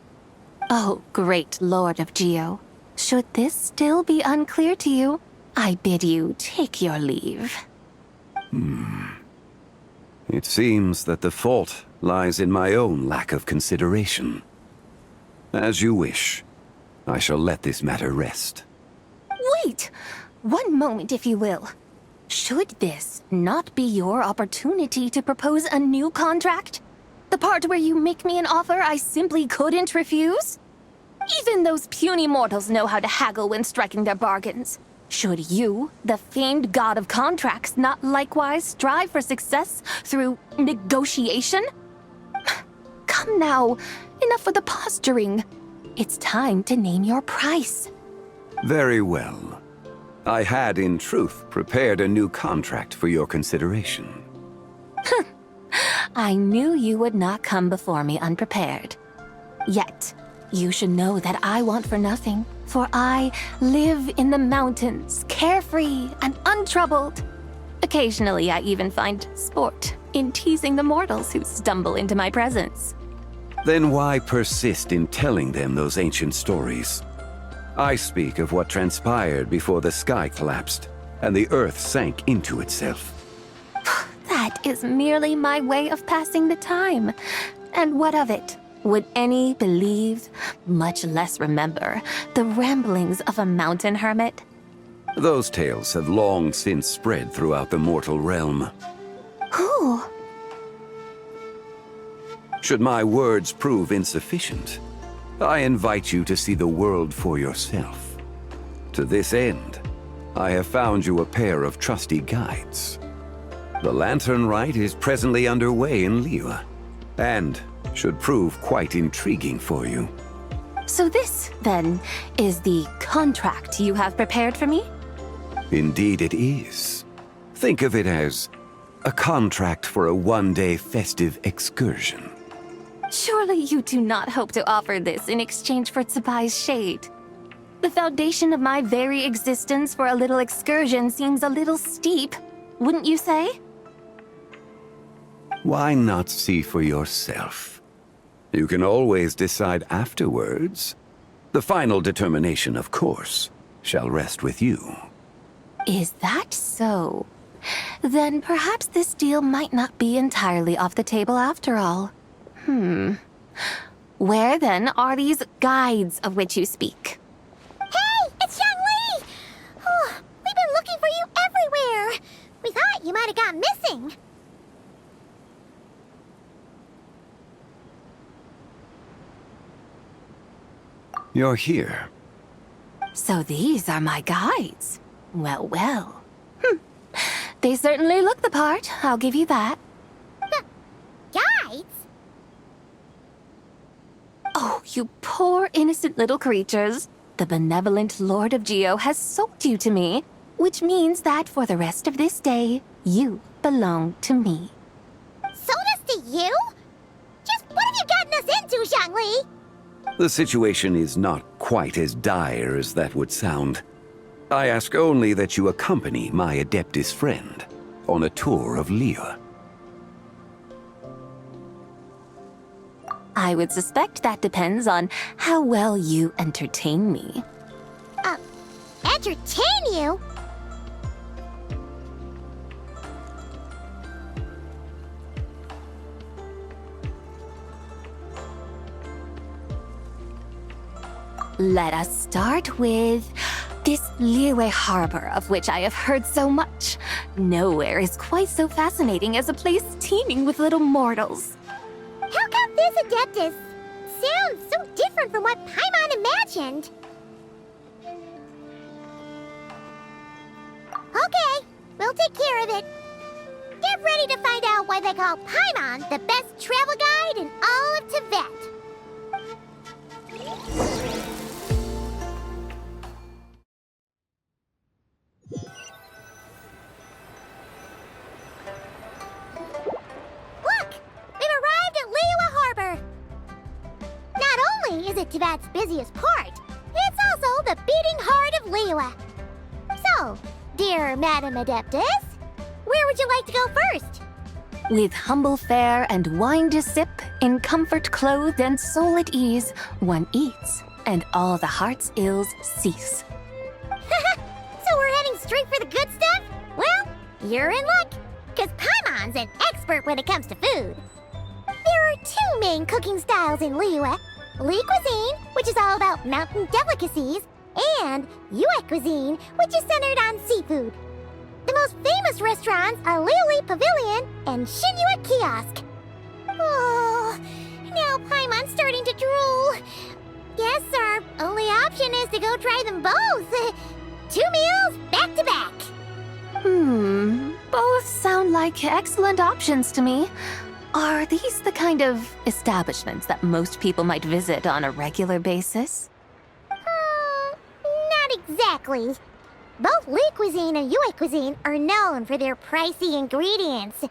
Oh, great Lord of Geo. Should this still be unclear to you, I bid you take your leave. It seems that the fault lies in my own lack of consideration. As you wish. I shall let this matter rest. Wait! One moment, if you will. Should this not be your opportunity to propose a new contract? The part where you make me an offer I simply couldn't refuse? Even those puny mortals know how to haggle when striking their bargains. Should you, the famed god of contracts, not likewise strive for success through negotiation? Come now, enough with the posturing. It's time to name your price. Very well. I had, in truth, prepared a new contract for your consideration. I knew you would not come before me unprepared. Yet, you should know that I want for nothing, for I live in the mountains, carefree and untroubled. Occasionally, I even find sport in teasing the mortals who stumble into my presence. Then why persist in telling them those ancient stories? I speak of what transpired before the sky collapsed and the earth sank into itself. That is merely my way of passing the time. And what of it? Would any believe, much less remember, the ramblings of a mountain hermit? Those tales have long since spread throughout the mortal realm. Who? Should my words prove insufficient, I invite you to see the world for yourself. To this end, I have found you a pair of trusty guides. The Lantern Rite is presently underway in Liyue, and should prove quite intriguing for you. So this, then, is the contract you have prepared for me? Indeed it is. Think of it as a contract for a one-day festive excursion. Surely you do not hope to offer this in exchange for Tsubai's shade. The foundation of my very existence for a little excursion seems a little steep, wouldn't you say? Why not see for yourself? You can always decide afterwards. The final determination, of course, shall rest with you. Is that so? Then perhaps this deal might not be entirely off the table after all. Where then are these guides of which you speak? Hey, it's Zhangli! Oh, we've been looking for you everywhere. We thought you might have gone missing. You're here. So these are my guides. Well, well. They certainly look the part, I'll give you that. Guides? Oh, you poor innocent little creatures. The benevolent Lord of Geo has sold you to me, which means that for the rest of this day, you belong to me. Sold us to you? Just what have you gotten us into, Zhangli? The situation is not quite as dire as that would sound. I ask only that you accompany my Adeptus friend on a tour of Liyue. I would suspect that depends on how well you entertain me. Entertain you? Let us start with this Liyue harbor of which I have heard so much. Nowhere is quite so fascinating as a place teeming with little mortals. How come this Adeptus sounds so different from what Paimon imagined? Okay, we'll take care of it. Get ready to find out why they call Paimon the best travel guide in all of Tibet. Look! We've arrived at Liyue Harbor! Not only is it Tibet's busiest port, it's also the beating heart of Liyue. So, dear Madam Adeptus, where would you like to go first? With humble fare and wine to sip, in comfort clothed and soul at ease, one eats, and all the heart's ills cease. So we're heading straight for the good stuff? Well, you're in luck, because Paimon's an expert when it comes to food. There are two main cooking styles in Liyue. Li cuisine, which is all about mountain delicacies, and Yue cuisine, which is centered on seafood. The most famous restaurants are Liuli Pavilion and Shinyue Kiosk. Oh, now Paimon's starting to drool. Guess our only option is to go try them both. 2 meals back to back. Both sound like excellent options to me. Are these the kind of establishments that most people might visit on a regular basis? Not exactly. Both Li cuisine and Yue cuisine are known for their pricey ingredients.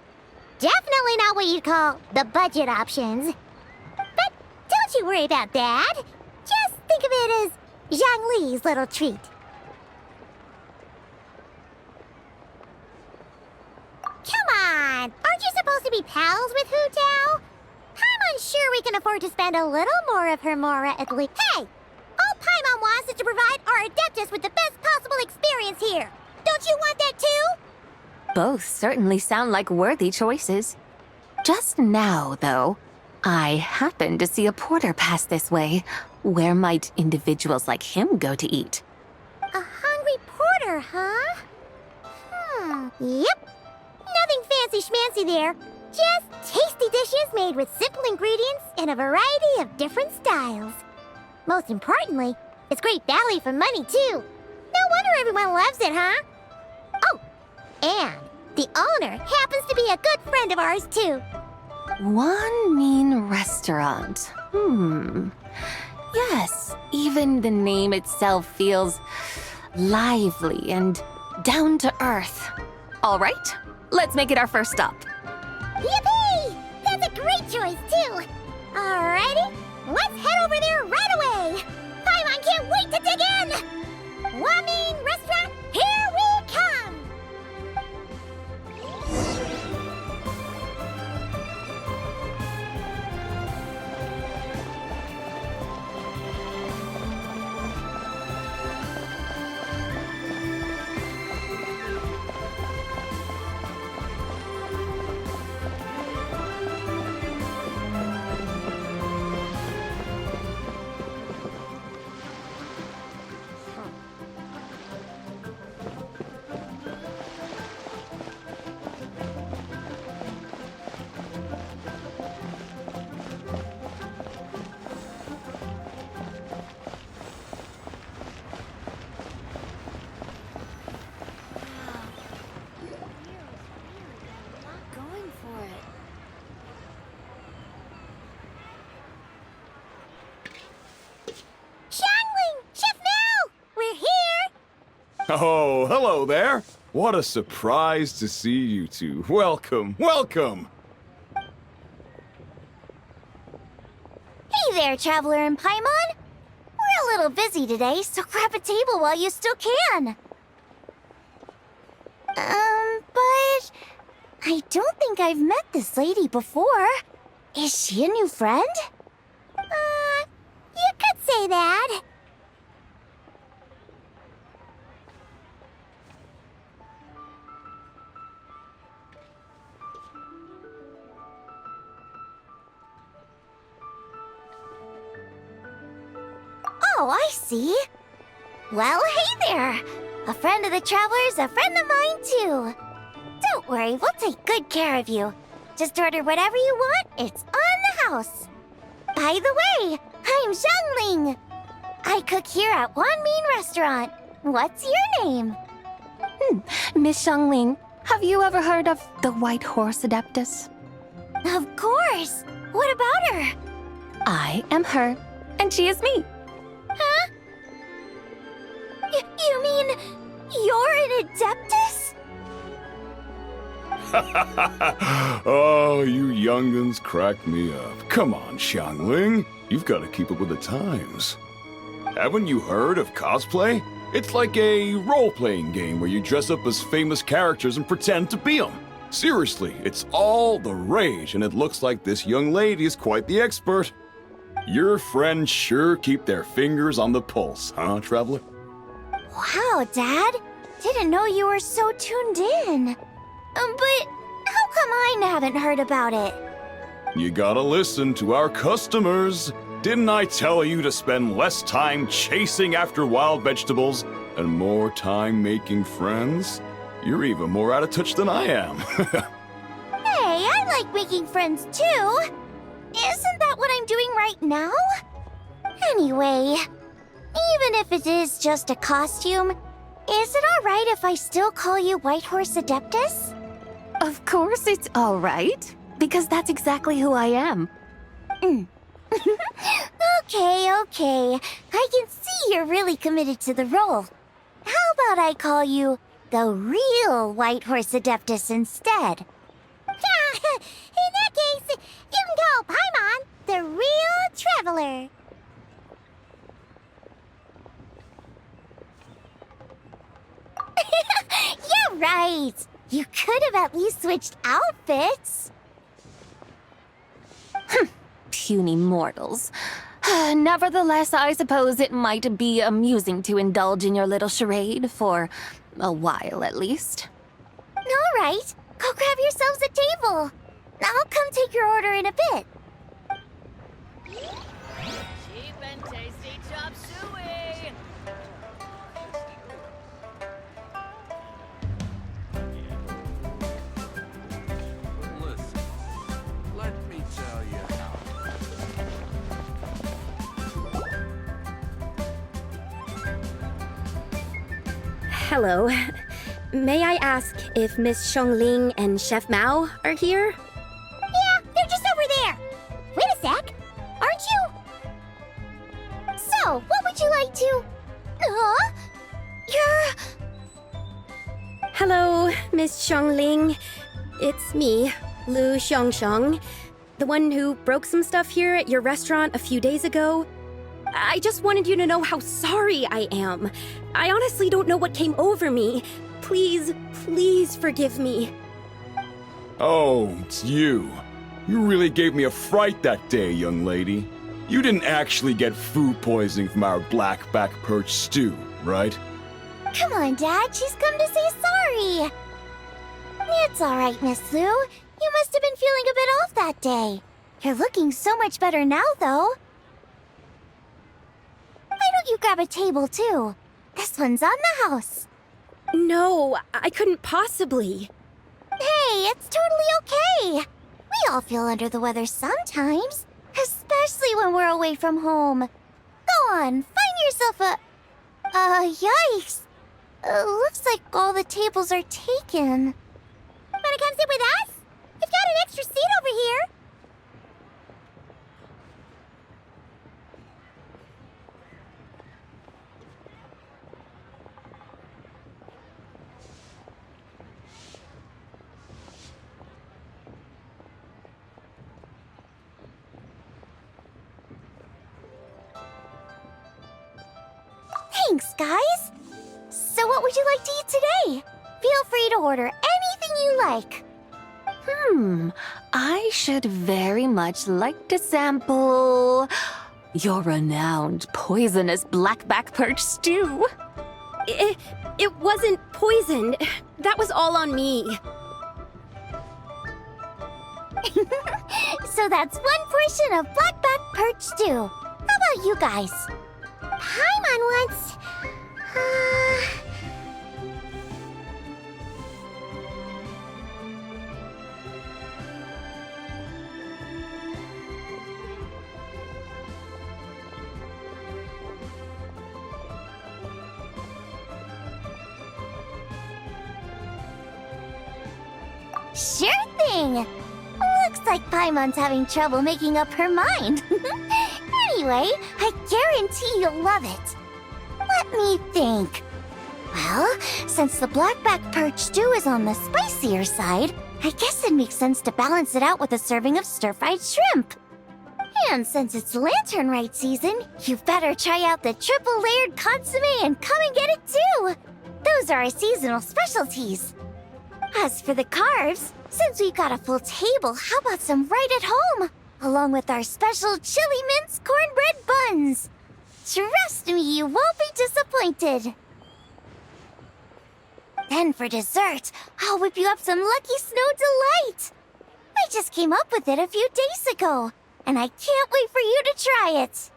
Definitely not what you'd call the budget options. But don't you worry about that. Just think of it as Zhangli's little treat. Come on! Aren't you supposed to be pals with Hu Tao? I'm unsure we can afford to spend a little more of her mora at least. Hey! All Paimon wants is to provide our Adeptus with the best possible experience here. Don't you want that too? Both certainly sound like worthy choices. Just now, though, I happened to see a porter pass this way. Where might individuals like him go to eat? A hungry porter, huh? Yep. Nothing fancy schmancy there. Just tasty dishes made with simple ingredients in a variety of different styles. Most importantly, it's great value for money, too. No wonder everyone loves it, huh? Oh, and the owner happens to be a good friend of ours, too. One mean restaurant. Yes, even the name itself feels lively and down to earth. All right, let's make it our first stop. Yippee! That's a great choice, too. Alrighty, let's head over there right away. Paimon can't wait to dig in. Wamin Restaurant, here we come. Oh, hello there. What a surprise to see you two. Welcome, welcome. Hey there, Traveler and Paimon. We're a little busy today, so grab a table while you still can. But I don't think I've met this lady before. Is she a new friend? You could say that. Oh, I see. Well, hey there. A friend of the Traveler's a friend of mine, too. Don't worry, we'll take good care of you. Just order whatever you want, it's on the house. By the way, I'm Zhangling. I cook here at Wanmin Restaurant. What's your name? Miss Xiangling, have you ever heard of the White Horse Adeptus? Of course. What about her? I am her, and she is me. Huh? You mean you're an Adeptus? Oh, you young'uns crack me up. Come on, Xiangling. You've got to keep up with the times. Haven't you heard of cosplay? It's like a role-playing game where you dress up as famous characters and pretend to be them. Seriously, it's all the rage, and it looks like this young lady is quite the expert. Your friends sure keep their fingers on the pulse, huh, Traveler? Wow, Dad. Didn't know you were so tuned in. But how come I haven't heard about it? You gotta listen to our customers. Didn't I tell you to spend less time chasing after wild vegetables and more time making friends? You're even more out of touch than I am. Hey, I like making friends too. Isn't that what I'm doing right now? Anyway, even if it is just a costume, is it alright if I still call you White Horse Adeptus? Of course it's all right, because that's exactly who I am. Okay. I can see you're really committed to the role. How about I call you the real White Horse Adeptus instead? In that case, you can call Paimon the real Traveler. Yeah, right. You could have at least switched outfits. Puny mortals. Nevertheless, I suppose it might be amusing to indulge in your little charade, for a while at least. All right, go grab yourselves a table. I'll come take your order in a bit. Cheap and tasty chop suey! Listen, let me tell you how. Hello. May I ask if Miss Xiangling and Chef Mao are here? Yeah, they're just over there. Wait a sec. Aren't you? So, what would you like to... Huh? You're... Hello, Miss Xiangling. It's me, Lu Xiangsheng, the one who broke some stuff here at your restaurant a few days ago. I just wanted you to know how sorry I am. I honestly don't know what came over me. Please forgive me. Oh, it's you. You really gave me a fright that day, young lady. You didn't actually get food poisoning from our blackback perch stew, right? Come on, Dad. She's come to say sorry. It's all right, Miss Lu. You must have been feeling a bit off that day. You're looking so much better now, though. Why don't you grab a table, too? This one's on the house. No, I couldn't possibly. Hey, it's totally okay. We all feel under the weather sometimes, especially when we're away from home. Go on, find yourself a... yikes. Looks like all the tables are taken. Wanna come sit with us? We've got an extra seat over here. Thanks, guys! So what would you like to eat today? Feel free to order anything you like. I should very much like to sample your renowned poisonous blackback perch stew. It wasn't poisoned. That was all on me. So that's one portion of blackback perch stew. How about you guys? Paimon wants... Sure thing! Looks like Paimon's having trouble making up her mind. Anyway, I guarantee you'll love it. Let me think. Well, since the blackback perch stew is on the spicier side, I guess it makes sense to balance it out with a serving of stir-fried shrimp. And since it's lantern rite season, you better try out the triple-layered consomme and come and get it too! Those are our seasonal specialties. As for the carbs, since we've got a full table, how about some right at home? Along with our special chili mince cornbread buns. Trust me, you won't be disappointed. Then for dessert, I'll whip you up some Lucky Snow Delight. I just came up with it a few days ago, and I can't wait for you to try it.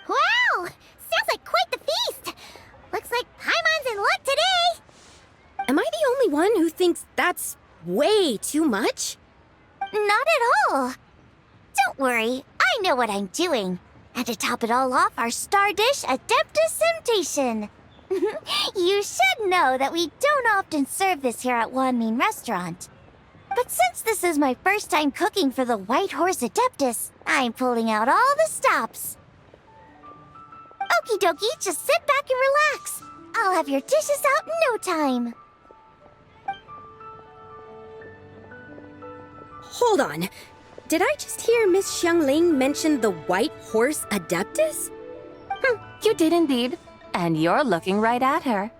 Wow! Sounds like quite the feast. Looks like Paimon's in luck today. Am I the only one who thinks that's way too much? Not at all. Don't worry, I know what I'm doing. And to top it all off, our star dish, Adeptus Temptation. You should know that we don't often serve this here at Wanmin Restaurant. But since this is my first time cooking for the White Horse Adeptus, I'm pulling out all the stops. Okie dokie, just sit back and relax. I'll have your dishes out in no time. Hold on. Did I just hear Miss Xiangling mention the White Horse Adeptus? You did indeed. And you're looking right at her.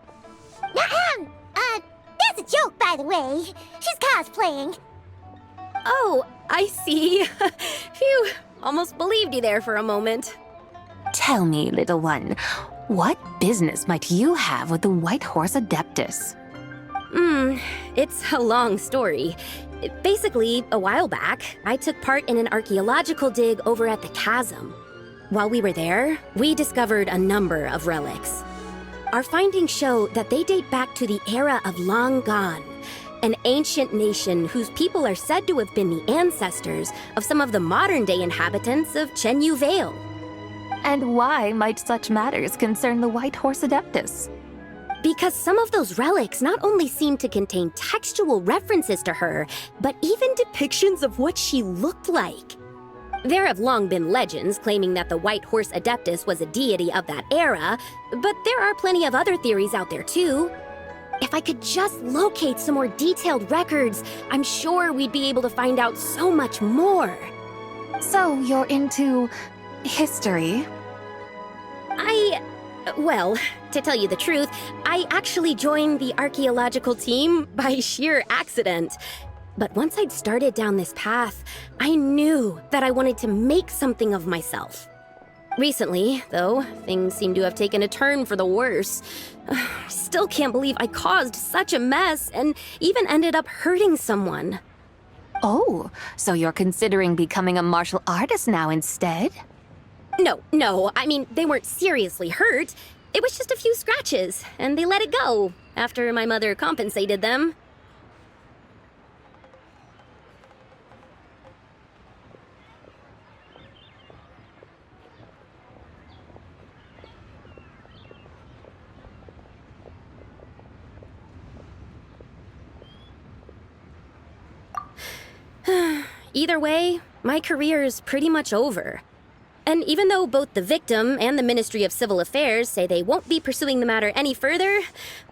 That's a joke, by the way. She's cosplaying. Oh, I see. Phew, almost believed you there for a moment. Tell me, little one, what business might you have with the White Horse Adeptus? It's a long story. Basically, a while back, I took part in an archaeological dig over at the chasm. While we were there, we discovered a number of relics. Our findings show that they date back to the era of Long Gone, an ancient nation whose people are said to have been the ancestors of some of the modern-day inhabitants of Chenyu Vale. And why might such matters concern the White Horse Adeptus? Because some of those relics not only seem to contain textual references to her, but even depictions of what she looked like. There have long been legends claiming that the White Horse Adeptus was a deity of that era, but there are plenty of other theories out there too. If I could just locate some more detailed records, I'm sure we'd be able to find out so much more. So you're into history? Well, to tell you the truth, I actually joined the archaeological team by sheer accident. But once I'd started down this path, I knew that I wanted to make something of myself. Recently, though, things seem to have taken a turn for the worse. I still can't believe I caused such a mess and even ended up hurting someone. Oh, so you're considering becoming a martial artist now instead? No, I mean, they weren't seriously hurt. It was just a few scratches, and they let it go after my mother compensated them. Either way, my career is pretty much over. And even though both the victim and the Ministry of Civil Affairs say they won't be pursuing the matter any further,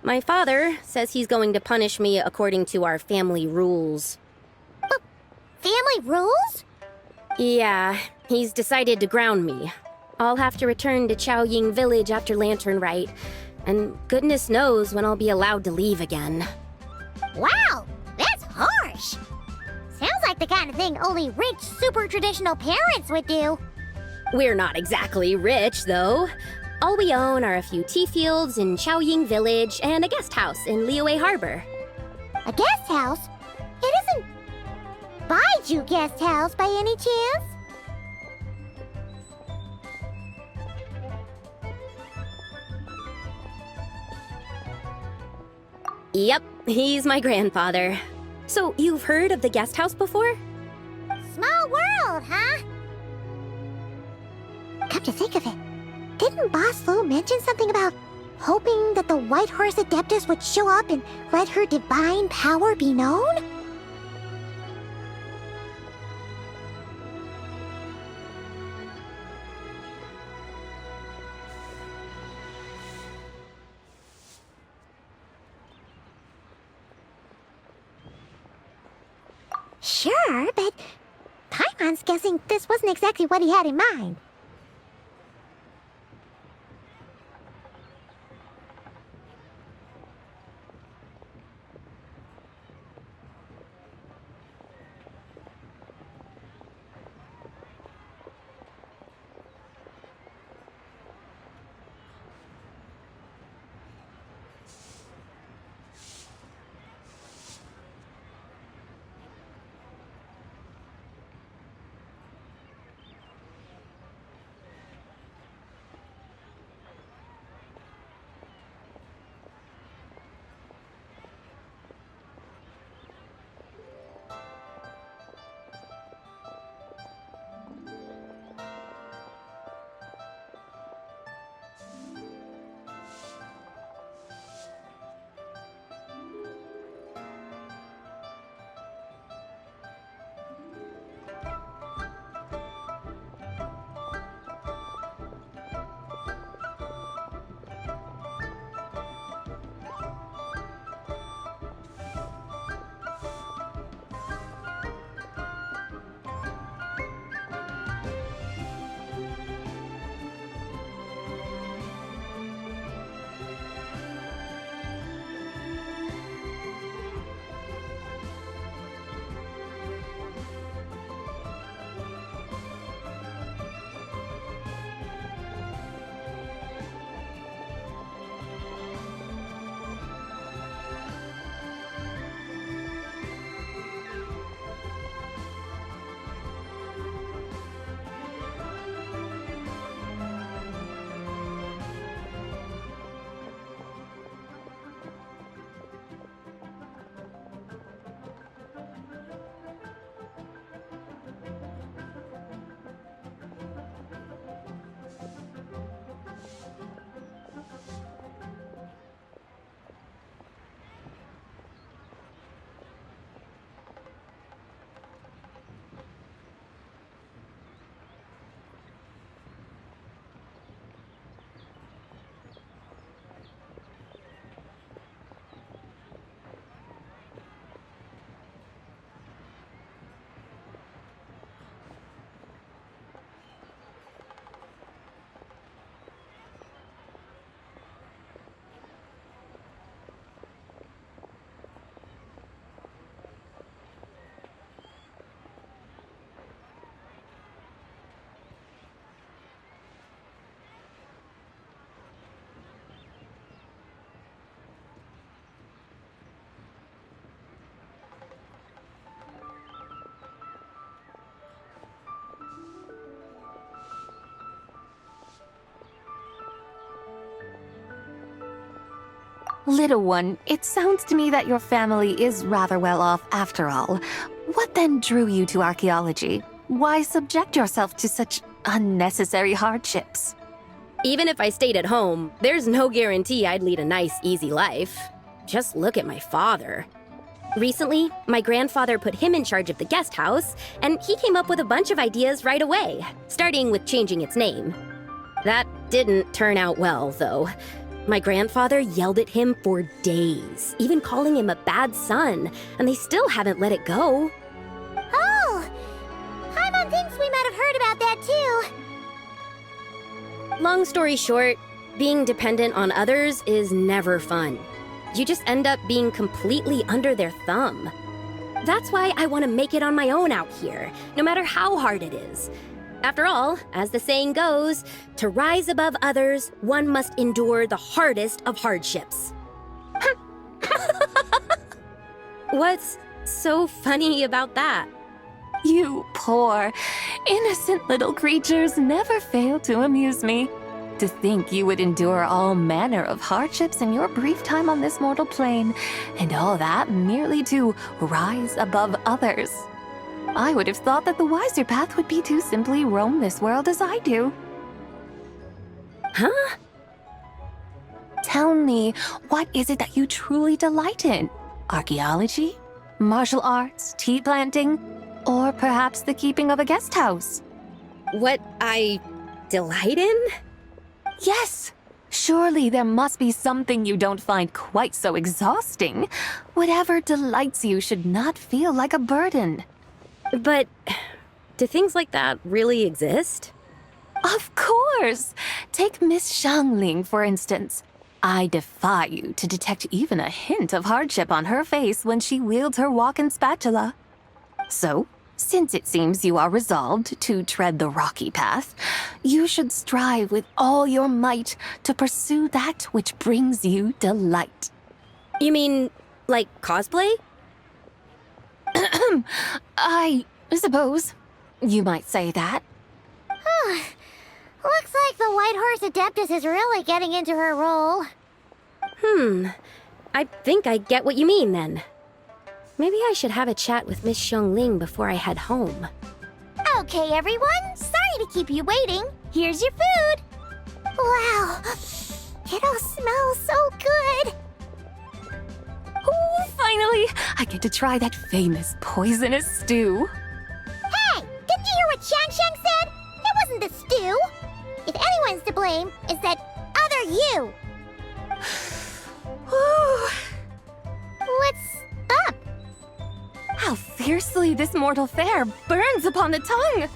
my father says he's going to punish me according to our family rules. Family rules? Yeah, he's decided to ground me. I'll have to return to Chaoying Village after Lantern Rite, and goodness knows when I'll be allowed to leave again. Wow, that's harsh. Sounds like the kind of thing only rich, super traditional parents would do. We're not exactly rich, though. All we own are a few tea fields in Chaoying Village and a guest house in Liyue Harbor. A guest house? It isn't Baiju Guest House by any chance? Yep, he's my grandfather. So, you've heard of the guest house before? Small world, huh? Come to think of it, didn't Boss Lu mention something about hoping that the White Horse Adeptus would show up and let her divine power be known? Sure, but Paimon's guessing this wasn't exactly what he had in mind. Little one, it sounds to me that your family is rather well off after all. What then drew you to archaeology? Why subject yourself to such unnecessary hardships? Even if I stayed at home, there's no guarantee I'd lead a nice, easy life. Just look at my father. Recently, my grandfather put him in charge of the guest house, and he came up with a bunch of ideas right away, starting with changing its name. That didn't turn out well, though. My grandfather yelled at him for days, even calling him a bad son, and they still haven't let it go. Oh! Paimon thinks we might have heard about that too. Long story short, being dependent on others is never fun. You just end up being completely under their thumb. That's why I want to make it on my own out here, no matter how hard it is. After all, as the saying goes, to rise above others, one must endure the hardest of hardships. What's so funny about that? You poor, innocent little creatures never fail to amuse me. To think you would endure all manner of hardships in your brief time on this mortal plane, and all that merely to rise above others. I would have thought that the wiser path would be to simply roam this world as I do. Huh? Tell me, what is it that you truly delight in? Archaeology? Martial arts? Tea planting? Or perhaps the keeping of a guest house? What I delight in? Yes! Surely there must be something you don't find quite so exhausting. Whatever delights you should not feel like a burden. But do things like that really exist? Of course! Take Miss Xiangling, for instance. I defy you to detect even a hint of hardship on her face when she wields her walking spatula. So, since it seems you are resolved to tread the rocky path, you should strive with all your might to pursue that which brings you delight. You mean, like cosplay? I suppose you might say that. Looks like the White Horse Adeptus is really getting into her role. I think I get what you mean then. Maybe I should have a chat with Miss Xiangling before I head home. Okay, everyone. Sorry to keep you waiting. Here's your food. Wow. It all smells so good. Oh, finally! I get to try that famous poisonous stew. Hey! Didn't you hear what Shang said? It wasn't the stew. If anyone's to blame, it's that other you. What's up? How fiercely this mortal fare burns upon the tongue!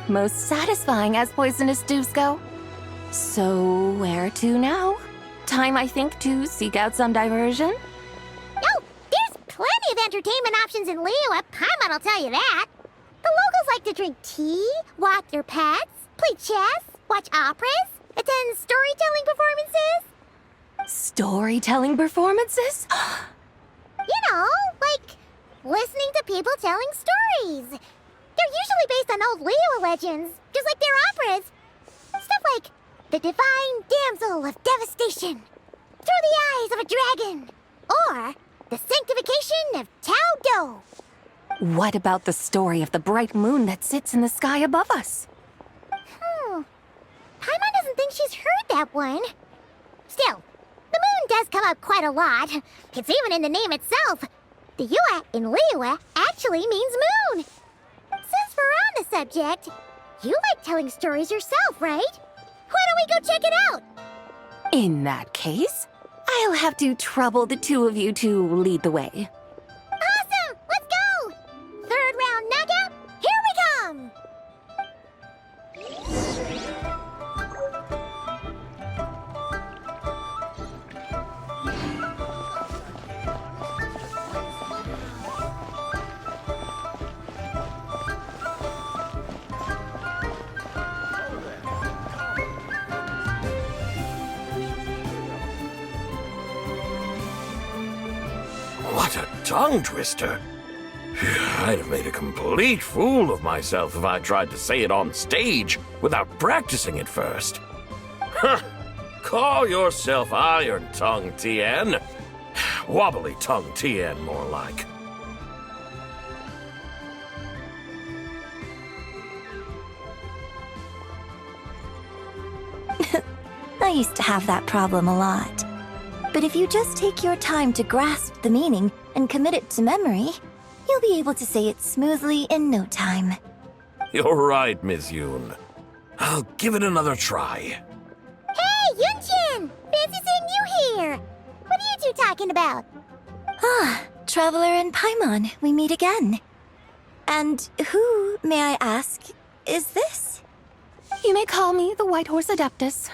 Most satisfying as poisonous stews go. So, where to now? Time, I think, to seek out some diversion? Oh, there's plenty of entertainment options in Liyue. Paimon will tell you that. The locals like to drink tea, walk their pets, play chess, watch operas, attend storytelling performances. Storytelling performances? You know, like listening to people telling stories. They're usually based on old Liyue legends, just like their operas. Stuff like the Divine Damsel of Devastation, Through the Eyes of a Dragon, or the Sanctification of Tao Do. What about the story of the bright moon that sits in the sky above us? Paimon doesn't think she's heard that one. Still, the moon does come up quite a lot. It's even in the name itself. The Yue in Liyue actually means moon. Since we're on the subject, you like telling stories yourself, right? Why don't we go check it out? In that case, I'll have to trouble the two of you to lead the way. Awesome! Let's go! Third round knockout, here we come! What a tongue twister. I'd have made a complete fool of myself if I tried to say it on stage without practicing it first. Huh. Call yourself Iron Tongue, Tien. Wobbly Tongue Tien, more like. I used to have that problem a lot. But if you just take your time to grasp the meaning and commit it to memory, You'll be able to say it smoothly in no time. You're right, Miss Yoon. I'll give it another try. Hey, Yunchin! Fancy seeing you here! What are you two talking about? Ah, Traveler and Paimon, we meet again. And who, may I ask, is this? You may call me the White Horse Adeptus.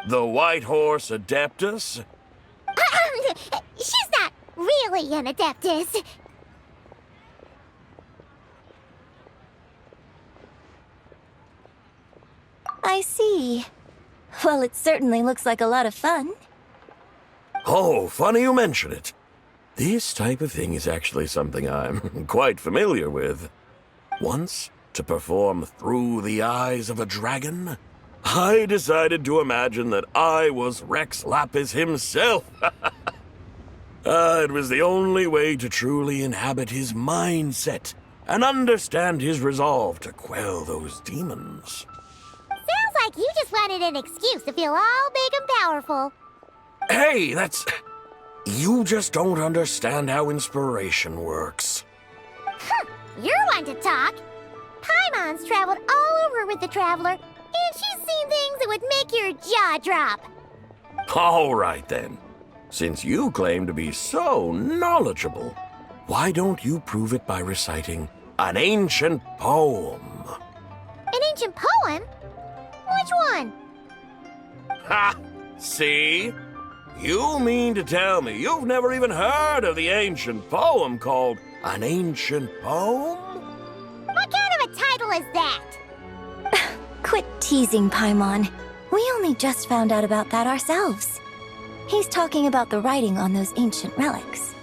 The White Horse Adeptus? She's not really an Adeptus. I see. Well, it certainly looks like a lot of fun. Oh, funny you mention it. This type of thing is actually something I'm quite familiar with. Once, to perform Through the Eyes of a Dragon, I decided to imagine that I was Rex Lapis himself. It was the only way to truly inhabit his mindset and understand his resolve to quell those demons. Sounds like you just wanted an excuse to feel all big and powerful. Hey, that's... You just don't understand how inspiration works. You're one to talk. Paimon's traveled all over with the Traveler, and she's seen things that would make your jaw drop. All right, then. Since you claim to be so knowledgeable, why don't you prove it by reciting an ancient poem? An ancient poem? Which one? Ha! See? You mean to tell me you've never even heard of the ancient poem called An Ancient Poem? What kind of a title is that? Quit teasing, Paimon. We only just found out about that ourselves. He's talking about the writing on those ancient relics.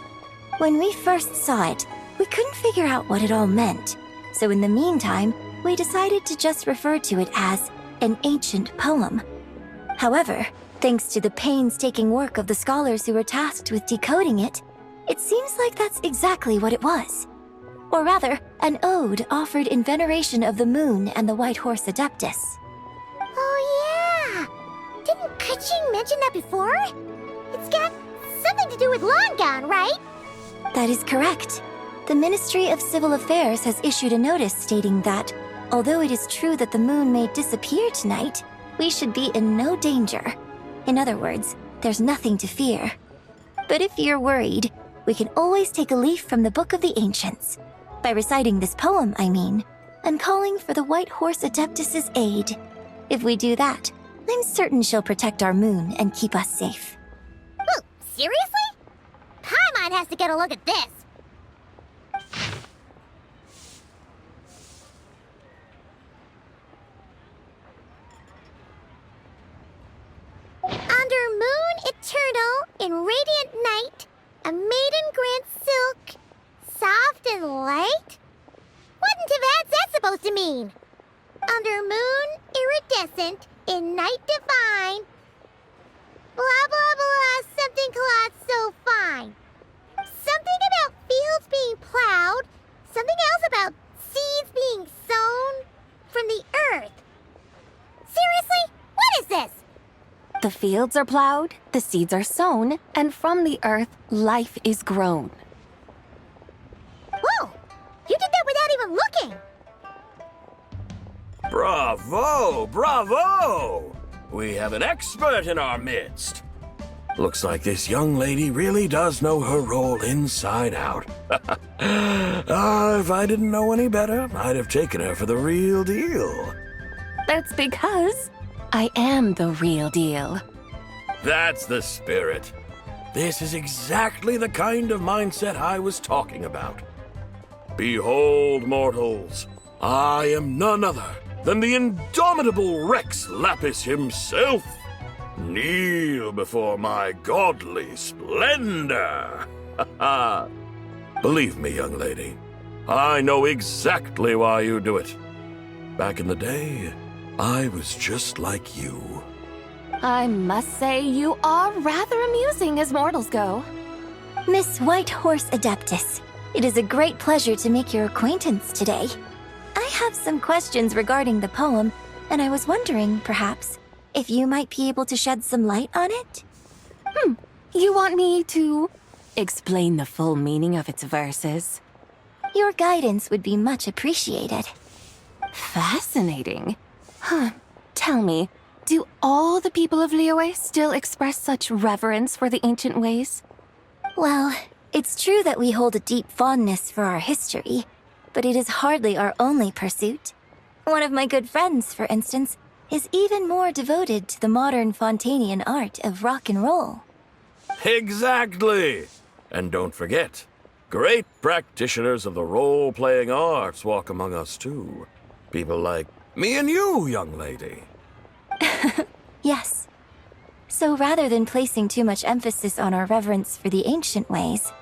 When we first saw it, we couldn't figure out what it all meant. So in the meantime, we decided to just refer to it as an ancient poem. However, thanks to the painstaking work of the scholars who were tasked with decoding it, it seems like that's exactly what it was. Or rather, an ode offered in veneration of the moon and the White Horse Adeptus. Oh yeah! Didn't Kuching mention that before? It's got something to do with Longon, right? That is correct. The Ministry of Civil Affairs has issued a notice stating that, although it is true that the moon may disappear tonight, we should be in no danger. In other words, there's nothing to fear. But if you're worried, we can always take a leaf from the Book of the Ancients. By reciting this poem, I mean, and calling for the White Horse Adeptus's aid. If we do that, I'm certain she'll protect our moon and keep us safe. Ooh, seriously? Paimon has to get a look at this. Under moon eternal, in radiant night, a maiden grants silk, soft and light? What in Tibet's that supposed to mean? Under moon iridescent, in night divine, blah blah blah, something cloth so fine. Something about fields being plowed, something else about seeds being sown from the earth. Seriously? What is this? The fields are plowed, the seeds are sown, and from the earth, life is grown. Whoa! You did that without even looking! Bravo! Bravo! We have an expert in our midst. Looks like this young lady really does know her role inside out. If I didn't know any better, I'd have taken her for the real deal. That's because I am the real deal. That's the spirit. This is exactly the kind of mindset I was talking about. Behold, mortals, I am none other than the indomitable Rex Lapis himself. Kneel before my godly splendor. Believe me, young lady, I know exactly why you do it. Back in the day, I was just like you. I must say you are rather amusing as mortals go. Miss White Horse Adeptus, it is a great pleasure to make your acquaintance today. I have some questions regarding the poem, and I was wondering, perhaps, if you might be able to shed some light on it? You want me to explain the full meaning of its verses? Your guidance would be much appreciated. Fascinating. Huh. Tell me, do all the people of Liyue still express such reverence for the ancient ways? Well, it's true that we hold a deep fondness for our history, but it is hardly our only pursuit. One of my good friends, for instance, is even more devoted to the modern Fontanian art of rock and roll. Exactly! And don't forget, great practitioners of the role-playing arts walk among us too. People like me and you, young lady. Yes. So rather than placing too much emphasis on our reverence for the ancient ways,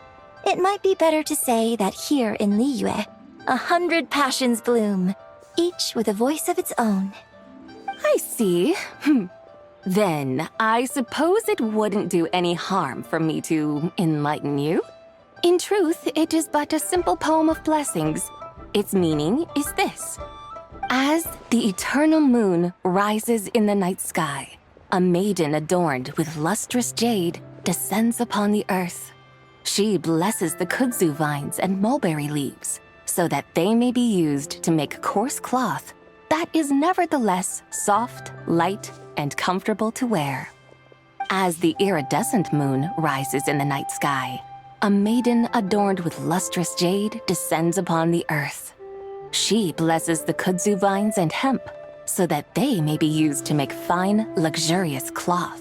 it might be better to say that here in Liyue, 100 passions bloom, each with a voice of its own. I see. Then, I suppose it wouldn't do any harm for me to enlighten you. In truth, it is but a simple poem of blessings. Its meaning is this. As the eternal moon rises in the night sky, a maiden adorned with lustrous jade descends upon the earth. She blesses the kudzu vines and mulberry leaves so that they may be used to make coarse cloth that is nevertheless soft, light, and comfortable to wear. As the iridescent moon rises in the night sky, a maiden adorned with lustrous jade descends upon the earth. She blesses the kudzu vines and hemp so that they may be used to make fine, luxurious cloth.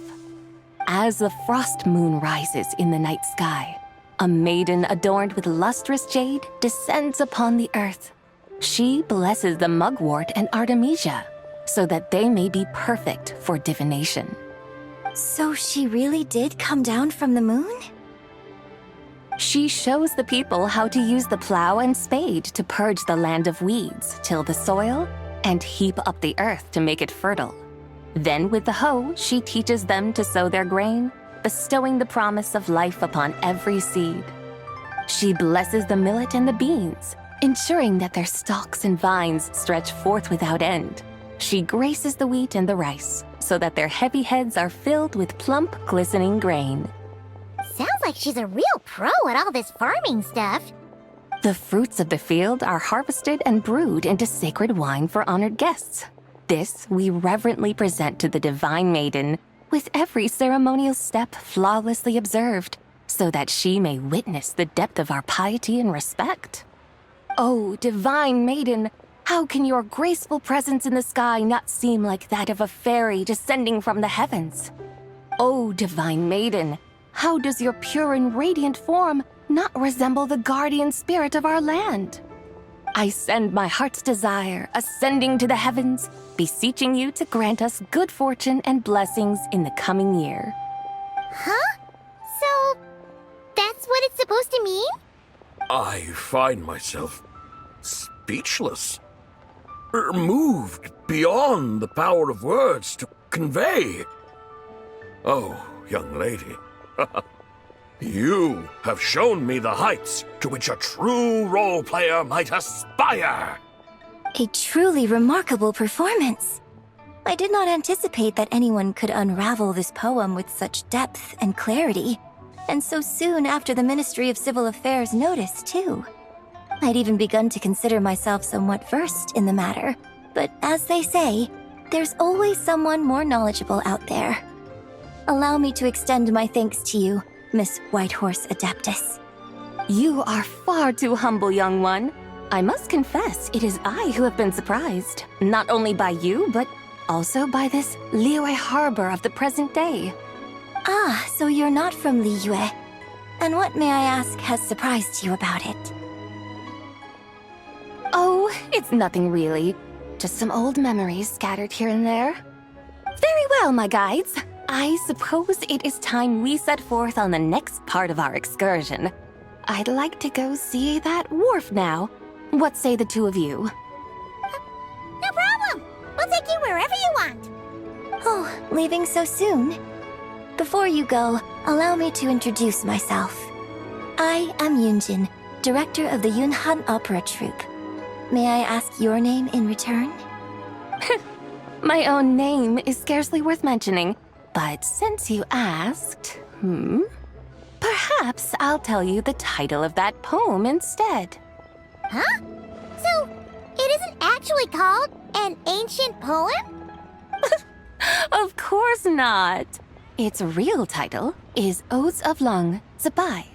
As the frost moon rises in the night sky, a maiden adorned with lustrous jade descends upon the earth. She blesses the mugwort and artemisia so that they may be perfect for divination. So she really did come down from the moon? She shows the people how to use the plow and spade to purge the land of weeds, till the soil, and heap up the earth to make it fertile. Then with the hoe, she teaches them to sow their grain, bestowing the promise of life upon every seed. She blesses the millet and the beans, ensuring that their stalks and vines stretch forth without end. She graces the wheat and the rice, so that their heavy heads are filled with plump, glistening grain. Sounds like she's a real pro at all this farming stuff. The fruits of the field are harvested and brewed into sacred wine for honored guests. This we reverently present to the divine maiden, with every ceremonial step flawlessly observed, so that she may witness the depth of our piety and respect. Oh, divine maiden, how can your graceful presence in the sky not seem like that of a fairy descending from the heavens? Oh, divine maiden, how does your pure and radiant form not resemble the guardian spirit of our land? I send my heart's desire, ascending to the heavens, beseeching you to grant us good fortune and blessings in the coming year. Huh? So, that's what it's supposed to mean? I find myself speechless, moved beyond the power of words to convey. Oh, young lady, you have shown me the heights to which a true role player might aspire. A truly remarkable performance. I did not anticipate that anyone could unravel this poem with such depth and clarity, and so soon after the Ministry of Civil Affairs noticed, too. I'd even begun to consider myself somewhat versed in the matter, but as they say, there's always someone more knowledgeable out there. Allow me to extend my thanks to you, Miss Whitehorse Adeptus. You are far too humble, young one. I must confess, it is I who have been surprised, not only by you, but also by this Liyue harbor of the present day. Ah, so you're not from Liyue. And what, may I ask, has surprised you about it? Oh, it's nothing really. Just some old memories scattered here and there. Very well, my guides. I suppose it is time we set forth on the next part of our excursion. I'd like to go see that wharf now. What say the two of you? No problem! We'll take you wherever you want. Oh, leaving so soon? Before you go, allow me to introduce myself. I am Yunjin, director of the Yunhan Opera Troupe. May I ask your name in return? My own name is scarcely worth mentioning, but since you asked, perhaps I'll tell you the title of that poem instead. Huh? So, it isn't actually called an ancient poem? Of course not. Its real title is Odes of Long Zabai.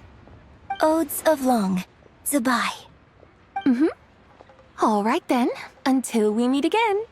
Odes of Long Zabai. Mm-hmm. All right then, until we meet again.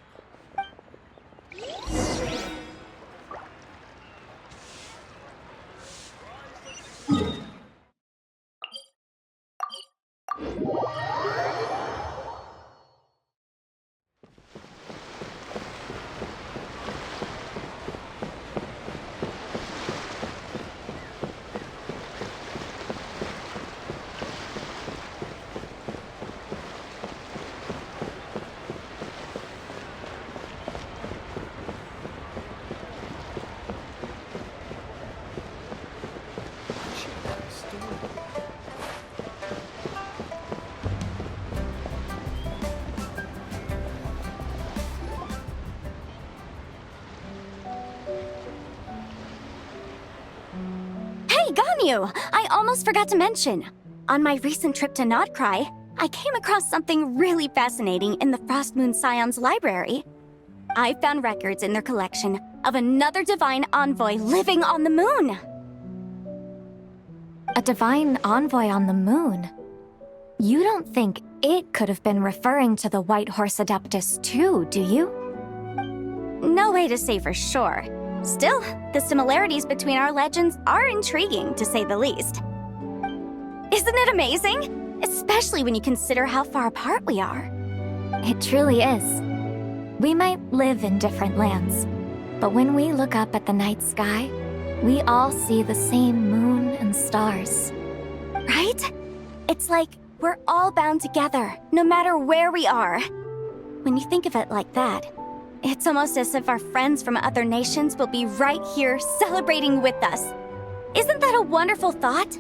Hey, Ganyu! I almost forgot to mention. On my recent trip to Notcry, I came across something really fascinating in the Frost Moon Scion's library. I found records in their collection of another divine envoy living on the moon. A divine envoy on the moon? You don't think it could have been referring to the White Horse Adeptus too, do you? No way to say for sure. Still, the similarities between our legends are intriguing, to say the least. Isn't it amazing? Especially when you consider how far apart we are. It truly is. We might live in different lands, but when we look up at the night sky, we all see the same moon and stars. Right? It's like we're all bound together, no matter where we are. When you think of it like that, it's almost as if our friends from other nations will be right here celebrating with us. Isn't that a wonderful thought?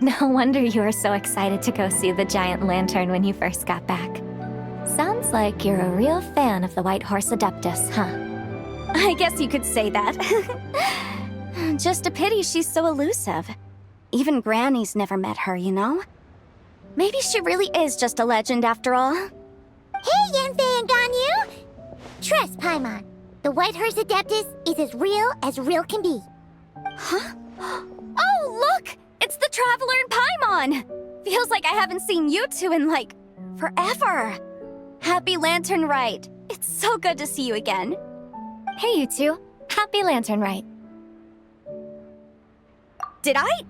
No wonder you were so excited to go see the giant lantern when you first got back. Sounds like you're a real fan of the White Horse Adeptus, huh? I guess you could say that. Just a pity she's so elusive. Even Granny's never met her, you know? Maybe she really is just a legend after all. Hey, Yanfei and Ganyu! Trust, Paimon. The White Horse Adeptus is as real can be. Huh? Oh, look! It's the Traveler and Paimon! Feels like I haven't seen you two in, like, forever. Happy Lantern Rite. It's so good to see you again. Hey, you two. Happy Lantern Rite. Did I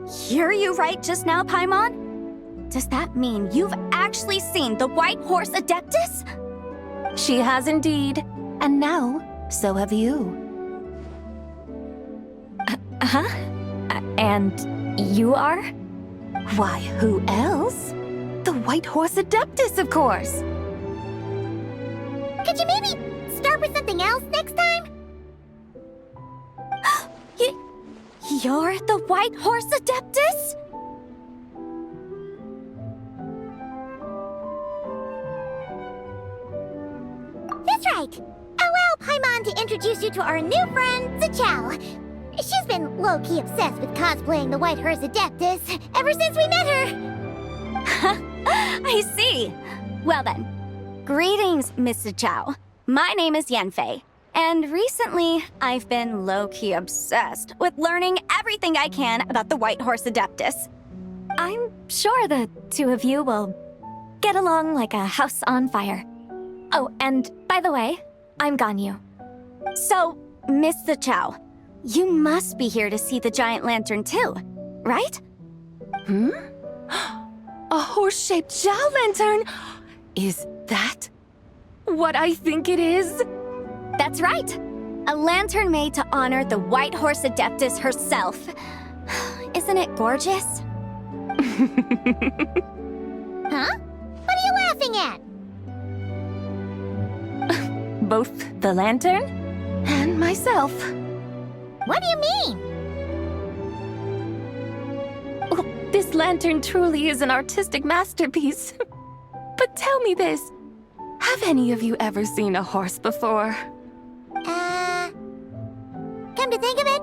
hear you right just now, Paimon? Does that mean you've actually seen the White Horse Adeptus? She has indeed. And now, so have you. Huh? And you are? Why, who else? The White Horse Adeptus, of course! Could you maybe start with something else next time? You're the White Horse Adeptus? That's right. Allow Paimon to introduce you to our new friend, Zichao. She's been low-key obsessed with cosplaying the White Horse Adeptus ever since we met her. I see. Well then, greetings, Miss Zichao. My name is Yanfei, and recently I've been low-key obsessed with learning everything I can about the White Horse Adeptus. I'm sure the two of you will get along like a house on fire. Oh, and by the way, I'm Ganyu. So, Miss Zichao, you must be here to see the giant lantern too, right? Hmm? A horse-shaped Zhao lantern? Is that what I think it is? That's right. A lantern made to honor the White Horse Adeptus herself. Isn't it gorgeous? Huh? What are you laughing at? Both the lantern and myself. What do you mean? Oh, this lantern truly is an artistic masterpiece. But tell me this, have any of you ever seen a horse before? Come to think of it,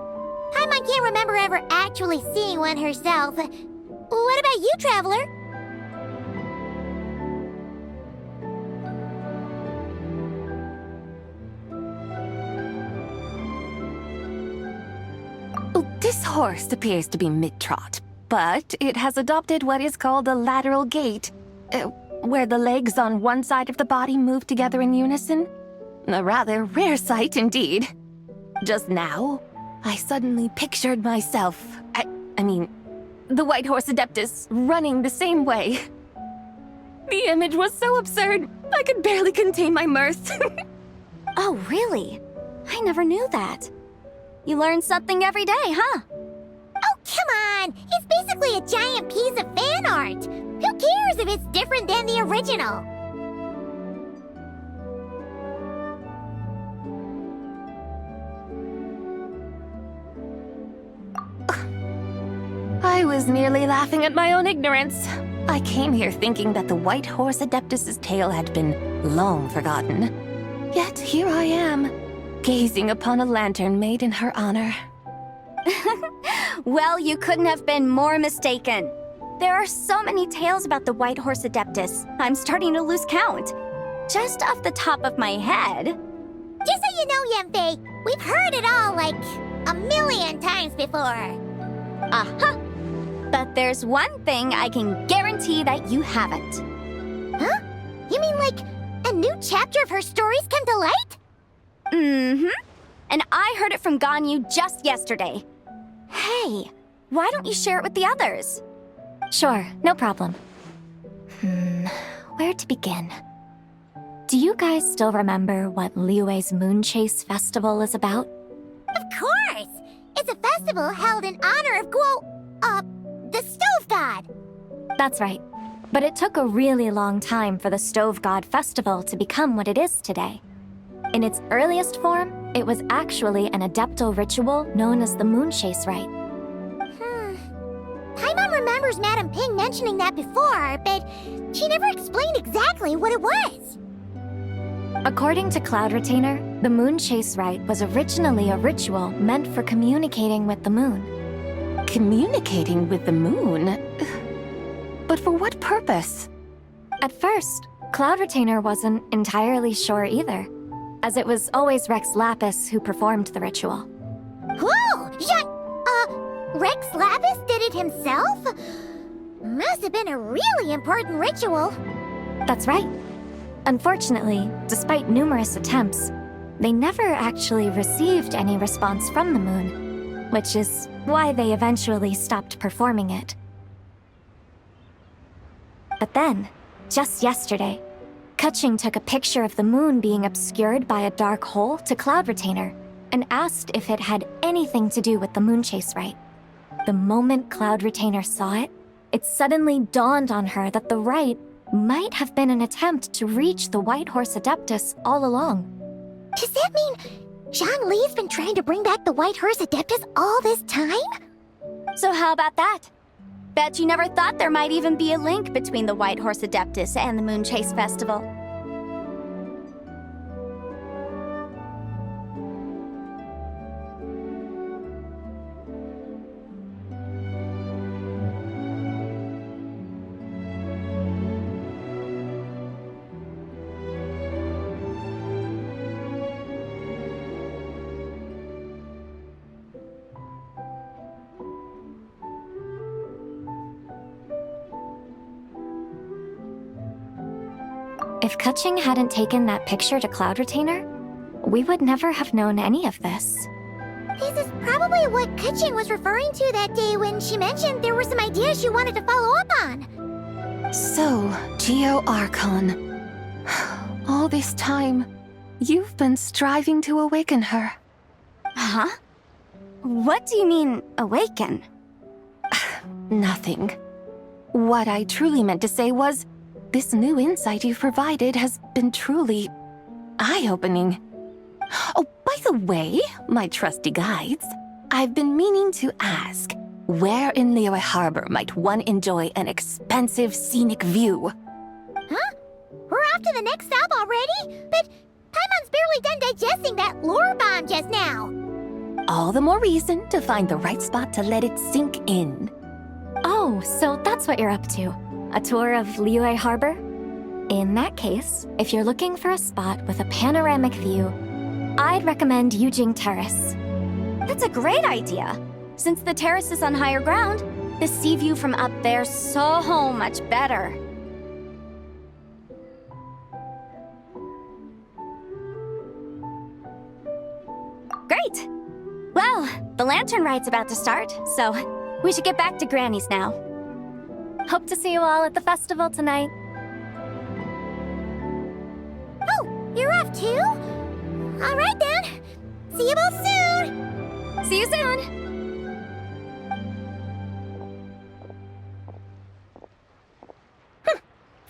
Paimon can't remember ever actually seeing one herself. What about you, Traveler? This horse appears to be mid-trot, but it has adopted what is called a lateral gait, where the legs on one side of the body move together in unison. A rather rare sight indeed. Just now, I suddenly pictured myself, I mean, the White Horse Adeptus running the same way. The image was so absurd, I could barely contain my mirth. Oh, really? I never knew that. You learn something every day, huh? Oh, come on! It's basically a giant piece of fan art! Who cares if it's different than the original? I was merely laughing at my own ignorance. I came here thinking that the White Horse Adeptus's tale had been long forgotten. Yet here I am, gazing upon a lantern made in her honor. Well, you couldn't have been more mistaken. There are so many tales about the White Horse Adeptus, I'm starting to lose count. Just off the top of my head. Just so you know, Yunfei, we've heard it all like a million times before. Uh-huh. But there's one thing I can guarantee that you haven't. Huh? You mean like a new chapter of her stories come to light? Mm-hmm. And I heard it from Ganyu just yesterday. Hey, why don't you share it with the others? Sure, no problem. Where to begin? Do you guys still remember what Liyue's Moon Chase Festival is about? Of course! It's a festival held in honor of the Stove God! That's right. But it took a really long time for the Stove God Festival to become what it is today. In its earliest form, it was actually an adeptal ritual known as the Moon Chase Rite. Paimon remembers Madame Ping mentioning that before, but she never explained exactly what it was. According to Cloud Retainer, the Moon Chase Rite was originally a ritual meant for communicating with the moon. Communicating with the moon? But for what purpose? At first, Cloud Retainer wasn't entirely sure either, as it was always Rex Lapis who performed the ritual. Whoa! Rex Lapis did it himself? Must have been a really important ritual. That's right. Unfortunately, despite numerous attempts, they never actually received any response from the moon, which is why they eventually stopped performing it. But then, just yesterday, Keqing took a picture of the moon being obscured by a dark hole to Cloud Retainer and asked if it had anything to do with the Moon Chase Rite. The moment Cloud Retainer saw it, it suddenly dawned on her that the rite might have been an attempt to reach the White Horse Adeptus all along. Does that mean Zhang Li's been trying to bring back the White Horse Adeptus all this time? So how about that? Bet you never thought there might even be a link between the White Horse Adeptus and the Moon Chase Festival. If Keqing hadn't taken that picture to Cloud Retainer, we would never have known any of this. This is probably what Keqing was referring to that day when she mentioned there were some ideas she wanted to follow up on. So, Geo Archon. All this time, you've been striving to awaken her. Huh? What do you mean, awaken? Nothing. What I truly meant to say was, this new insight you've provided has been truly eye-opening. Oh, by the way, my trusty guides, I've been meaning to ask, where in Liyue Harbor might one enjoy an expensive scenic view? Huh? We're off to the next stop already? But Paimon's barely done digesting that lore bomb just now. All the more reason to find the right spot to let it sink in. Oh, so that's what you're up to. A tour of Liyue Harbor? In that case, if you're looking for a spot with a panoramic view, I'd recommend Yujing Terrace. That's a great idea. Since the terrace is on higher ground, the sea view from up there's so much better. Great! Well, the lantern ride's about to start, so we should get back to Granny's now. Hope to see you all at the festival tonight. Oh, you're off too? All right then. See you both soon. See you soon.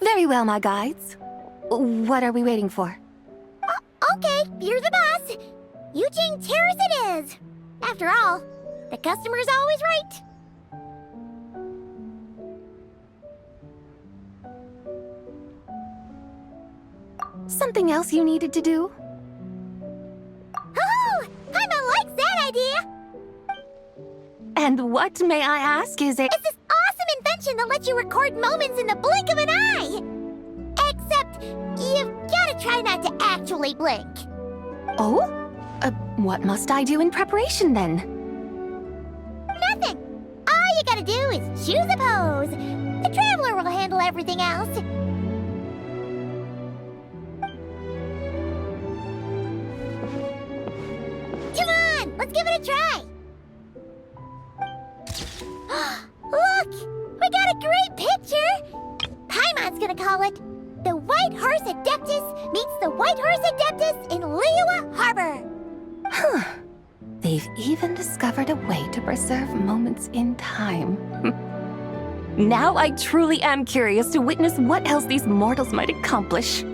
Very well, my guides. What are we waiting for? Okay, you're the boss. Eugene Terrace it is. After all, the customer's always right. Something else you needed to do? Oh, Paimon likes that idea. And what, may I ask, is it? It's this awesome invention that lets you record moments in the blink of an eye. Except, you've gotta try not to actually blink. Oh? What must I do in preparation then? Nothing. All you gotta do is choose a pose. The Traveler will handle everything else. Come on, let's give it a try. Look, we got a great picture. Paimon's gonna call it The White Horse Adeptus Meets the White Horse Adeptus in Liyue Harbor. Huh. They've even discovered a way to preserve moments in time. Now I truly am curious to witness what else these mortals might accomplish.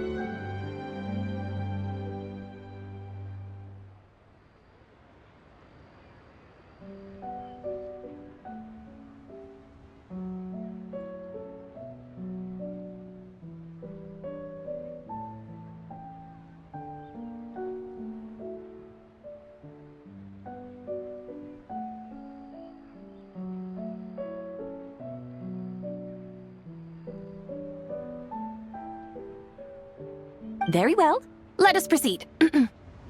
Very well. Let us proceed.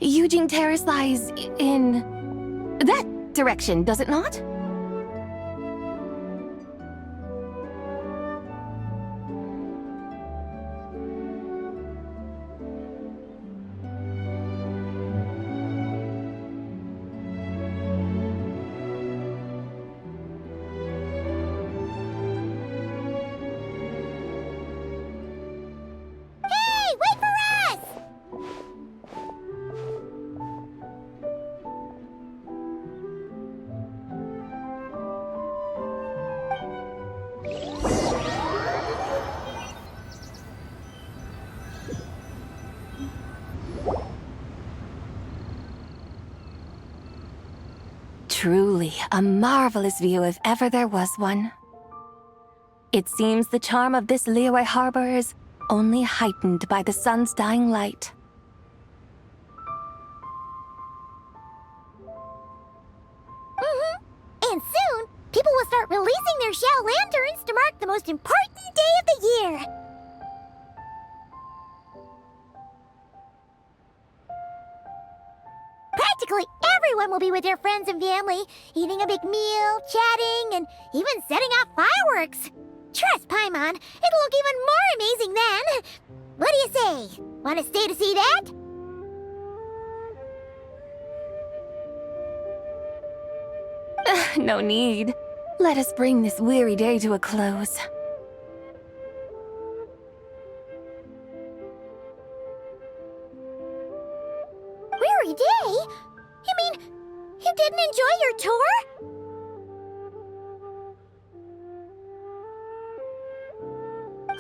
Eugene Terrace lies in that direction, does it not? Truly, a marvelous view if ever there was one. It seems the charm of this Liyue harbor is only heightened by the sun's dying light. And soon, people will start releasing their shell lanterns to mark the most important day of the year. Practically everyone will be with their friends and family, eating a big meal, chatting, and even setting off fireworks. Trust Paimon, it'll look even more amazing then. What do you say? Want to stay to see that? No need. Let us bring this weary day to a close. Weary day? You mean, you didn't enjoy your tour?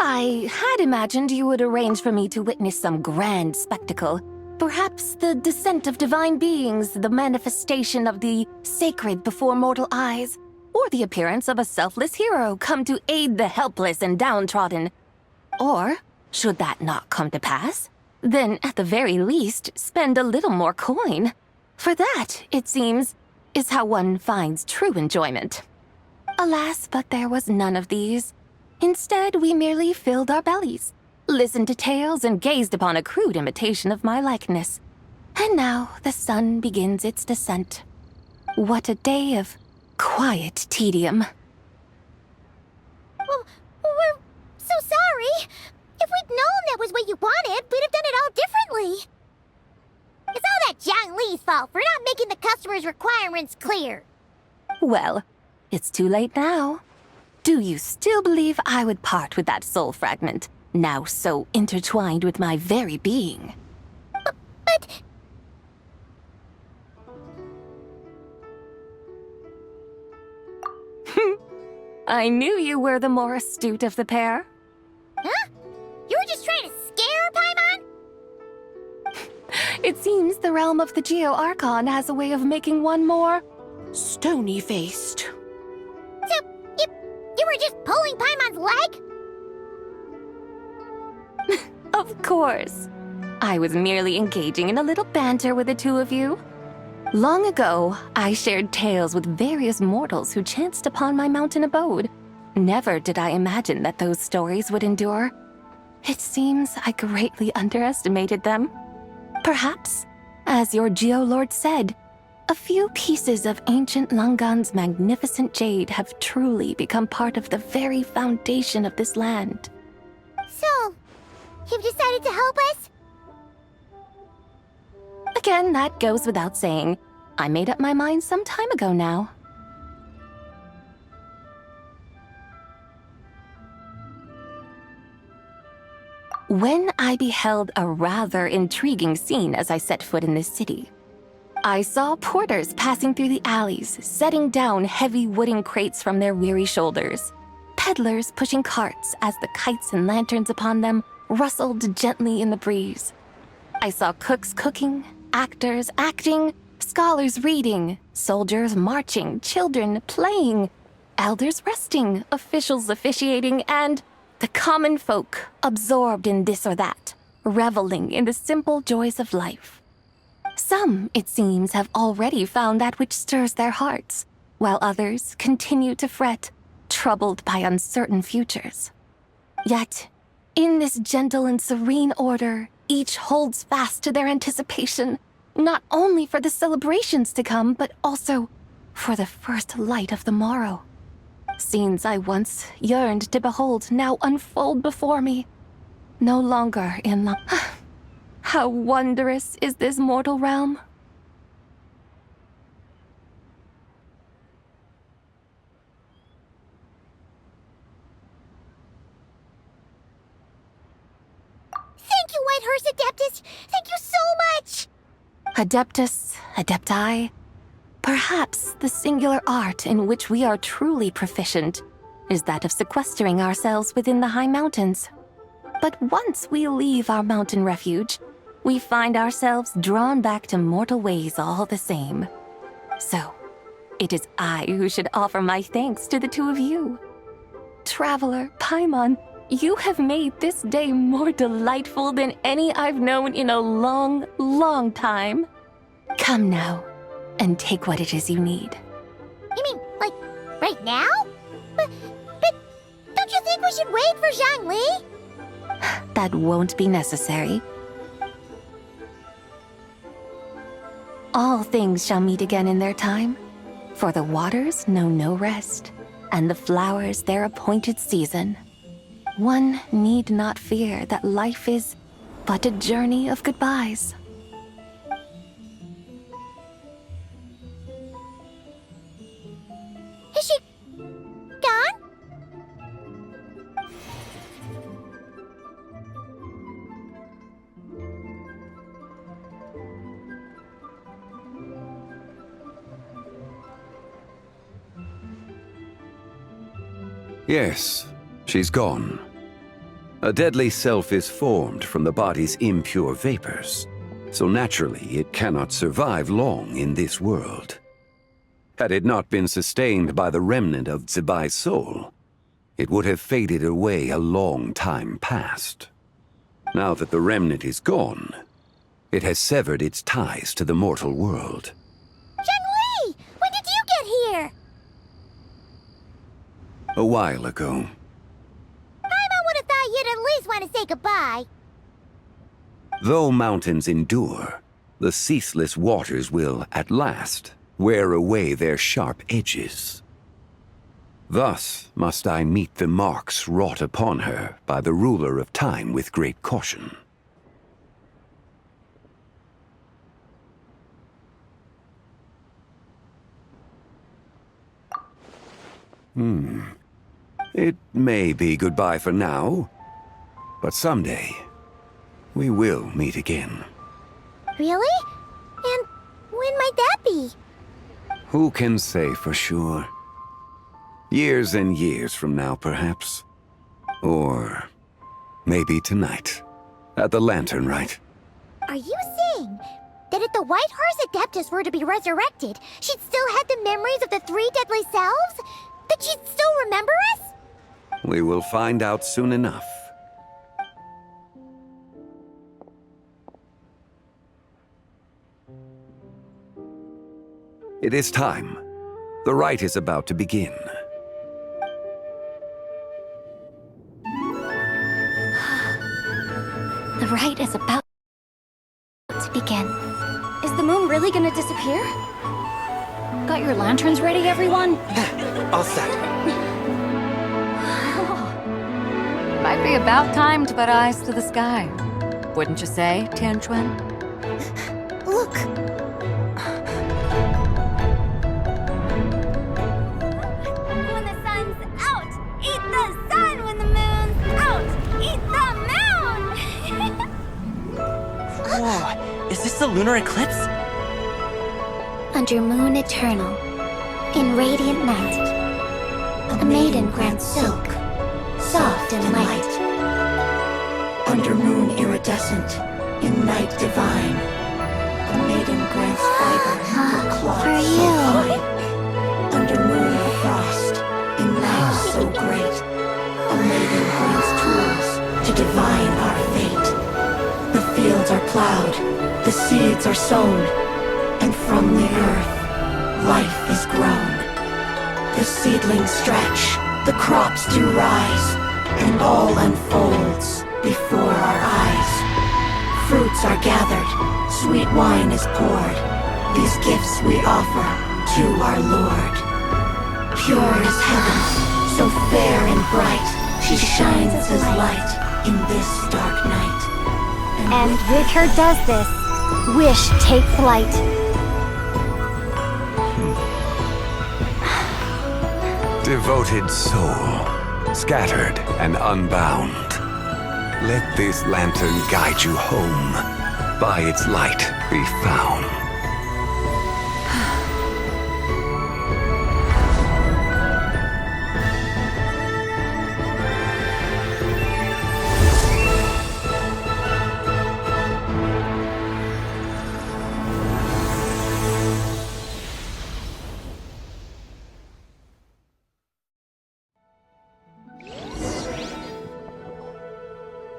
I had imagined you would arrange for me to witness some grand spectacle. Perhaps the descent of divine beings, the manifestation of the sacred before mortal eyes, or the appearance of a selfless hero come to aid the helpless and downtrodden. Or, should that not come to pass, then at the very least spend a little more coin. For that, it seems, is how one finds true enjoyment. Alas, but there was none of these. Instead, we merely filled our bellies, listened to tales, and gazed upon a crude imitation of my likeness. And now the sun begins its descent. What a day of quiet tedium. Well, we're so sorry. If we'd known that was what you wanted, we'd have done it all differently. It's all that Zhang Li's fault for not making the customer's requirements clear. Well, it's too late now. Do you still believe I would part with that soul fragment, now so intertwined with my very being? But... I knew you were the more astute of the pair. Huh? You were just trying to scare Paimon? It seems the realm of the Geo-Archon has a way of making one more stony-faced. So, you were just pulling Paimon's leg? Of course. I was merely engaging in a little banter with the two of you. Long ago, I shared tales with various mortals who chanced upon my mountain abode. Never did I imagine that those stories would endure. It seems I greatly underestimated them. Perhaps, as your Geolord said, a few pieces of ancient Langan's magnificent jade have truly become part of the very foundation of this land. So, you've decided to help us? Again, that goes without saying. I made up my mind some time ago now. When I beheld a rather intriguing scene as I set foot in this city, I saw porters passing through the alleys, setting down heavy wooden crates from their weary shoulders, peddlers pushing carts as the kites and lanterns upon them rustled gently in the breeze. I saw cooks cooking, actors acting, scholars reading, soldiers marching, children playing, elders resting, officials officiating, and the common folk absorbed in this or that, reveling in the simple joys of life. Some, it seems, have already found that which stirs their hearts, while others continue to fret, troubled by uncertain futures. Yet, in this gentle and serene order, each holds fast to their anticipation, not only for the celebrations to come, but also for the first light of the morrow. Scenes I once yearned to behold now unfold before me, no longer in How wondrous is this mortal realm! Thank you, Whitehorse Adeptus! Thank you so much! Adeptus, Adepti, perhaps the singular art in which we are truly proficient is that of sequestering ourselves within the high mountains. But once we leave our mountain refuge, we find ourselves drawn back to mortal ways all the same. So, it is I who should offer my thanks to the two of you. Traveler, Paimon, you have made this day more delightful than any I've known in a long, long time. Come now, and take what it is you need. You mean, like, right now? But don't you think we should wait for Zhang Li? That won't be necessary. All things shall meet again in their time, for the waters know no rest, and the flowers their appointed season. One need not fear that life is but a journey of goodbyes. Is she gone? Yes, she's gone. A deadly self is formed from the body's impure vapors, so naturally it cannot survive long in this world. Had it not been sustained by the remnant of Zibai's soul, it would have faded away a long time past. Now that the remnant is gone, it has severed its ties to the mortal world. Zhang Li! When did you get here? A while ago. Paimon would have thought you'd at least want to say goodbye. Though mountains endure, the ceaseless waters will, at last, wear away their sharp edges. Thus must I meet the marks wrought upon her by the ruler of time with great caution. It may be goodbye for now, but someday we will meet again. Really? And when might that be? Who can say for sure? Years and years from now, perhaps. Or maybe tonight, at the Lantern Rite. Are you saying that if the White Horse Adeptus were to be resurrected, she'd still have the memories of the 3 deadly selves? That she'd still remember us? We will find out soon enough. It is time. The rite is about to begin. The rite is about to begin. Is the moon really gonna disappear? Got your lanterns ready, everyone? All set. Might be about time to put eyes to the sky. Wouldn't you say, Tianchuan? Look! When the sun's out, eat the sun. When the moon's out, eat the moon. Whoa, is this the lunar eclipse? Under moon eternal, in radiant night, a maiden grants silk, soft and light. Under moon iridescent, in night divine, a maiden grants fiber for cloth For so you. fine. Under moon of frost, in night so great, a maiden grants tools to divine our fate. The fields are plowed, the seeds are sown, and from the earth, life is grown. The seedlings stretch, the crops do rise, and all unfolds before our eyes. Fruits are gathered, sweet wine is poured. These gifts we offer to our Lord. Pure is heaven, so fair and bright, she shines as light in this dark night. And with her does this, wish take flight. Devoted soul, scattered and unbound. Let this lantern guide you home, by its light be found.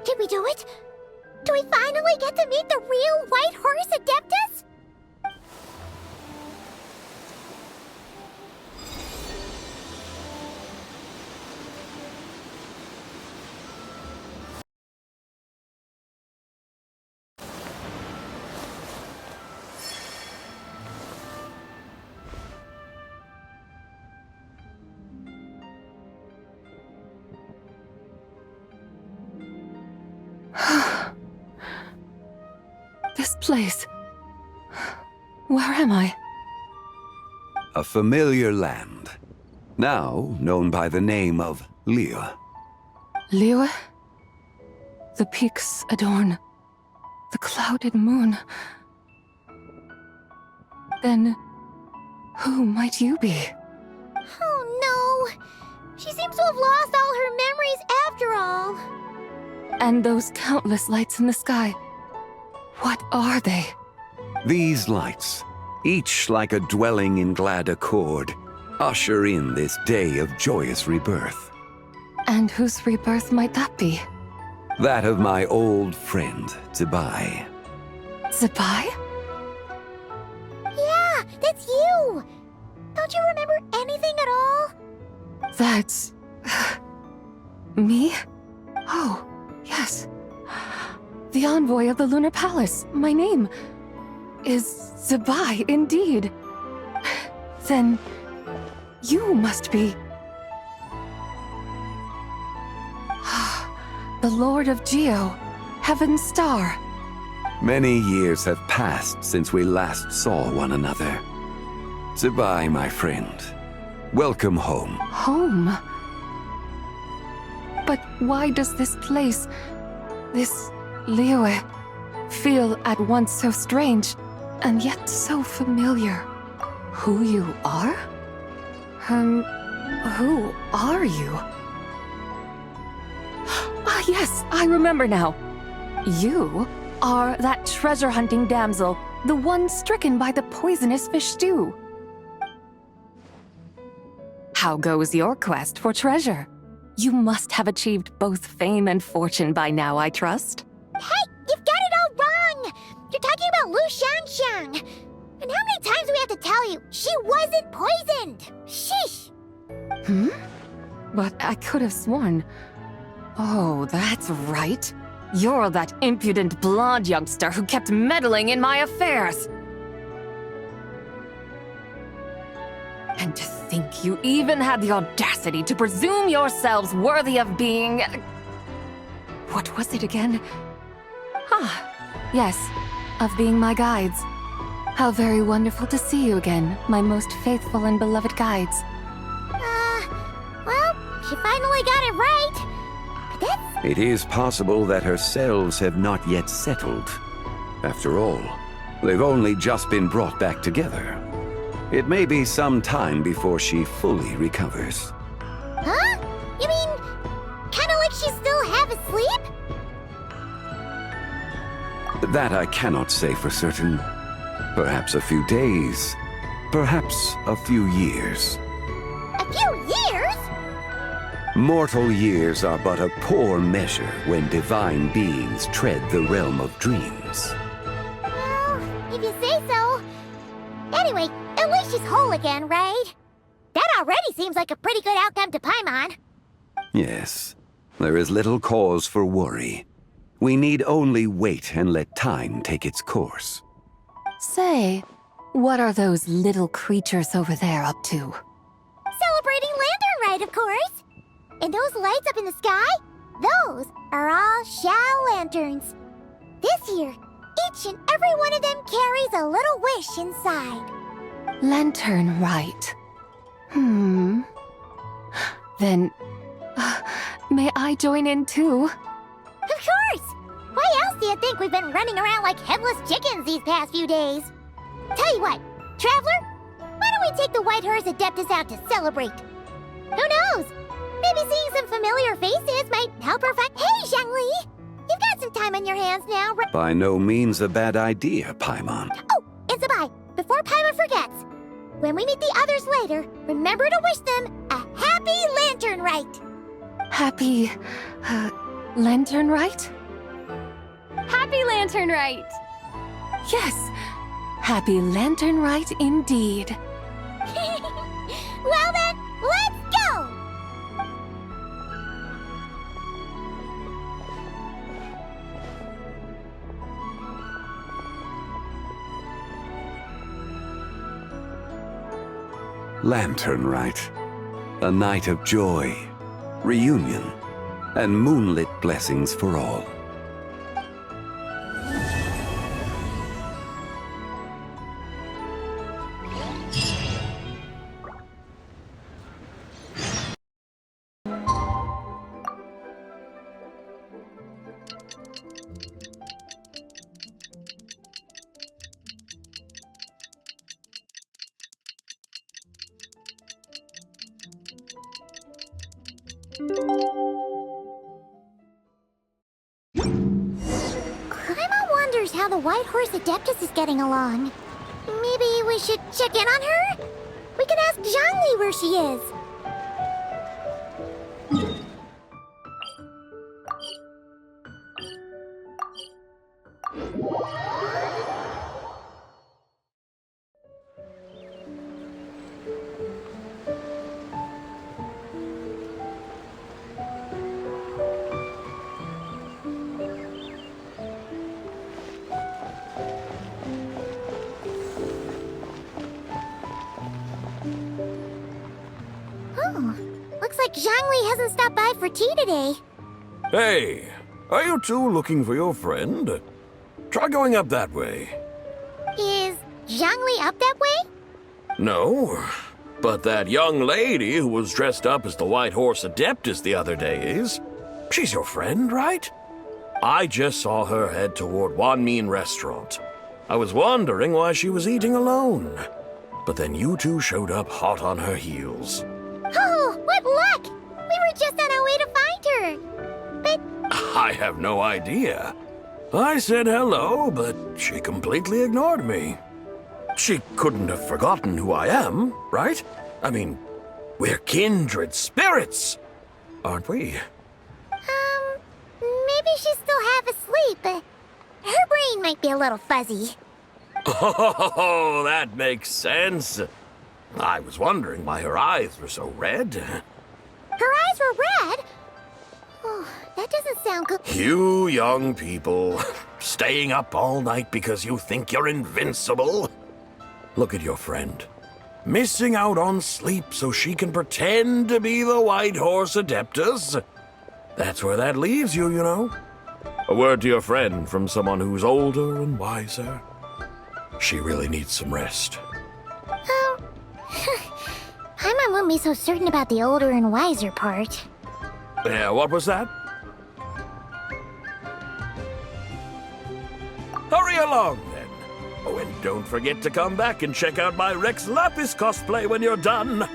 Did we do it? Do we finally get to meet the real White Horse Adeptus? This place. Where am I? A familiar land, now known by the name of Liyue. Liyue? The peaks adorn the clouded moon. Then, who might you be? Oh no! She seems to have lost all her memories after all. And those countless lights in the sky. What are they? These lights, each like a dwelling in glad accord, usher in this day of joyous rebirth. And whose rebirth might that be? That of my old friend, Zibai. Zibai? Yeah, that's you! Don't you remember anything at all? That's... me? Oh, yes. The envoy of the Lunar Palace. My name is Zibai, indeed. Then you must be the Lord of Geo, Heaven's Star. Many years have passed since we last saw one another. Goodbye, my friend. Welcome home. Home? But why does this place, this Liyue, feel at once so strange and yet so familiar? Who you are? Who are you? Ah, yes, I remember now. You are that treasure-hunting damsel, the one stricken by the poisonous fish stew. How goes your quest for treasure? You must have achieved both fame and fortune by now, I trust. Hey, you've got it all wrong! You're talking about Lu Xiangxiang. And how many times do we have to tell you? She wasn't poisoned! Sheesh! But I could have sworn... Oh, that's right. You're that impudent blonde youngster who kept meddling in my affairs. And to think you even had the audacity to presume yourselves worthy of being... What was it again? Yes, of being my guides. How very wonderful to see you again, my most faithful and beloved guides. Well, she finally got it right. But that's... It is possible that her cells have not yet settled. After all, they've only just been brought back together. It may be some time before she fully recovers. Huh? You mean, kinda like she's still half asleep? That I cannot say for certain. Perhaps a few days, perhaps a few years. A few years? Mortal years are but a poor measure when divine beings tread the realm of dreams. Well, if you say so. Anyway, at least she's whole again, right? That already seems like a pretty good outcome to Paimon. Yes, there is little cause for worry. We need only wait and let time take its course. Say, what are those little creatures over there up to? Celebrating Lantern Rite, of course! And those lights up in the sky? Those are all Xiao lanterns. This year, each and every one of them carries a little wish inside. Lantern Rite. Then, may I join in too? Of course! Why else do you think we've been running around like headless chickens these past few days? Tell you what, Traveler, why don't we take the White Horse Adeptus out to celebrate? Who knows? Maybe seeing some familiar faces might help her find— Hey, Zhangli! You've got some time on your hands now, right? By no means a bad idea, Paimon. Oh, and Sabai, before Paimon forgets, when we meet the others later, remember to wish them a happy Lantern Rite! Happy... Lantern Rite? Happy Lantern Rite! Yes! Happy Lantern Rite indeed. Well then, let's go! Lantern Rite. A night of joy, reunion, and moonlit blessings for all. Paimon wonders how the White Horse Adeptus is getting along. Maybe we should check in on her? We could ask Zhangli where she is. Zhangli hasn't stopped by for tea today. Hey, are you two looking for your friend? Try going up that way. Is Zhangli up that way? No, but that young lady who was dressed up as the White Horse Adeptus the other day is. She's your friend, right? I just saw her head toward Wan Min restaurant. I was wondering why she was eating alone. But then you two showed up hot on her heels. Oh, what luck! We were just on our way to find her. But I have no idea. I said hello, but she completely ignored me. She couldn't have forgotten who I am, right? I mean, we're kindred spirits, aren't we? maybe she's still half asleep, but her brain might be a little fuzzy. Oh, that makes sense. I was wondering why her eyes were so red. Her eyes were red? Oh, that doesn't sound good. You young people, staying up all night because you think you're invincible. Look at your friend. Missing out on sleep so she can pretend to be the White Horse Adeptus. That's where that leaves you, you know. A word to your friend from someone who's older and wiser. She really needs some rest. Paimon won't be so certain about the older and wiser part. Yeah, what was that? Hurry along, then. Oh, and don't forget to come back and check out my Rex Lapis cosplay when you're done.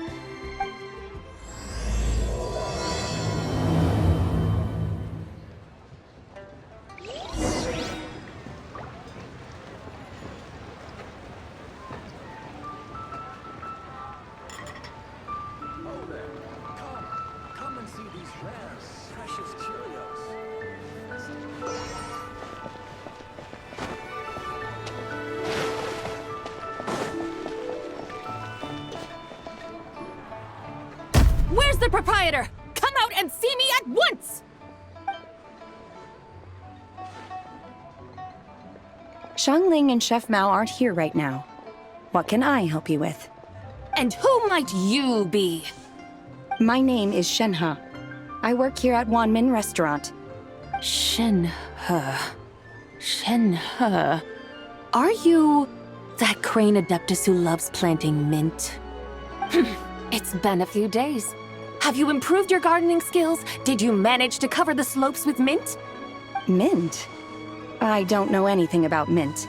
Where's the proprietor? Come out and see me at once! Xiangling and Chef Mao aren't here right now. What can I help you with? And who might you be? My name is Shenhe. I work here at Wan Min Restaurant. Shenhe. Shenhe. Are you that crane adeptus who loves planting mint? It's been a few days. Have you improved your gardening skills? Did you manage to cover the slopes with mint? Mint? I don't know anything about mint.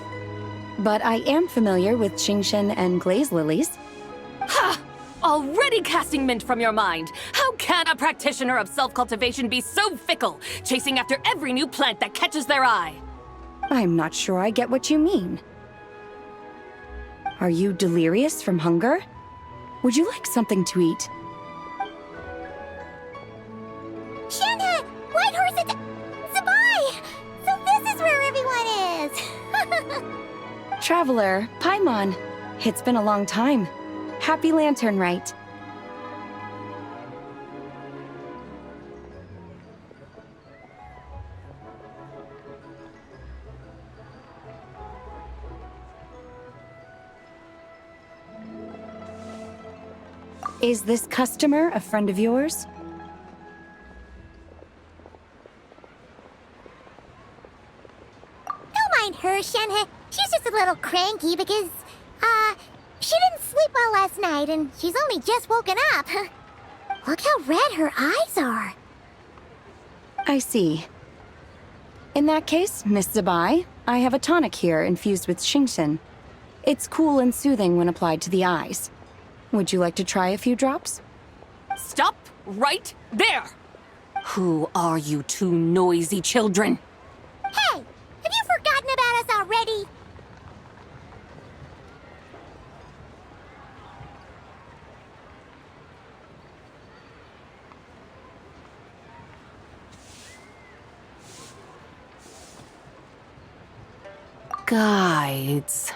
But I am familiar with Qingshen and glaze lilies. Ha! Already casting mint from your mind. How can a practitioner of self-cultivation be so fickle, chasing after every new plant that catches their eye? I'm not sure I get what you mean. Are you delirious from hunger? Would you like something to eat? Shenhe! White Horse Zabai! So this is where everyone is! Traveler, Paimon. It's been a long time. Happy Lantern Rite. Is this customer a friend of yours? Don't mind her, Shenhe. She's just a little cranky because, she didn't sleep well last night and she's only just woken up. Look how red her eyes are. I see. In that case, Miss Zabai, I have a tonic here infused with Qingshen. It's cool and soothing when applied to the eyes. Would you like to try a few drops? Stop right there! Who are you two noisy children? Hey! Have you forgotten about us already? Guides.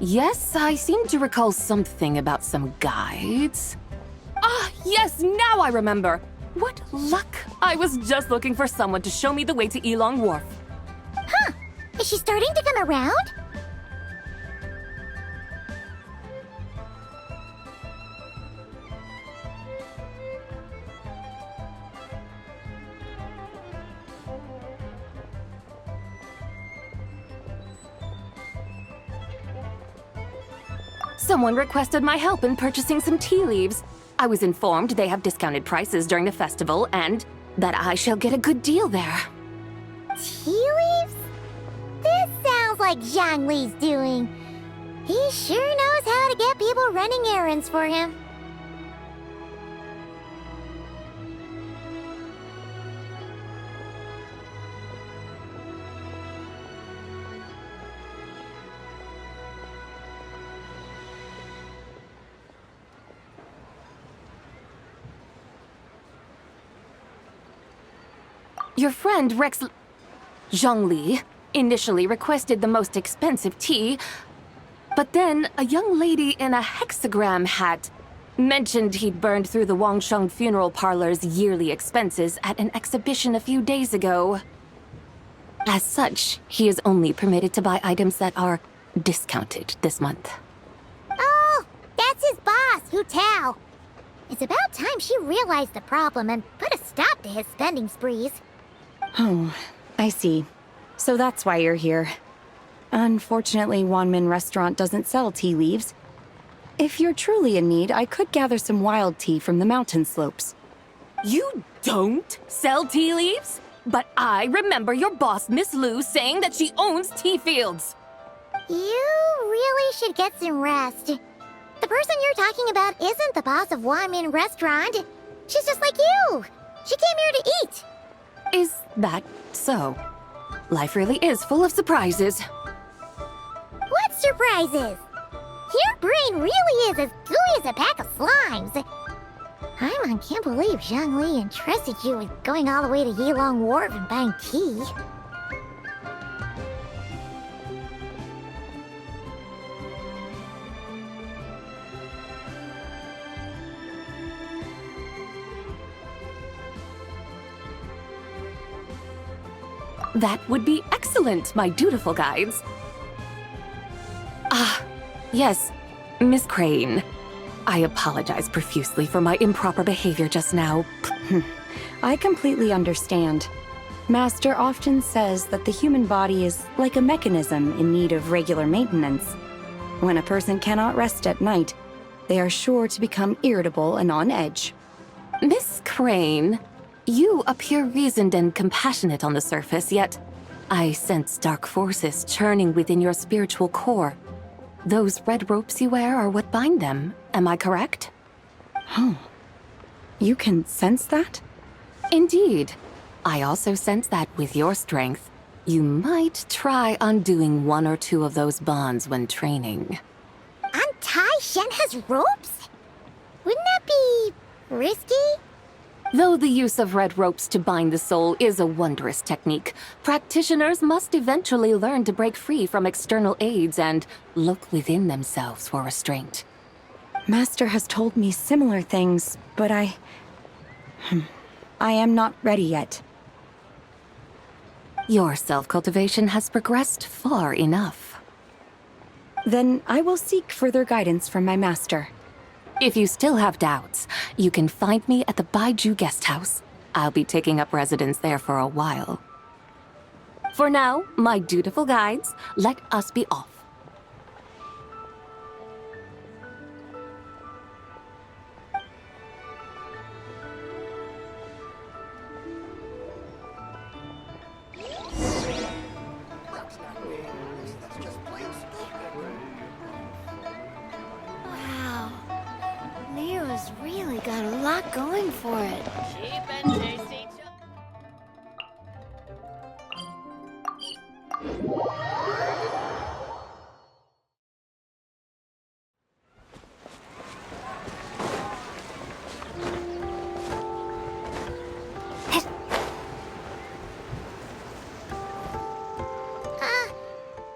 Yes, I seem to recall something about some guides. Ah, yes, now I remember. What luck! I was just looking for someone to show me the way to Elong Wharf. Huh? Is she starting to come around? Someone requested my help in purchasing some tea leaves. I was informed they have discounted prices during the festival and that I shall get a good deal there. Tea leaves? This sounds like Zhang Li's doing. He sure knows how to get people running errands for him. Your friend Rex Zhongli initially requested the most expensive tea, but then a young lady in a hexagram hat mentioned he'd burned through the Wangsheng Funeral Parlor's yearly expenses at an exhibition a few days ago. As such, he is only permitted to buy items that are discounted this month. Oh, that's his boss, Hu Tao. It's about time she realized the problem and put a stop to his spending sprees. Oh, I see. So that's why you're here. Unfortunately, Wanmin Restaurant doesn't sell tea leaves. If you're truly in need, I could gather some wild tea from the mountain slopes. You don't sell tea leaves? But I remember your boss, Miss Lu, saying that she owns tea fields. You really should get some rest. The person you're talking about isn't the boss of Wanmin Restaurant. She's just like you. She came here to eat. Is that so? Life really is full of surprises. What surprises? Your brain really is as gooey as a pack of slimes. I can't believe Zhang Li entrusted you with going all the way to Yilong Wharf and buying tea. That would be excellent, my dutiful guides. Ah, yes, Miss Crane. I apologize profusely for my improper behavior just now. I completely understand. Master often says that the human body is like a mechanism in need of regular maintenance. When a person cannot rest at night, they are sure to become irritable and on edge. Miss Crane, you appear reasoned and compassionate on the surface, yet I sense dark forces churning within your spiritual core. Those red ropes you wear are what bind them, am I correct? Oh, you can sense that? Indeed. I also sense that with your strength, you might try undoing one or two of those bonds when training. Untie Shen has ropes? Wouldn't that be risky? Though the use of red ropes to bind the soul is a wondrous technique, practitioners must eventually learn to break free from external aids and look within themselves for restraint. Master has told me similar things, but I am not ready yet. Your self-cultivation has progressed far enough. Then I will seek further guidance from my master. If you still have doubts, you can find me at the Baiju Guest House. I'll be taking up residence there for a while. For now, my dutiful guides, let us be off. Wow. Leo's really got a lot going for it. Cheap and tasty.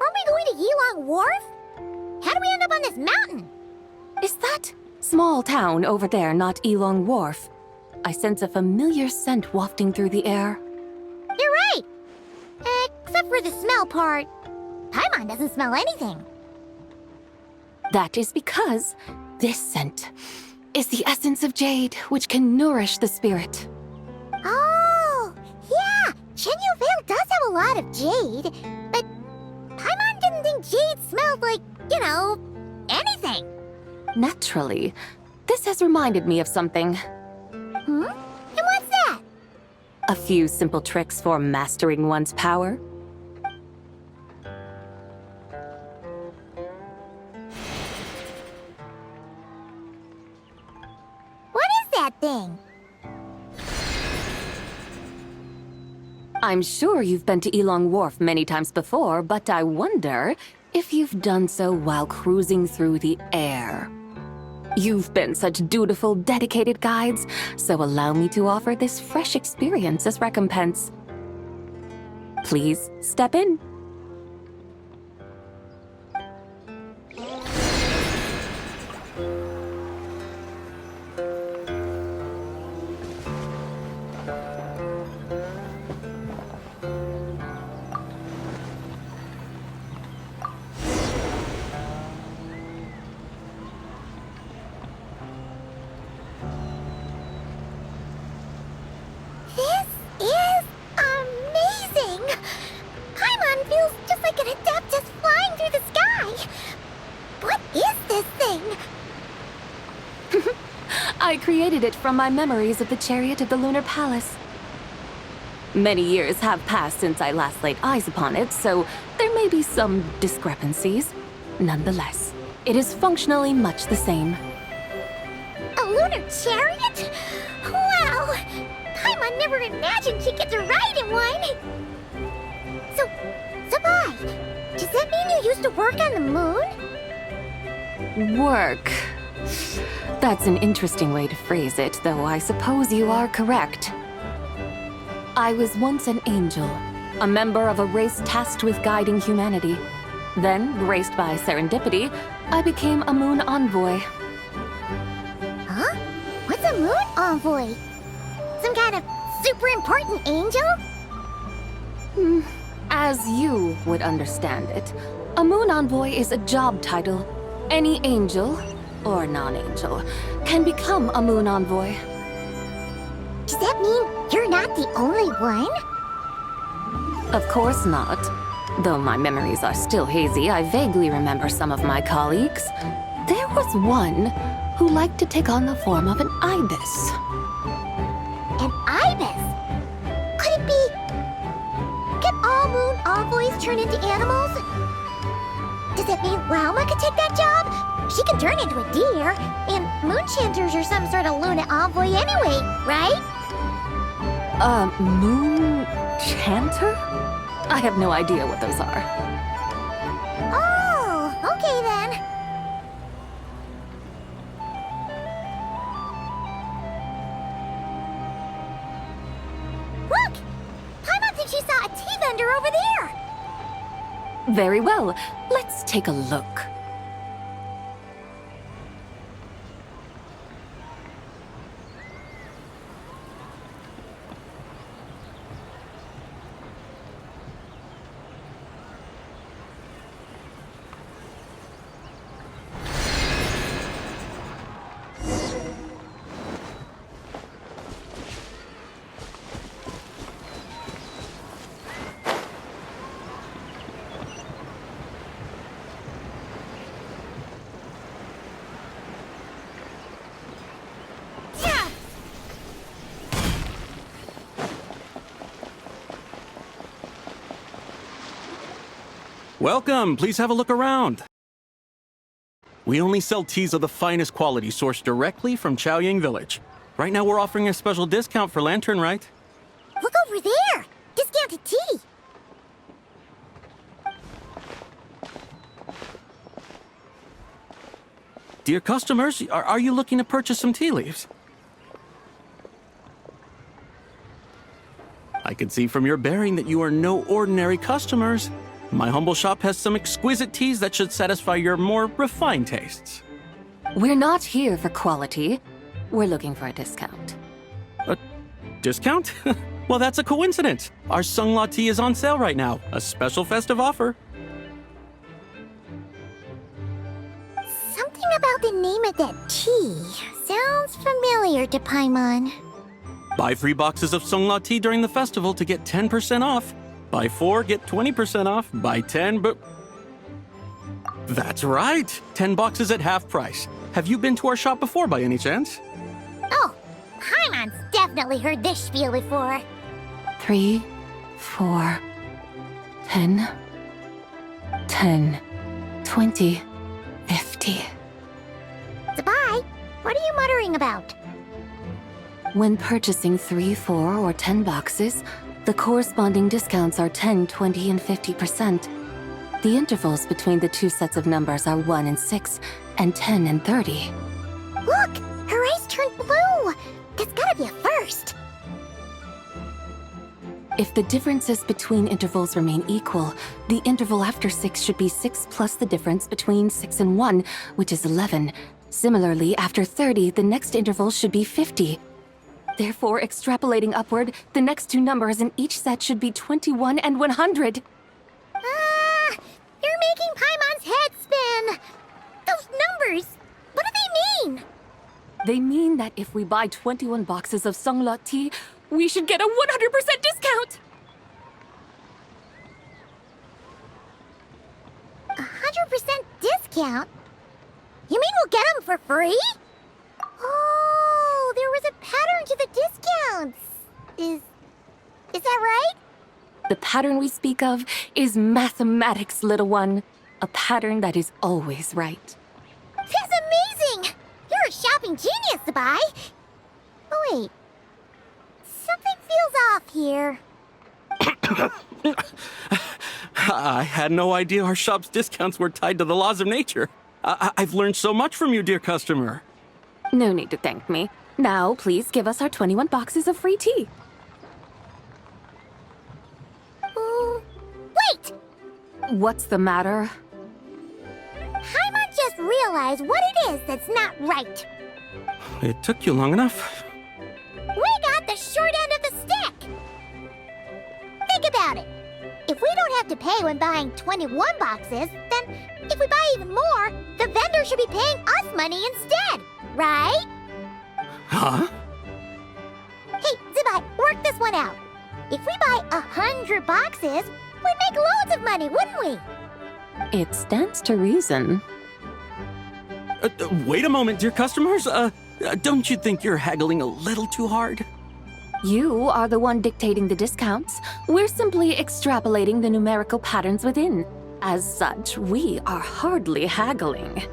Aren't we going to Yilong Wharf? How do we end up on this mountain? Is that small town over there not Yilong Wharf? I sense a familiar scent wafting through the air. You're right! Except for the smell part. Paimon doesn't smell anything. That is because this scent is the essence of jade, which can nourish the spirit. Oh, yeah! Chenyu Vale does have a lot of jade, but Paimon didn't think jade smelled like, anything. Naturally. This has reminded me of something. Hmm? And what's that? A few simple tricks for mastering one's power. What is that thing? I'm sure you've been to Elong Wharf many times before, but I wonder if you've done so while cruising through the air. You've been such dutiful, dedicated guides, so allow me to offer this fresh experience as recompense. Please step in. This is amazing! Paimon feels just like an Adeptus flying through the sky! What is this thing? I created it from my memories of the chariot of the Lunar Palace. Many years have passed since I last laid eyes upon it, so there may be some discrepancies. Nonetheless, it is functionally much the same. A lunar chariot? Wow! Paimon never imagined she'd get to ride in one! So, Sabai, does that mean you used to work on the moon? Work. That's an interesting way to phrase it, though I suppose you are correct. I was once an angel, a member of a race tasked with guiding humanity. Then, graced by serendipity, I became a moon envoy. Huh? What's a moon envoy? Some kind of super important angel? As you would understand it, a moon envoy is a job title. Any angel, or non-angel, can become a moon envoy. Does that mean you're not the only one? Of course not. Though my memories are still hazy, I vaguely remember some of my colleagues. There was one who liked to take on the form of an ibis. An ibis? Could it be... Can all moon envoys turn into animals? Does that mean Lauma could take that job? She can turn into a deer, and moonchanters are some sort of Luna envoy anyway, right? Moon chanter? I have no idea what those are. Oh, okay then. Look! Paimon thinks she saw a tea vendor over there! Very well. Let's take a look. Welcome, please have a look around. We only sell teas of the finest quality sourced directly from Chaoying Village. Right now we're offering a special discount for Lantern Rite. Look over there! Discounted tea! Dear customers, are you looking to purchase some tea leaves? I can see from your bearing that you are no ordinary customers. My humble shop has some exquisite teas that should satisfy your more refined tastes. We're not here for quality. We're looking for a discount. A discount? Well, that's a coincidence. Our Sungla tea is on sale right now. A special festive offer. Something about the name of that tea sounds familiar to Paimon. Buy 3 boxes of Sungla tea during the festival to get 10% off. Buy 4, get 20% off. Buy 10, but... That's right! 10 boxes at half price. Have you been to our shop before by any chance? Oh, Paimon's definitely heard this spiel before. 3, 4, 10, 10, 20, 50. Zabai, what are you muttering about? When purchasing 3, 4, or 10 boxes, the corresponding discounts are 10, 20, and 50%. The intervals between the two sets of numbers are 1 and 6, and 10 and 30. Look! Her eyes turned blue! That's gotta be a first! If the differences between intervals remain equal, the interval after 6 should be 6 plus the difference between 6 and 1, which is 11. Similarly, after 30, the next interval should be 50. Therefore, extrapolating upward, the next two numbers in each set should be 21 and 100. You're making Paimon's head spin! Those numbers, what do they mean? They mean that if we buy 21 boxes of Songlot tea, we should get a 100% discount! 100% discount? You mean we'll get them for free? Oh, there was a pattern to the discounts. Is that right? The pattern we speak of is mathematics, little one. A pattern that is always right. That's amazing! You're a shopping genius, Zabai. Oh, wait. Something feels off here. I had no idea our shop's discounts were tied to the laws of nature. I've learned so much from you, dear customer. No need to thank me. Now, please give us our 21 boxes of free tea. Wait! What's the matter? Paimon just realized what it is that's not right. It took you long enough. We got the short end of the stick! Think about it. If we don't have to pay when buying 21 boxes, then if we buy even more, the vendor should be paying us money instead, right? Huh? Hey, Zabai, work this one out. If we buy 100 boxes, we'd make loads of money, wouldn't we? It stands to reason. Wait a moment, dear customers. Don't you think you're haggling a little too hard? You are the one dictating the discounts. We're simply extrapolating the numerical patterns within. As such, we are hardly haggling.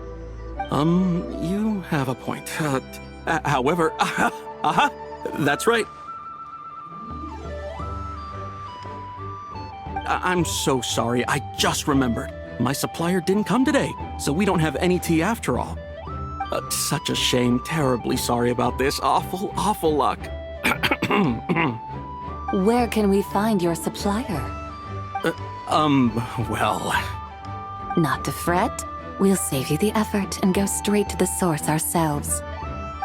You have a point. However, that's right. I'm so sorry. I just remembered. My supplier didn't come today, so we don't have any tea after all. Such a shame. Terribly sorry about this. Awful luck. Where can we find your supplier? Well... Not to fret. We'll save you the effort and go straight to the source ourselves.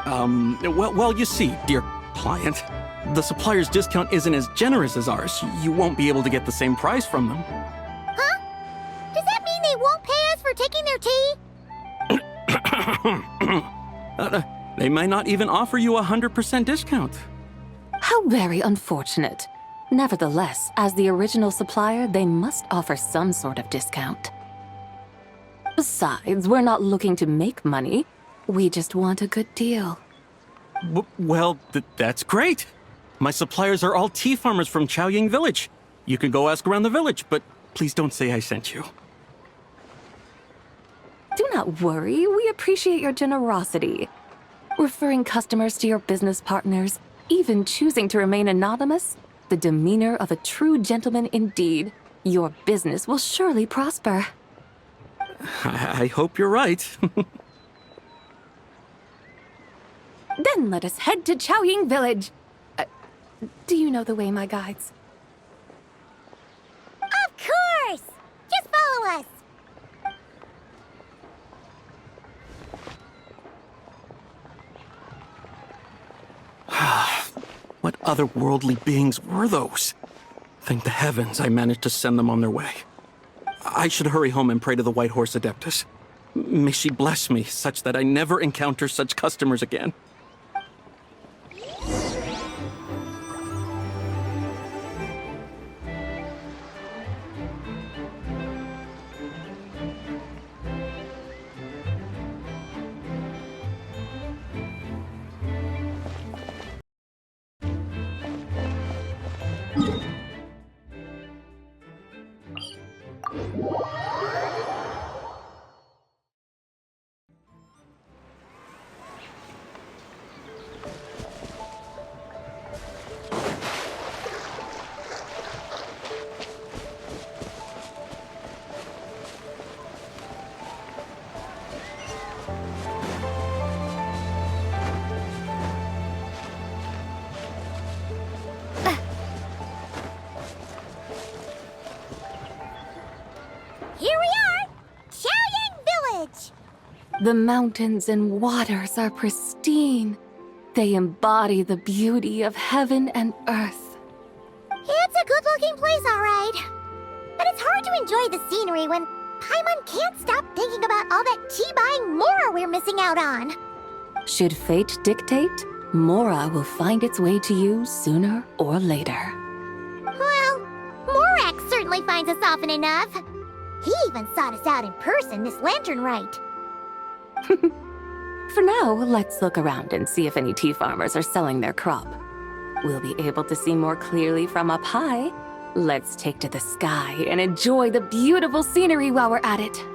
Well, you see, dear client, the supplier's discount isn't as generous as ours. You won't be able to get the same price from them. Huh? Does that mean they won't pay us for taking their tea? They might not even offer you a 100% discount. How very unfortunate. Nevertheless, as the original supplier, they must offer some sort of discount. Besides, we're not looking to make money. We just want a good deal. Well, that's great. My suppliers are all tea farmers from Chaoying Village. You can go ask around the village, but please don't say I sent you. Do not worry, we appreciate your generosity. Referring customers to your business partners, even choosing to remain anonymous, the demeanor of a true gentleman indeed. Your business will surely prosper. I hope you're right. Then let us head to Chaoying Village. Do you know the way, my guides? Of course! Just follow us! What otherworldly beings were those? Thank the heavens I managed to send them on their way. I should hurry home and pray to the White Horse Adeptus. May she bless me such that I never encounter such customers again. The mountains and waters are pristine. They embody the beauty of heaven and earth. It's a good-looking place, all right. But it's hard to enjoy the scenery when Paimon can't stop thinking about all that tea-buying Mora we're missing out on. Should fate dictate, Mora will find its way to you sooner or later. Well, Morak certainly finds us often enough. He even sought us out in person this lantern rite. For now, let's look around and see if any tea farmers are selling their crop. We'll be able to see more clearly from up high. Let's take to the sky and enjoy the beautiful scenery while we're at it.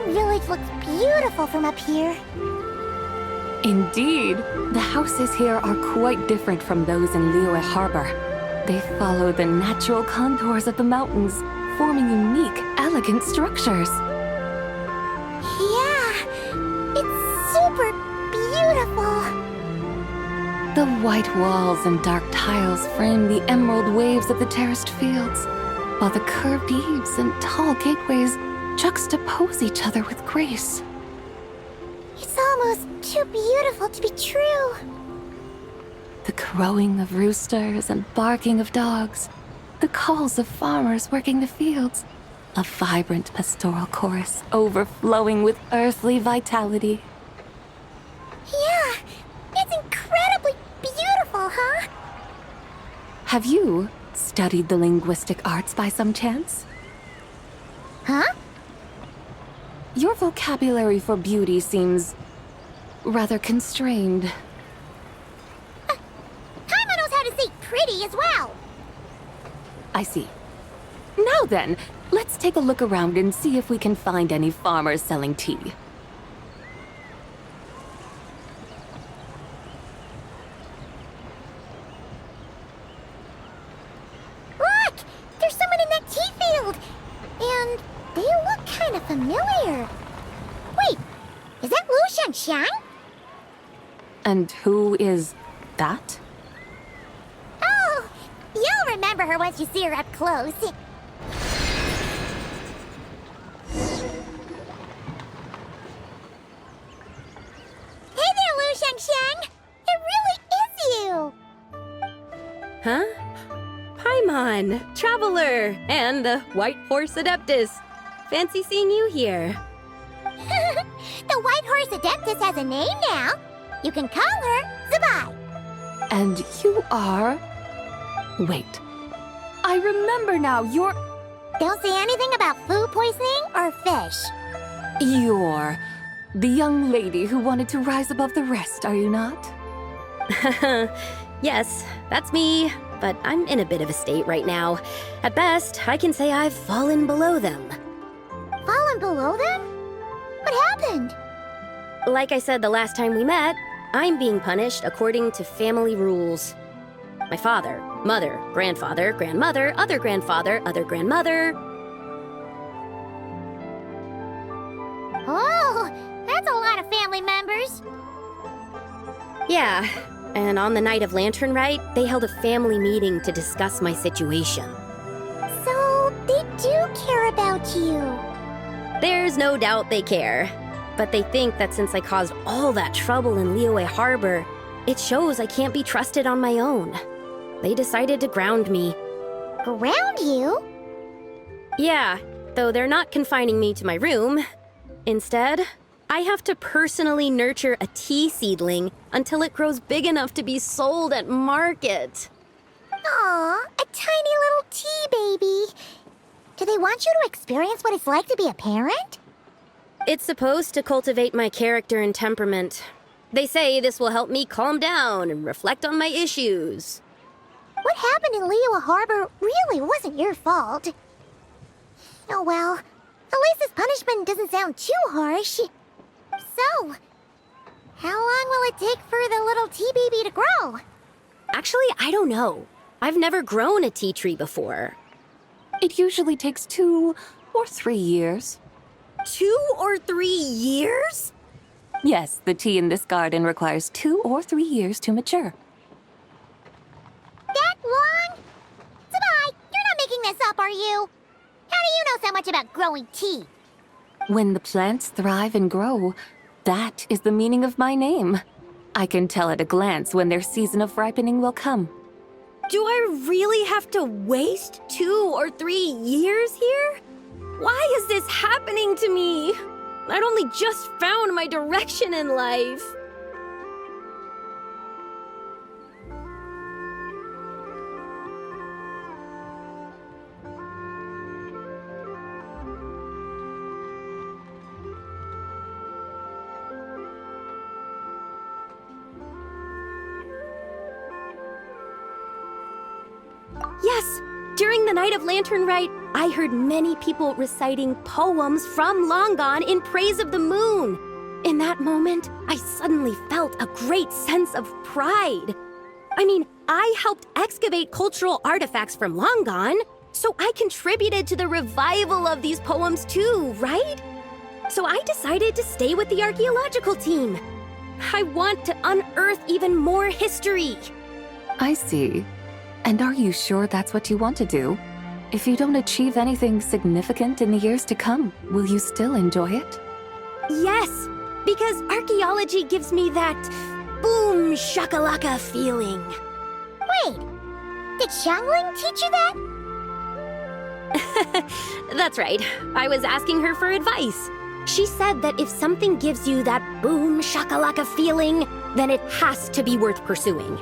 Village looks beautiful from up here. Indeed, the houses here are quite different from those in Liyue Harbor. They follow the natural contours of the mountains, forming unique, elegant structures. Yeah, it's super beautiful. The white walls and dark tiles frame the emerald waves of the terraced fields, while the curved eaves and tall gateways juxtapose each other with grace. It's almost too beautiful to be true. The crowing of roosters and barking of dogs, the calls of farmers working the fields, a vibrant pastoral chorus overflowing with earthly vitality. Yeah, it's incredibly beautiful, huh? Have you studied the linguistic arts by some chance? Huh? Your vocabulary for beauty seems rather constrained. Paimon knows how to say pretty as well. I see. Now then, let's take a look around and see if we can find any farmers selling tea. Look! There's someone in that tea field! And they look kind of familiar. Wait, is that Lu Xiangxiang? And who is that? Oh, you'll remember her once you see her up close. Hey there, Lu Xiangxiang! It really is you! Huh? Paimon, Traveler, and the White Horse Adeptus. Fancy seeing you here. The White Horse Adeptus has a name now. You can call her Zabai. And you are... Wait. I remember now, you're... Don't say anything about food poisoning or fish. You're the young lady who wanted to rise above the rest, are you not? Yes, that's me. But I'm in a bit of a state right now. At best, I can say I've fallen below them. Fallen below them? What happened? Like I said the last time we met, I'm being punished according to family rules. My father, mother, grandfather, grandmother, other grandfather, other grandmother. Oh, that's a lot of family members. Yeah. And on the night of Lantern Rite, they held a family meeting to discuss my situation. So, they do care about you. There's no doubt they care. But they think that since I caused all that trouble in Liyue Harbor, it shows I can't be trusted on my own. They decided to ground me. Ground you? Yeah, though they're not confining me to my room. Instead, I have to personally nurture a tea seedling until it grows big enough to be sold at market. Aw, a tiny little tea baby. Do they want you to experience what it's like to be a parent? It's supposed to cultivate my character and temperament. They say this will help me calm down and reflect on my issues. What happened in Liyue Harbor really wasn't your fault. Oh well, at least this punishment doesn't sound too harsh. So, how long will it take for the little tea baby to grow? Actually, I don't know. I've never grown a tea tree before. It usually takes 2 or 3 years. 2 or 3 years? Yes, the tea in this garden requires 2 or 3 years to mature. That long? Sabai, you're not making this up, are you? How do you know so much about growing tea? When the plants thrive and grow, that is the meaning of my name. I can tell at a glance when their season of ripening will come. Do I really have to waste 2 or 3 years here? Why is this happening to me? I'd only just found my direction in life. Yes, during the Night of Lantern Rite, I heard many people reciting poems from Long Gone in praise of the moon. In that moment, I suddenly felt a great sense of pride. I mean, I helped excavate cultural artifacts from Long Gone, so I contributed to the revival of these poems too, right? So I decided to stay with the archaeological team. I want to unearth even more history. I see. And are you sure that's what you want to do? If you don't achieve anything significant in the years to come, will you still enjoy it? Yes, because archaeology gives me that boom shakalaka feeling. Wait, did Xiangling teach you that? That's right. I was asking her for advice. She said that if something gives you that boom shakalaka feeling, then it has to be worth pursuing.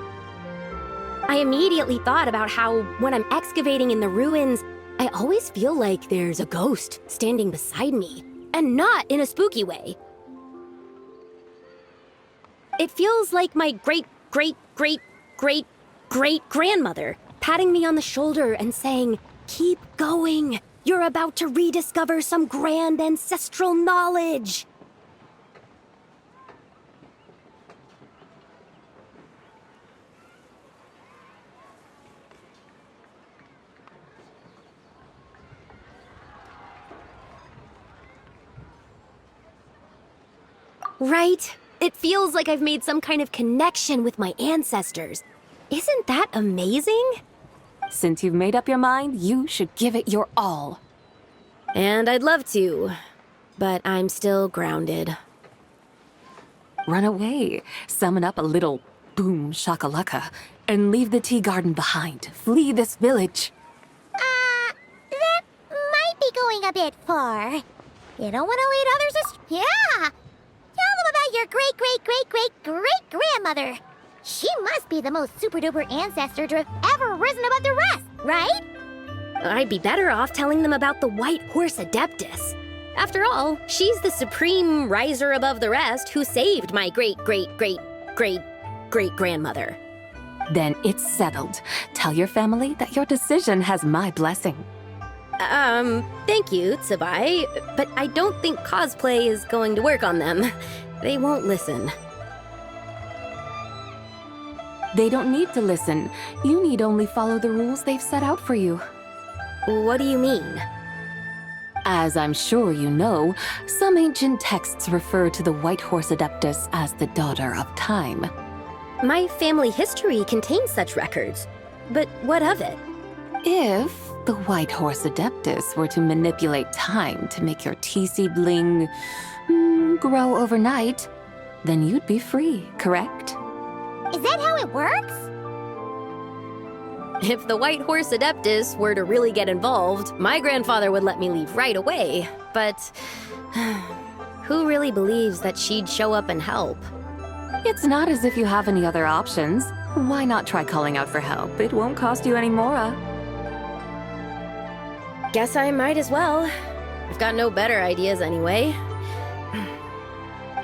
I immediately thought about how, when I'm excavating in the ruins, I always feel like there's a ghost standing beside me, and not in a spooky way. It feels like my great-great-great-great-great-grandmother patting me on the shoulder and saying, "Keep going. You're about to rediscover some grand ancestral knowledge." Right? It feels like I've made some kind of connection with my ancestors. Isn't that amazing? Since you've made up your mind, you should give it your all. And I'd love to, but I'm still grounded. Run away, summon up a little boom shakalaka, and leave the tea garden behind. Flee this village. That might be going a bit far. You don't want to lead others Yeah! Tell them about your great-great-great-great-great-grandmother. She must be the most super-duper ancestor to have ever risen above the rest, right? I'd be better off telling them about the White Horse Adeptus. After all, she's the supreme riser above the rest who saved my great-great-great-great-great-grandmother. Then it's settled. Tell your family that your decision has my blessing. Thank you, Tsubai, but I don't think cosplay is going to work on them. They won't listen. They don't need to listen. You need only follow the rules they've set out for you. What do you mean? As I'm sure you know, some ancient texts refer to the White Horse Adeptus as the Daughter of Time. My family history contains such records, but what of it? If the White Horse Adeptus were to manipulate time to make your tea seedling grow overnight, then you'd be free, correct? Is that how it works? If the White Horse Adeptus were to really get involved, my grandfather would let me leave right away, but who really believes that she'd show up and help? It's not as if you have any other options. Why not try calling out for help? It won't cost you any more. Guess I might as well. I've got no better ideas anyway.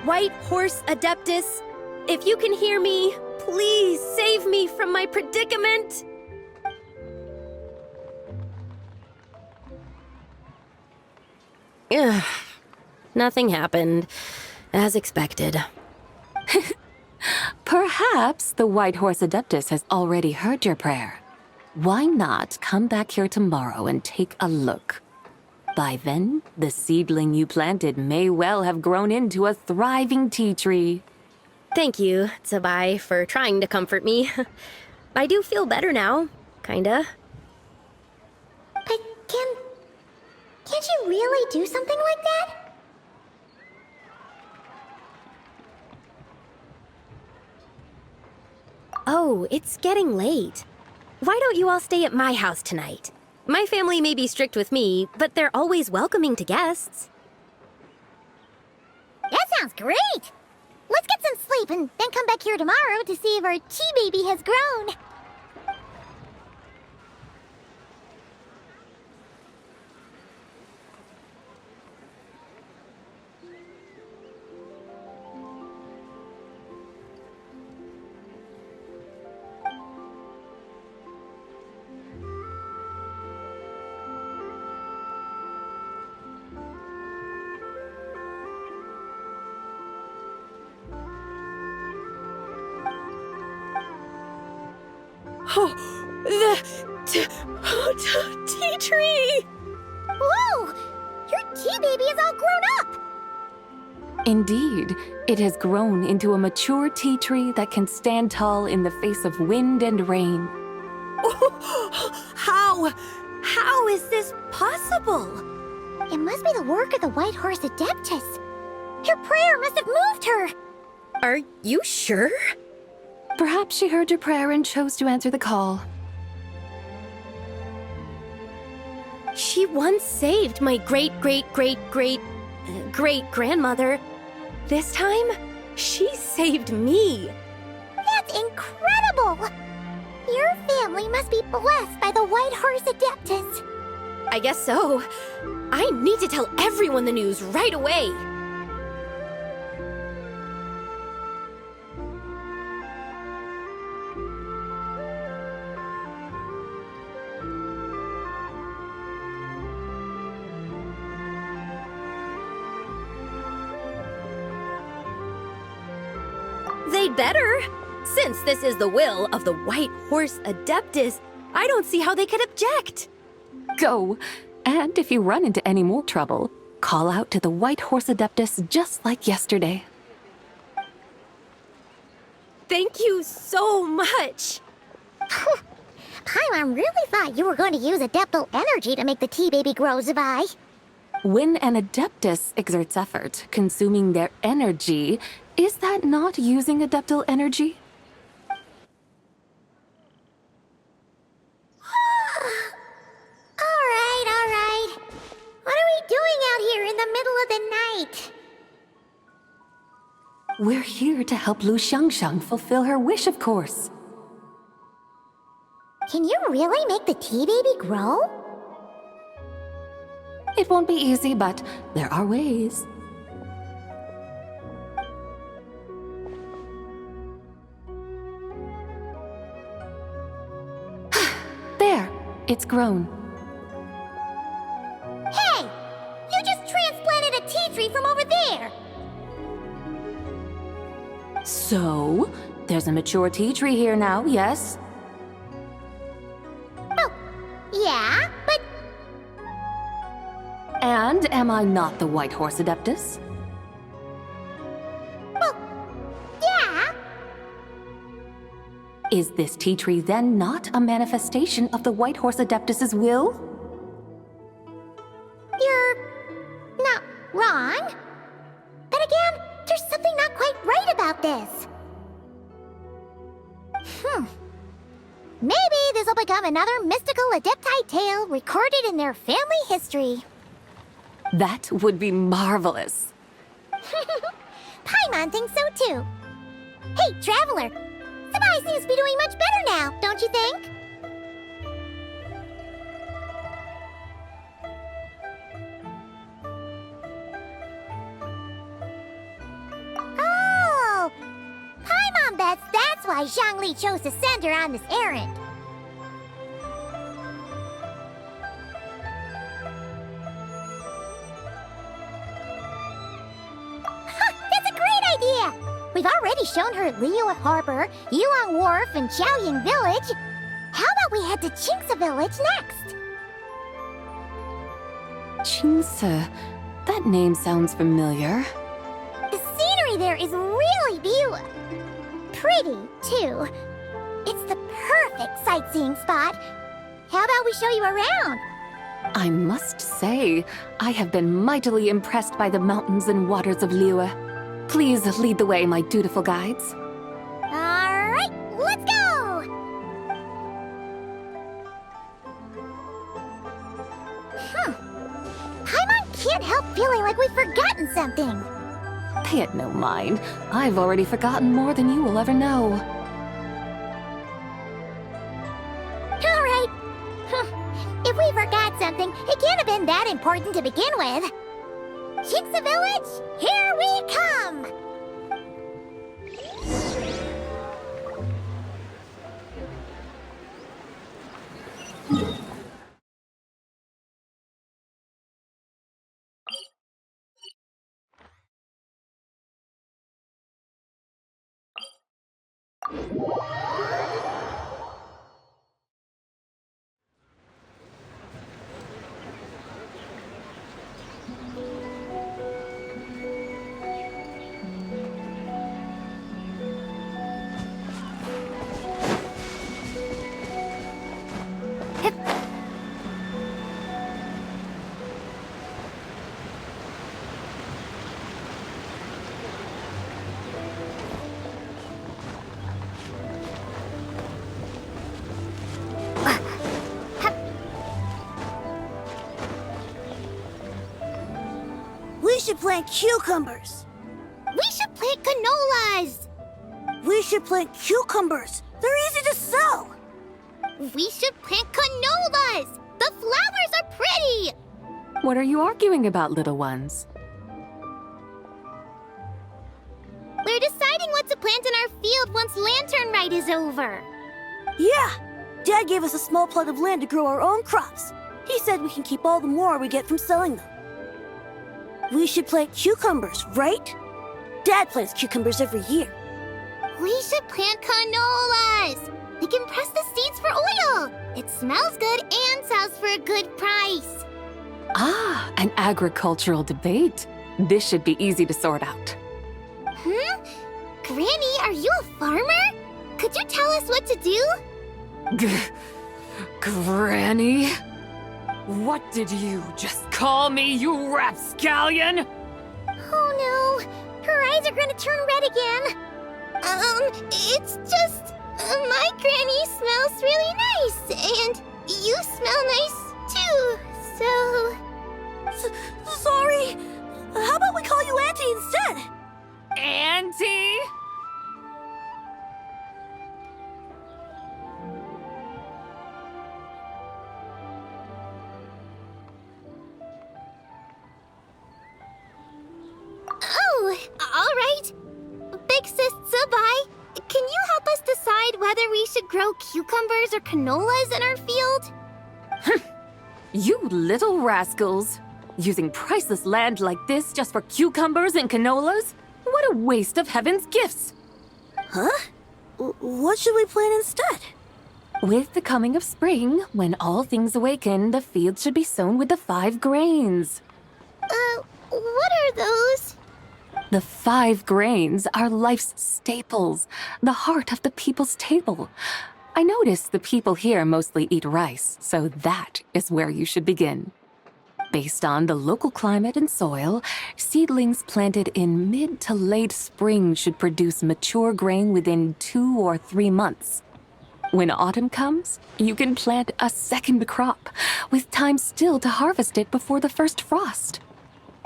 White Horse Adeptus, if you can hear me, please save me from my predicament! Ugh. Nothing happened, as expected. Perhaps the White Horse Adeptus has already heard your prayer. Why not come back here tomorrow and take a look? By then, the seedling you planted may well have grown into a thriving tea tree. Thank you, Tsabai, for trying to comfort me. I do feel better now, kinda. But can't you really do something like that? Oh, it's getting late. Why don't you all stay at my house tonight? My family may be strict with me, but they're always welcoming to guests. That sounds great! Let's get some sleep and then come back here tomorrow to see if our tea baby has grown. Oh, the tea tree! Whoa! Your tea baby is all grown up! Indeed, it has grown into a mature tea tree that can stand tall in the face of wind and rain. How is this possible? It must be the work of the White Horse Adeptus. Your prayer must have moved her. Are you sure? Perhaps she heard your prayer and chose to answer the call. She once saved my great-great-great-great-great-grandmother. This time, she saved me. That's incredible! Your family must be blessed by the White Horse Adeptus. I guess so. I need to tell everyone the news right away. They'd better. Since this is the will of the White Horse Adeptus, I don't see how they could object. Go! And if you run into any more trouble, call out to the White Horse Adeptus just like yesterday. Thank you so much! Paimon really thought you were going to use Adeptal energy to make the tea baby grow, Zabai. When an Adeptus exerts effort, consuming their energy, is that not using Adeptal energy? All right. What are we doing out here in the middle of the night? We're here to help Lu Xiangxiang fulfill her wish, of course. Can you really make the tea baby grow? It won't be easy, but there are ways. There, it's grown. Hey! You just transplanted a tea tree from over there! So, there's a mature tea tree here now, yes? Oh, yeah, but... And am I not the White Horse Adeptus? Well, yeah. Is this tea tree then not a manifestation of the White Horse Adeptus's will? You're not wrong. Then again, there's something not quite right about this. Maybe this will become another mystical Adepti tale recorded in their family history. That would be marvelous. Paimon thinks so too. Hey, Traveler! Sabai seems to be doing much better now, don't you think? Oh! Paimon bets that's why Zhongli chose to send her on this errand. That's a great idea! We've already shown her Liyue Harbor, Yulong Wharf, and Xiaoying Village. How about we head to Qingce Village next? Qingce. That name sounds familiar. The scenery there is really beautiful. Pretty, too. It's the perfect sightseeing spot. How about we show you around? I must say, I have been mightily impressed by the mountains and waters of Liyue. Please lead the way, my dutiful guides. All right, let's go! Paimon can't help feeling like we've forgotten something. Pay it no mind. I've already forgotten more than you will ever know. All right. If we forgot something, it can't have been that important to begin with. Qingce Village, here we come! We should plant cucumbers. We should plant canolas. We should plant cucumbers. They're easy to sow. We should plant canolas. The flowers are pretty. What are you arguing about, little ones? We're deciding what to plant in our field once Lantern Rite is over. Yeah. Dad gave us a small plot of land to grow our own crops. He said we can keep all the more we get from selling them. We should plant cucumbers, right? Dad plants cucumbers every year. We should plant canolas. We can press the seeds for oil. It smells good and sells for a good price. Ah, an agricultural debate. This should be easy to sort out. Granny, are you a farmer? Could you tell us what to do? Granny? What did you just call me, you rapscallion? Oh no, her eyes are gonna turn red again. It's just, my granny smells really nice, and you smell nice too, so... Sorry. How about we call you Auntie instead? Auntie? Oh, all right. Big Sis Zubai, can you help us decide whether we should grow cucumbers or canolas in our field? You little rascals! Using priceless land like this just for cucumbers and canolas? What a waste of heaven's gifts! Huh? What should we plant instead? With the coming of spring, when all things awaken, the fields should be sown with the 5 grains. What are those? The 5 grains are life's staples, the heart of the people's table. I notice the people here mostly eat rice, so that is where you should begin. Based on the local climate and soil, seedlings planted in mid to late spring should produce mature grain within 2 or 3 months. When autumn comes, you can plant a second crop, with time still to harvest it before the first frost.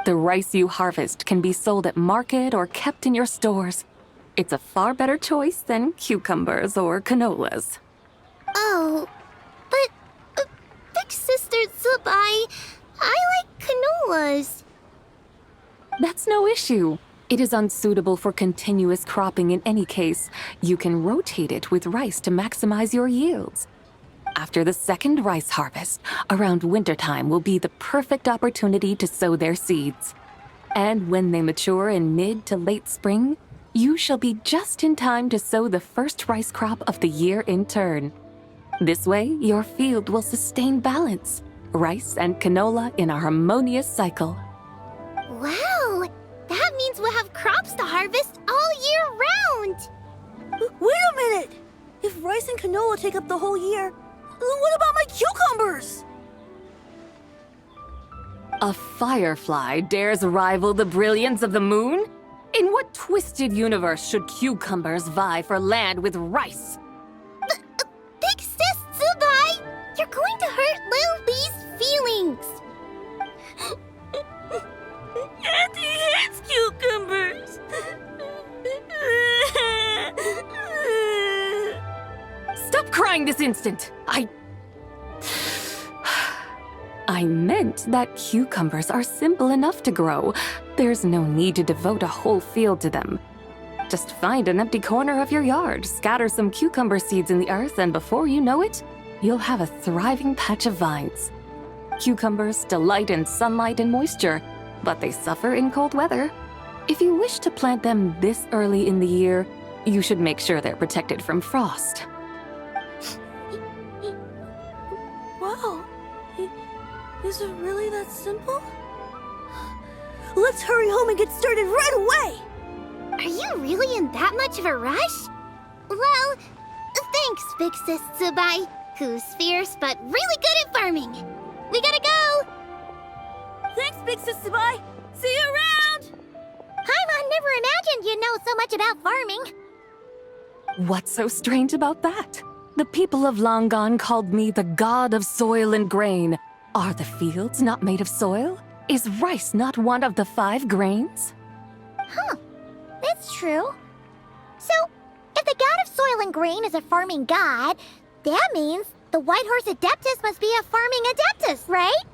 The rice you harvest can be sold at market or kept in your stores. It's a far better choice than cucumbers or canolas. Oh, but Big Sister Zubai, I like canolas. That's no issue. It is unsuitable for continuous cropping in any case. You can rotate it with rice to maximize your yields. After the second rice harvest, around wintertime will be the perfect opportunity to sow their seeds. And when they mature in mid to late spring, you shall be just in time to sow the first rice crop of the year in turn. This way, your field will sustain balance, rice and canola in a harmonious cycle. Wow! That means we'll have crops to harvest all year round! Wait a minute! If rice and canola take up the whole year, what about my cucumbers? A firefly dares rival the brilliance of the moon? In what twisted universe should cucumbers vie for land with rice? Big Sis Tsubai! You're going to hurt Lil Lee's feelings! Auntie hates cucumbers! Stop crying this instant! I meant that cucumbers are simple enough to grow. There's no need to devote a whole field to them. Just find an empty corner of your yard, scatter some cucumber seeds in the earth, and before you know it, you'll have a thriving patch of vines. Cucumbers delight in sunlight and moisture, but they suffer in cold weather. If you wish to plant them this early in the year, you should make sure they're protected from frost. Wow. Is it really that simple? Let's hurry home and get started right away! Are you really in that much of a rush? Well, thanks, Big Sis Tsubai, who's fierce but really good at farming. We gotta go! Thanks, Big Sis Tsubai! See you around! Paimon never imagined you'd know so much about farming. What's so strange about that? The people of Longon called me the god of soil and grain. Are the fields not made of soil? Is rice not one of the 5 grains? Huh. That's true. So, if the god of soil and grain is a farming god, that means the White Horse Adeptus must be a farming adeptus, right?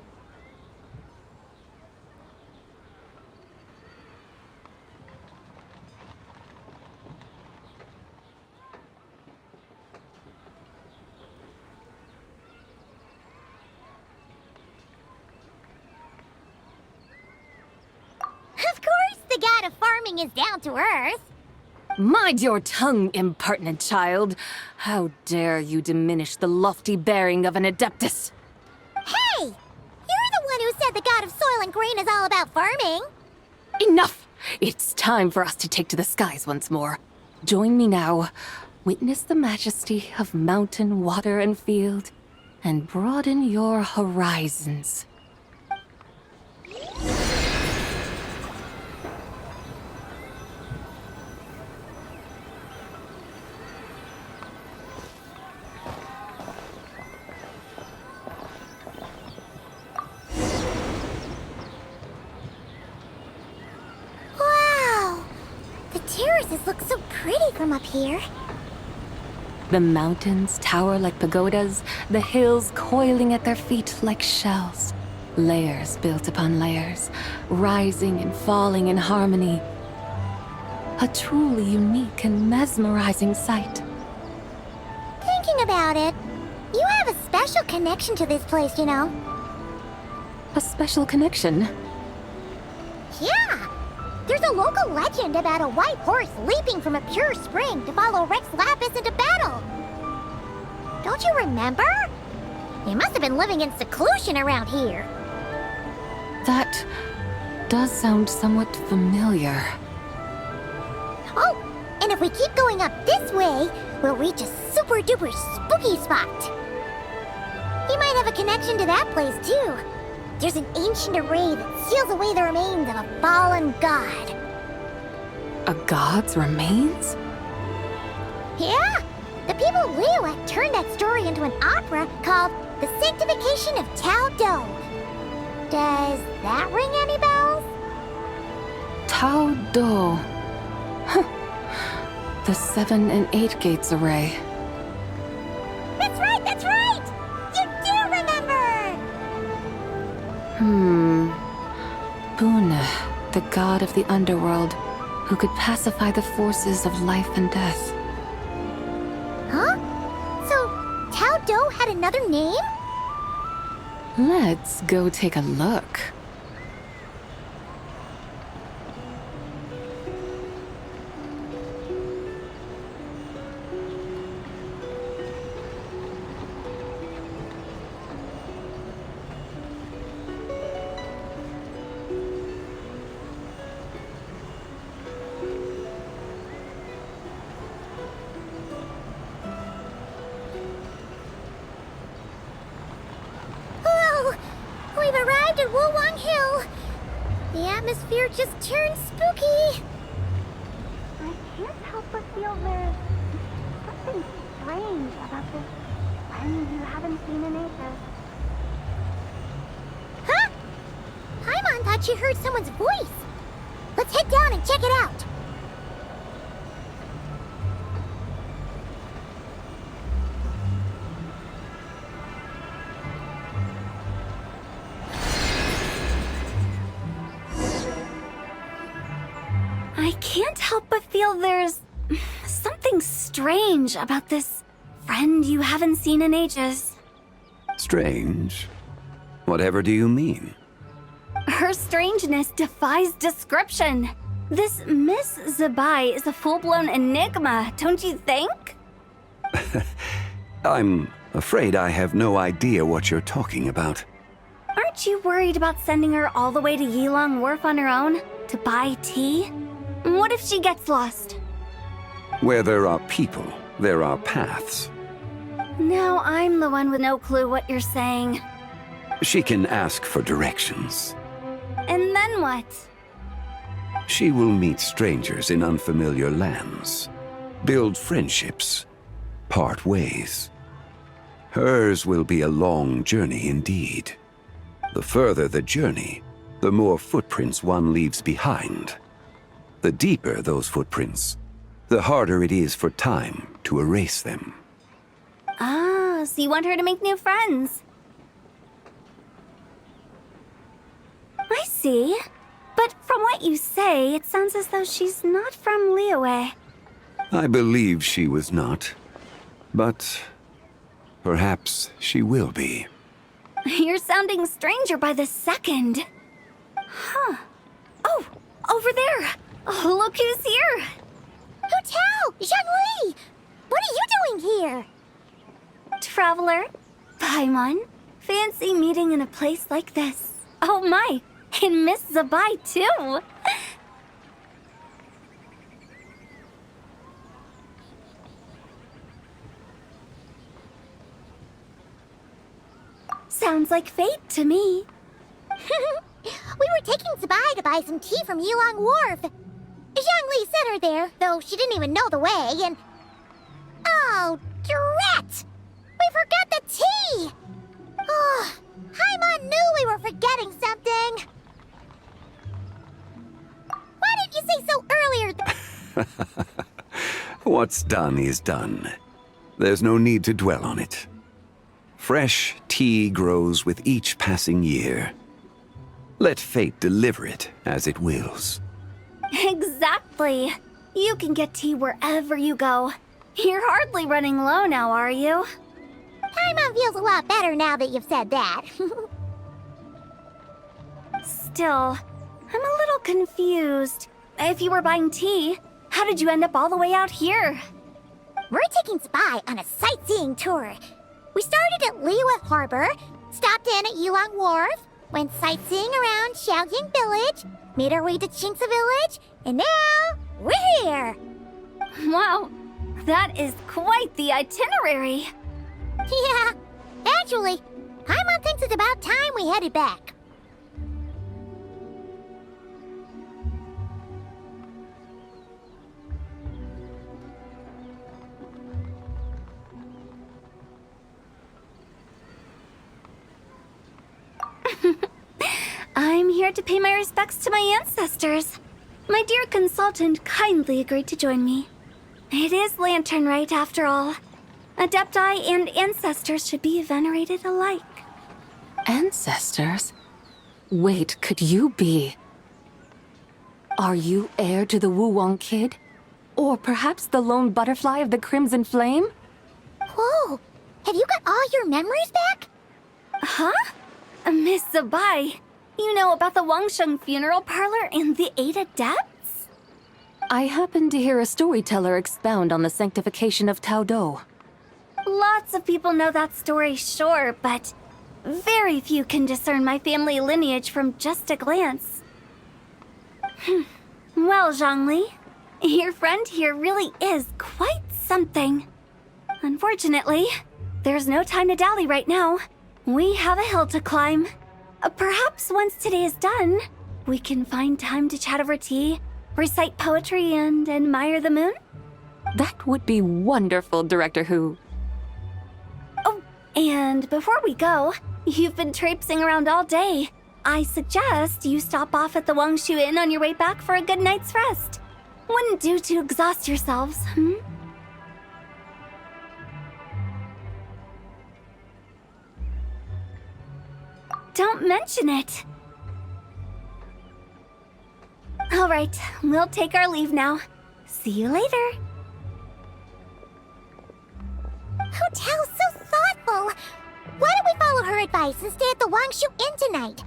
Of course the god of farming is down to earth. Mind your tongue, impertinent child. How dare you diminish the lofty bearing of an adeptus? Hey! You're the one who said the god of soil and grain is all about farming. Enough! It's time for us to take to the skies once more. Join me now. Witness the majesty of mountain, water, and field, and broaden your horizons. Wow! The terraces look so pretty from up here. The mountains tower like pagodas, the hills coiling at their feet like shells. Layers built upon layers, rising and falling in harmony. A truly unique and mesmerizing sight. Thinking about it, you have a special connection to this place, you know. A special connection? Yeah! There's a local legend about a white horse leaping from a pure spring to follow Rex Lapis into battle. Don't you remember? You must have been living in seclusion around here. That does sound somewhat familiar. Oh, and if we keep going up this way, we'll reach a super duper spooky spot. You might have a connection to that place too. There's an ancient array that seals away the remains of a fallen god. A god's remains? Yeah! The people of Liyue turned that story into an opera called The Sanctification of Tao Do. Does that ring any bells? Tao Do. The 7 and 8 gates array. That's right, that's right! You do remember! Buna, the god of the underworld, who could pacify the forces of life and death. Huh? So, Tao Do had another name? Let's go take a look. arrived at Wulwang Hill. The atmosphere just turned spooky. I can't help but feel there's something strange about this friend you haven't seen in ages. Huh? Paimon thought she heard someone's voice. Let's head down and check it out. I can't help but feel there's something strange about this friend you haven't seen in ages. Strange? Whatever do you mean? Her strangeness defies description. This Miss Zabai is a full-blown enigma, don't you think? I'm afraid I have no idea what you're talking about. Aren't you worried about sending her all the way to Yilong Wharf on her own to buy tea? What if she gets lost? Where there are people, there are paths. Now I'm the one with no clue what you're saying. She can ask for directions. And then what? She will meet strangers in unfamiliar lands, build friendships, part ways. Hers will be a long journey indeed. The further the journey, the more footprints one leaves behind. The deeper those footprints, the harder it is for time to erase them. Ah, so you want her to make new friends? I see. But from what you say, it sounds as though she's not from Liyue. I believe she was not, but perhaps she will be. You're sounding stranger by the second. Huh. Oh, over there! Oh, look who's here! Hotel! Zhongli! What are you doing here? Traveler, Paimon, fancy meeting in a place like this. Oh my, and Miss Zabai too! Sounds like fate to me. We were taking Zabai to buy some tea from Yilong Wharf. Zhongli sent her there, though she didn't even know the way, and... Oh, drat! We forgot the tea! Oh, Paimon knew we were forgetting something! Why didn't you say so earlier? What's done is done. There's no need to dwell on it. Fresh tea grows with each passing year. Let fate deliver it as it wills. Exactly. You can get tea wherever you go. You're hardly running low now, are you? Paimon feels a lot better now that you've said that. Still, I'm a little confused. If you were buying tea, how did you end up all the way out here? We're taking Zabai on a sightseeing tour. We started at Liyue Harbor, stopped in at Yilong Wharf, went sightseeing around Xiaojing Village, made our way to Qingce Village, and now we're here! Wow, that is quite the itinerary. Yeah, actually, Paimon thinks it's about time we headed back. I'm here to pay my respects to my ancestors. My dear consultant kindly agreed to join me. It is Lantern Rite, after all. Adepti and ancestors should be venerated alike. Ancestors? Wait, could you be... Are you heir to the Wulwang Kid? Or perhaps the lone butterfly of the Crimson Flame? Whoa! Have you got all your memories back? Huh? Miss Zabai, you know about the Wangsheng funeral parlor and the 8 adepts? I happened to hear a storyteller expound on the sanctification of Taodo. Lots of people know that story, sure, but very few can discern my family lineage from just a glance. Well, Zhongli, your friend here really is quite something. Unfortunately, there's no time to dally right now. We have a hill to climb. Perhaps once today is done, we can find time to chat over tea, recite poetry, and admire the moon? That would be wonderful, Director Who. Oh, and before we go, you've been traipsing around all day. I suggest you stop off at the Wangshu Inn on your way back for a good night's rest. Wouldn't do to exhaust yourselves, hmm? Don't mention it. All right, we'll take our leave now. See you later. Hotel's so thoughtful. Why don't we follow her advice and stay at the Wangshu Inn tonight?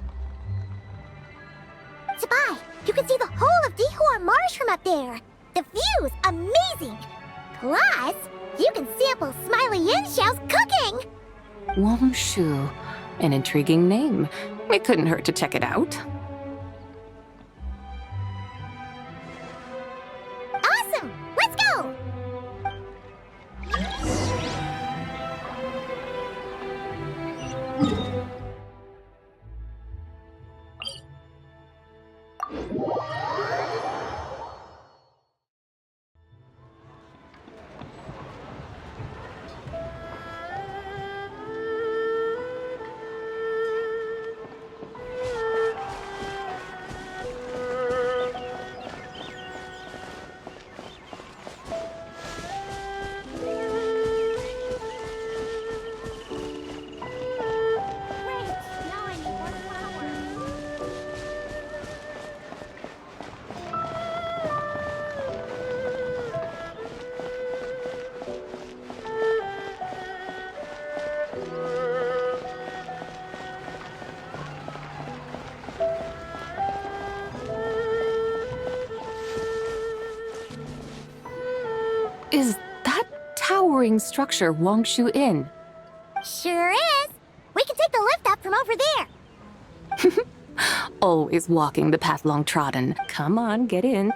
Sabai, you can see the whole of Dihua Marsh from up there. The view's amazing. Plus, you can sample Smiley Yinshao's cooking. Wangshu. An intriguing name. It couldn't hurt to check it out. Awesome! Let's go! Is that towering structure Wangshu Inn? Sure is. We can take the lift up from over there. Always walking the path long trodden. Come on, get in.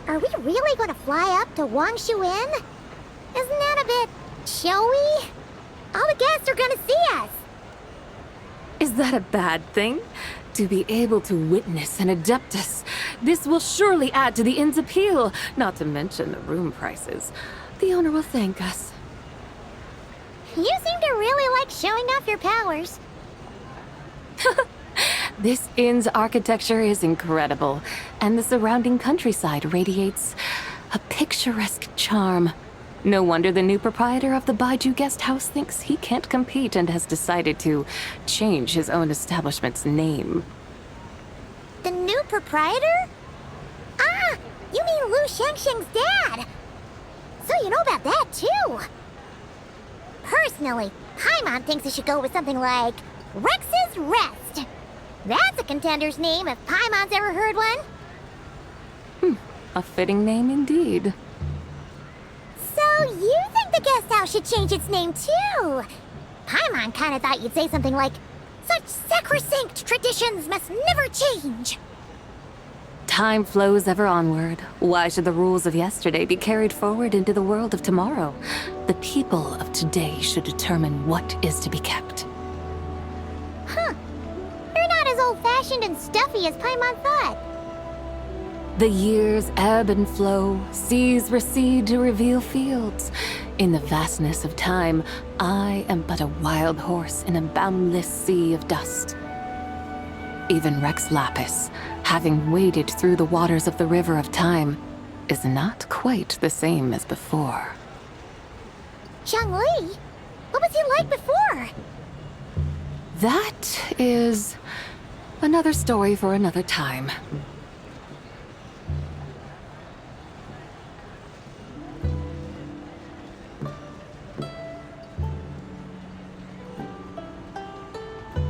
Are we really going to fly up to Wangshu Inn? Isn't that a bit showy? All the guests are going to see us. Is that a bad thing? To be able to witness an Adeptus. This will surely add to the inn's appeal, not to mention the room prices. The owner will thank us. You seem to really like showing off your powers. This inn's architecture is incredible, and the surrounding countryside radiates a picturesque charm. No wonder the new proprietor of the Baiju guest house thinks he can't compete and has decided to change his own establishment's name. The new proprietor? Ah, you mean Lu Shengsheng's dad. So you know about that too. Personally, Paimon thinks it should go with something like Rex's Rest. That's a contender's name if Paimon's ever heard one. A fitting name indeed. So you think the guest house should change its name too? Paimon kinda thought you'd say something like, such sacrosanct traditions must never change. Time flows ever onward. Why should the rules of yesterday be carried forward into the world of tomorrow? The people of today should determine what is to be kept. Huh. You're not as old-fashioned and stuffy as Paimon thought. The years ebb and flow, seas recede to reveal fields. In the vastness of time, I am but a wild horse in a boundless sea of dust. Even Rex Lapis, having waded through the waters of the river of time, is not quite the same as before. Zhongli? What was he like before? That is another story for another time.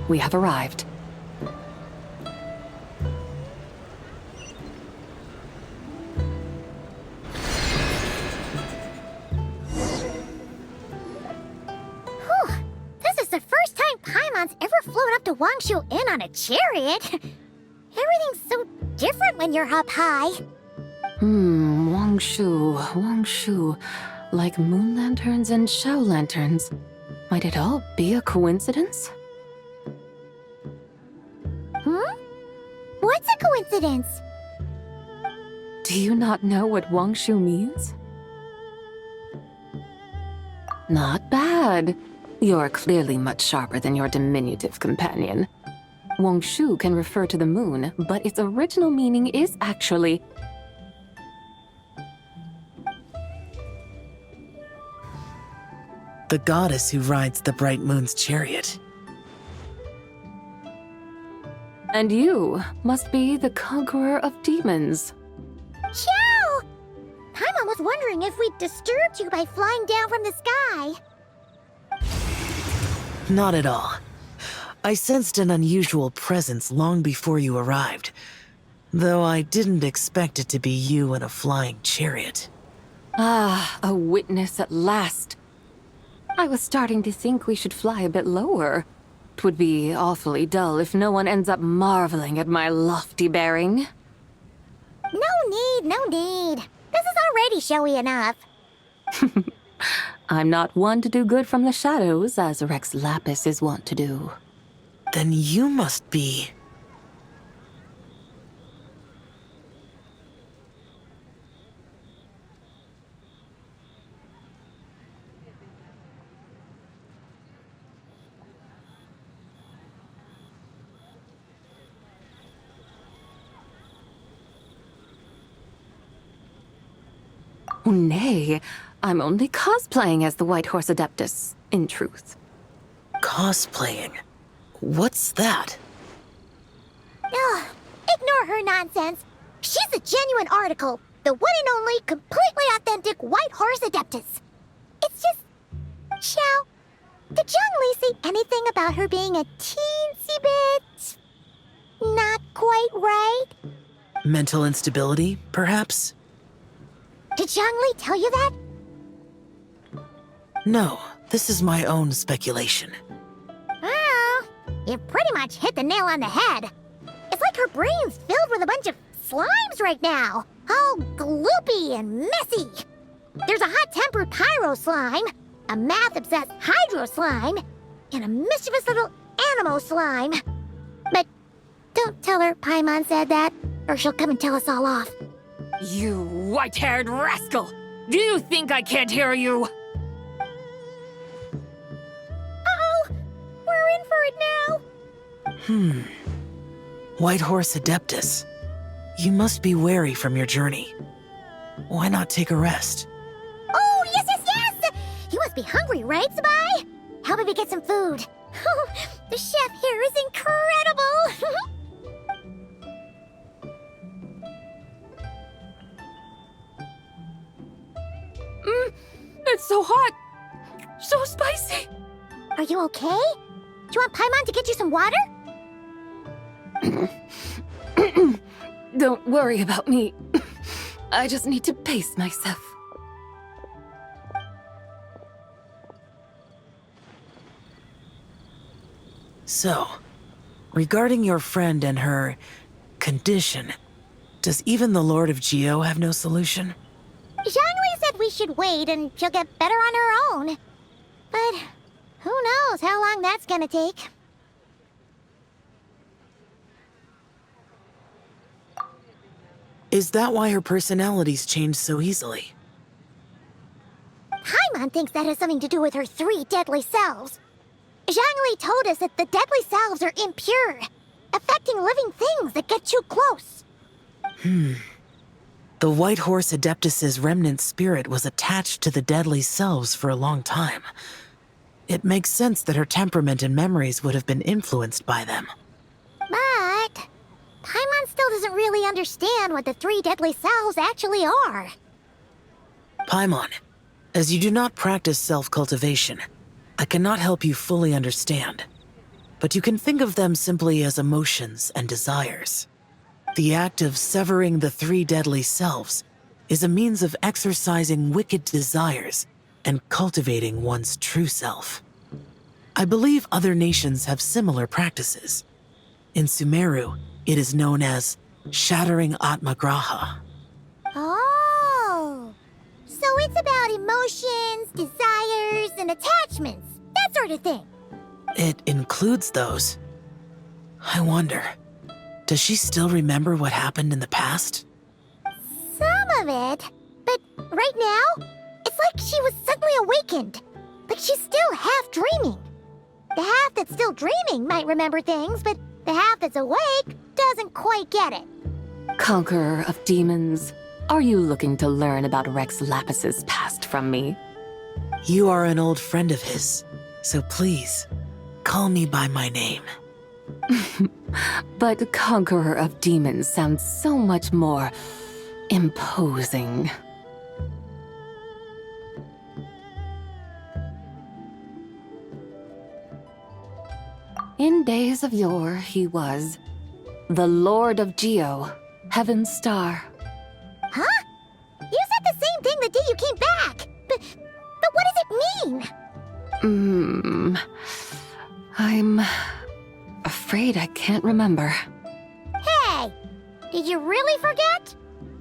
We have arrived. Whew. This is the first time Paimon's ever flown up to Wangshu Inn on a chariot. Everything's so different when you're up high. Wangshu. Like moon lanterns and Shao lanterns. Might it all be a coincidence? What's a coincidence? Do you not know what Wangshu means? Not bad. You're clearly much sharper than your diminutive companion. Wangshu can refer to the moon, but its original meaning is actually... The goddess who rides the bright moon's chariot. And you must be the conqueror of demons. Chow! Paimon was wondering if we'd disturbed you by flying down from the sky. Not at all. I sensed an unusual presence long before you arrived, though I didn't expect it to be you in a flying chariot. Ah, a witness at last. I was starting to think we should fly a bit lower. It would be awfully dull if no one ends up marveling at my lofty bearing. No need. This is already showy enough. I'm not one to do good from the shadows, as Rex Lapis is wont to do. Then you must be... Oh, nay, I'm only cosplaying as the White Horse Adeptus, in truth. Cosplaying? What's that? Ugh, ignore her nonsense. She's a genuine article. The one and only, completely authentic White Horse Adeptus. It's just... Xiao, did Zhongli say anything about her being a teensy bit... not quite right? Mental instability, perhaps? Did Zhongli tell you that? No, this is my own speculation. Oh, you pretty much hit the nail on the head. It's like her brain's filled with a bunch of slimes right now. All gloopy and messy. There's a hot-tempered pyro slime, a math-obsessed hydro slime, and a mischievous little animal slime. But don't tell her Paimon said that, or she'll come and tell us all off. You white-haired rascal! Do you think I can't hear you? Uh-oh! We're in for it now! White Horse Adeptus. You must be weary from your journey. Why not take a rest? Oh, yes! You must be hungry, right, Sabai? How about we get some food? The chef here is incredible! It's so hot! So spicy! Are you okay? Do you want Paimon to get you some water? Don't worry about me. I just need to pace myself. So, regarding your friend and her condition, does even the Lord of Geo have no solution? Zhongli said we should wait and she'll get better on her own. But who knows how long that's gonna take. Is that why her personalities change so easily? Paimon thinks that has something to do with her 3 deadly selves. Zhongli told us that the deadly selves are impure, affecting living things that get too close. The White Horse Adeptus's remnant spirit was attached to the deadly selves for a long time. It makes sense that her temperament and memories would have been influenced by them. But Paimon still doesn't really understand what the 3 deadly selves actually are. Paimon, as you do not practice self-cultivation, I cannot help you fully understand. But you can think of them simply as emotions and desires. The act of severing the 3 deadly selves is a means of exercising wicked desires and cultivating one's true self. I believe other nations have similar practices. In Sumeru, it is known as shattering Atmagraha. Oh, so it's about emotions, desires, and attachments, that sort of thing. It includes those. I wonder, does she still remember what happened in the past? Some of it, but right now, it's like she was suddenly awakened. Like she's still half dreaming. The half that's still dreaming might remember things, but the half that's awake doesn't quite get it. Conqueror of demons, are you looking to learn about Rex Lapis's past from me? You are an old friend of his, so please, call me by my name. But Conqueror of Demons sounds so much more imposing. In days of yore, he was the Lord of Geo, Heaven's Star. Huh? You said the same thing the day you came back! But what does it mean? I'm afraid I can't remember. Hey! Did you really forget?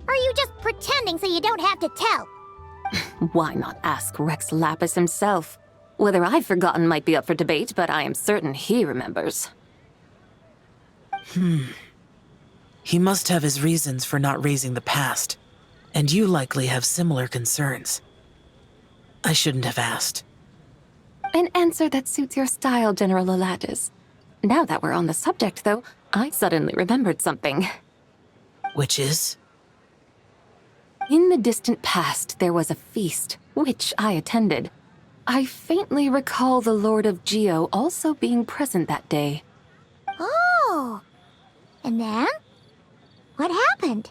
Or are you just pretending so you don't have to tell? Why not ask Rex Lapis himself? Whether I've forgotten might be up for debate, but I am certain he remembers. He must have his reasons for not raising the past, and you likely have similar concerns. I shouldn't have asked. An answer that suits your style, General Elatis. Now that we're on the subject, though, I suddenly remembered something. Which is? In the distant past, there was a feast, which I attended. I faintly recall the Lord of Geo also being present that day. Oh! And then? What happened?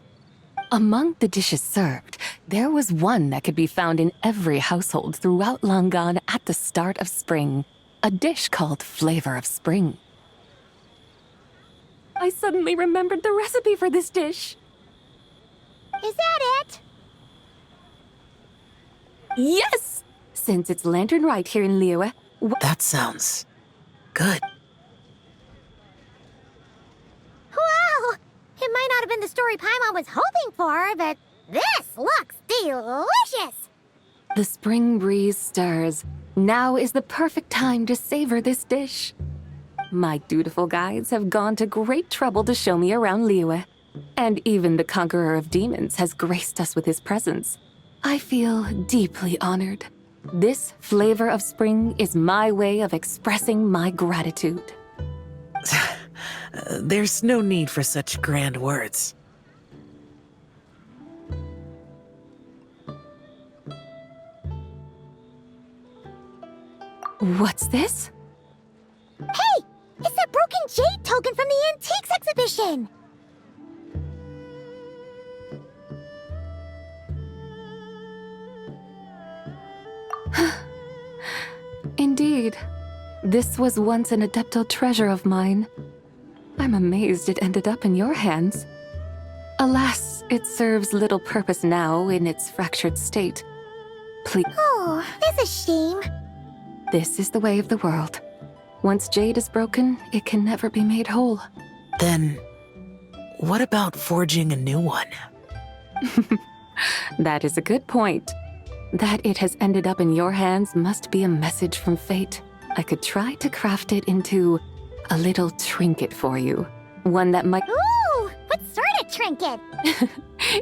Among the dishes served, there was one that could be found in every household throughout Langan at the start of spring. A dish called Flavor of Spring. I suddenly remembered the recipe for this dish. Is that it? Yes! Since it's Lantern Rite here in Liyue. That sounds good. Wow! It might not have been the story Paimon was hoping for, but this looks delicious! The spring breeze stirs. Now is the perfect time to savor this dish. My dutiful guides have gone to great trouble to show me around Liyue. And even the Conqueror of Demons has graced us with his presence. I feel deeply honored. This Flavor of Spring is my way of expressing my gratitude. There's no need for such grand words. What's this? Hey! It's that broken jade token from the Antiques exhibition! Indeed. This was once an Adeptal treasure of mine. I'm amazed it ended up in your hands. Alas, it serves little purpose now in its fractured state. Please. Oh, that's a shame. This is the way of the world. Once jade is broken, it can never be made whole. Then, what about forging a new one? That is a good point. That it has ended up in your hands must be a message from fate. I could try to craft it into a little trinket for you. One that might— Ooh! What sort of trinket?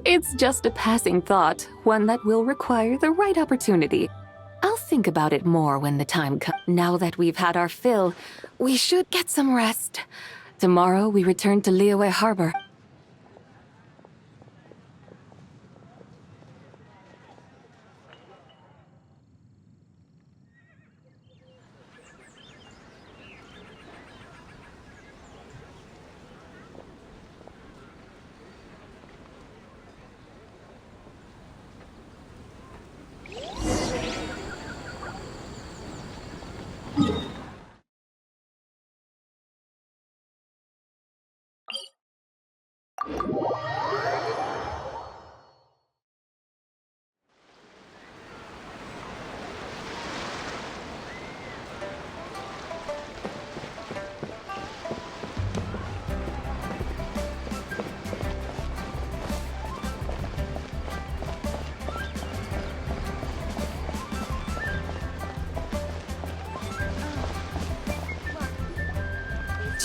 It's just a passing thought, one that will require the right opportunity. I'll think about it more when the time comes. Now that we've had our fill, we should get some rest. Tomorrow we return to Liyue Harbor.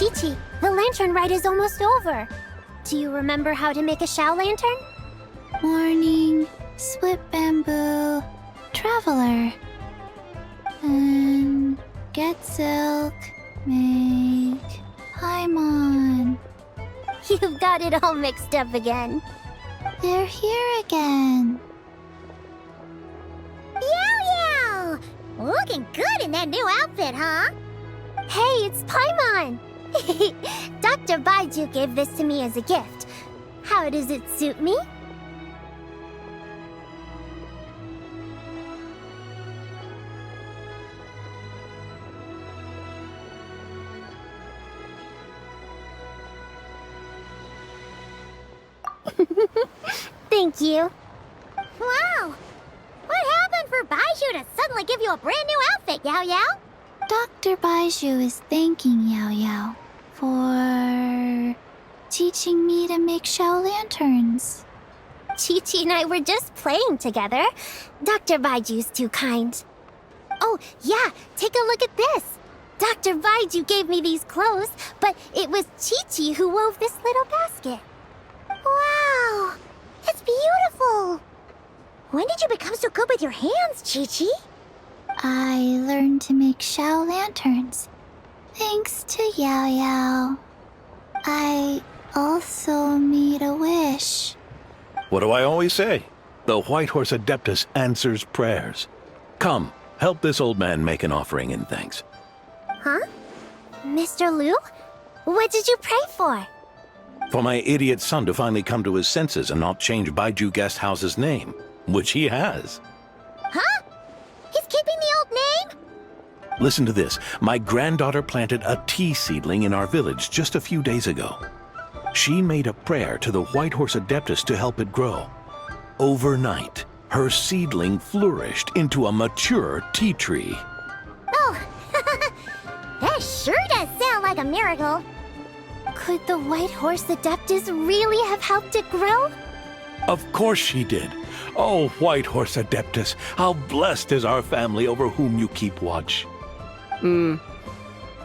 Chi-Chi, the lantern rite is almost over. Do you remember how to make a Xiao lantern? Morning, split bamboo, traveler. And get silk, make Paimon. You've got it all mixed up again. They're here again. Yow! Looking good in that new outfit, huh? Hey, it's Paimon! Dr. Baiju gave this to me as a gift. How does it suit me? Thank you. Wow! What happened for Baiju to suddenly give you a brand new outfit, Yao Yao? Dr. Baiju is thanking Yao Yao for teaching me to make Xiao lanterns. Chi-Chi and I were just playing together. Dr. Baiju's too kind. Oh, yeah, take a look at this. Dr. Baiju gave me these clothes, but it was Chi-Chi who wove this little basket. Wow! It's beautiful! When did you become so good with your hands, Chi-Chi? I learned to make Xiao lanterns, thanks to Yao Yao. I also made a wish. What do I always say? The White Horse Adeptus answers prayers. Come, help this old man make an offering in thanks. Huh? Mr. Liu? What did you pray for? For my idiot son to finally come to his senses and not change Baiju Guest House's name, which he has. Huh? He's keeping the old name? Listen to this. My granddaughter planted a tea seedling in our village just a few days ago. She made a prayer to the White Horse Adeptus to help it grow. Overnight, her seedling flourished into a mature tea tree. Oh, that sure does sound like a miracle. Could the White Horse Adeptus really have helped it grow? Of course she did. Oh, White Horse Adeptus, how blessed is our family over whom you keep watch.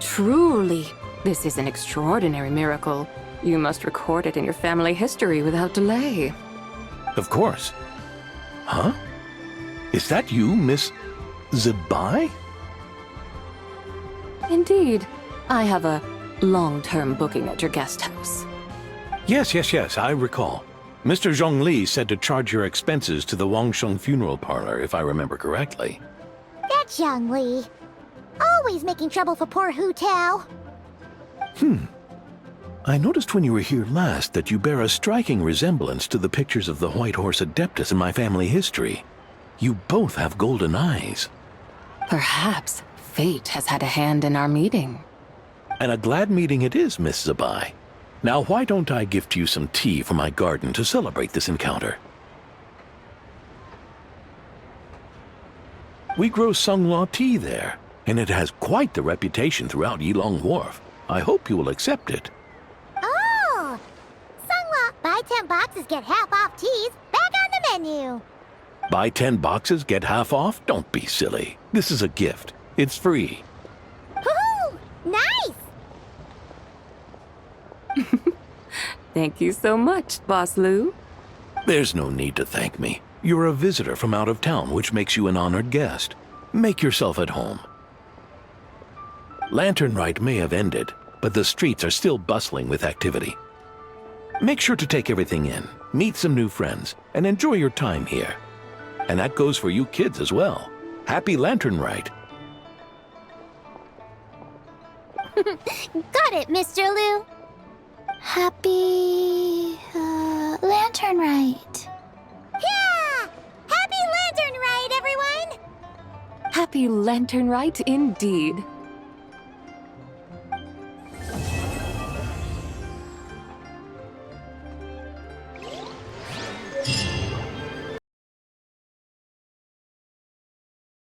Truly, this is an extraordinary miracle. You must record it in your family history without delay. Of course. Huh? Is that you, Miss Zibai? Indeed. I have a long-term booking at your guest house. Yes, I recall. Mr. Zhongli said to charge your expenses to the Wangsheng funeral parlor, if I remember correctly. That's Young Li. Always making trouble for poor Hu Tao. I noticed when you were here last that you bear a striking resemblance to the pictures of the White Horse Adeptus in my family history. You both have golden eyes. Perhaps fate has had a hand in our meeting. And a glad meeting it is, Miss Zabai. Now, why don't I gift you some tea from my garden to celebrate this encounter? We grow Sunghua tea there, and it has quite the reputation throughout Yilong Wharf. I hope you will accept it. Oh! Sunghua, buy 10 boxes, get half off teas. Back on the menu. Buy 10 boxes, get half off? Don't be silly. This is a gift. It's free. Woohoo! Nice! Thank you so much, Boss Liu. There's no need to thank me. You're a visitor from out of town, which makes you an honored guest. Make yourself at home. Lantern Rite may have ended, but the streets are still bustling with activity. Make sure to take everything in, meet some new friends, and enjoy your time here. And that goes for you kids as well. Happy Lantern Rite. Got it, Mr. Liu. Happy Lantern Rite. Yeah! Happy Lantern Rite, everyone! Happy Lantern Rite indeed.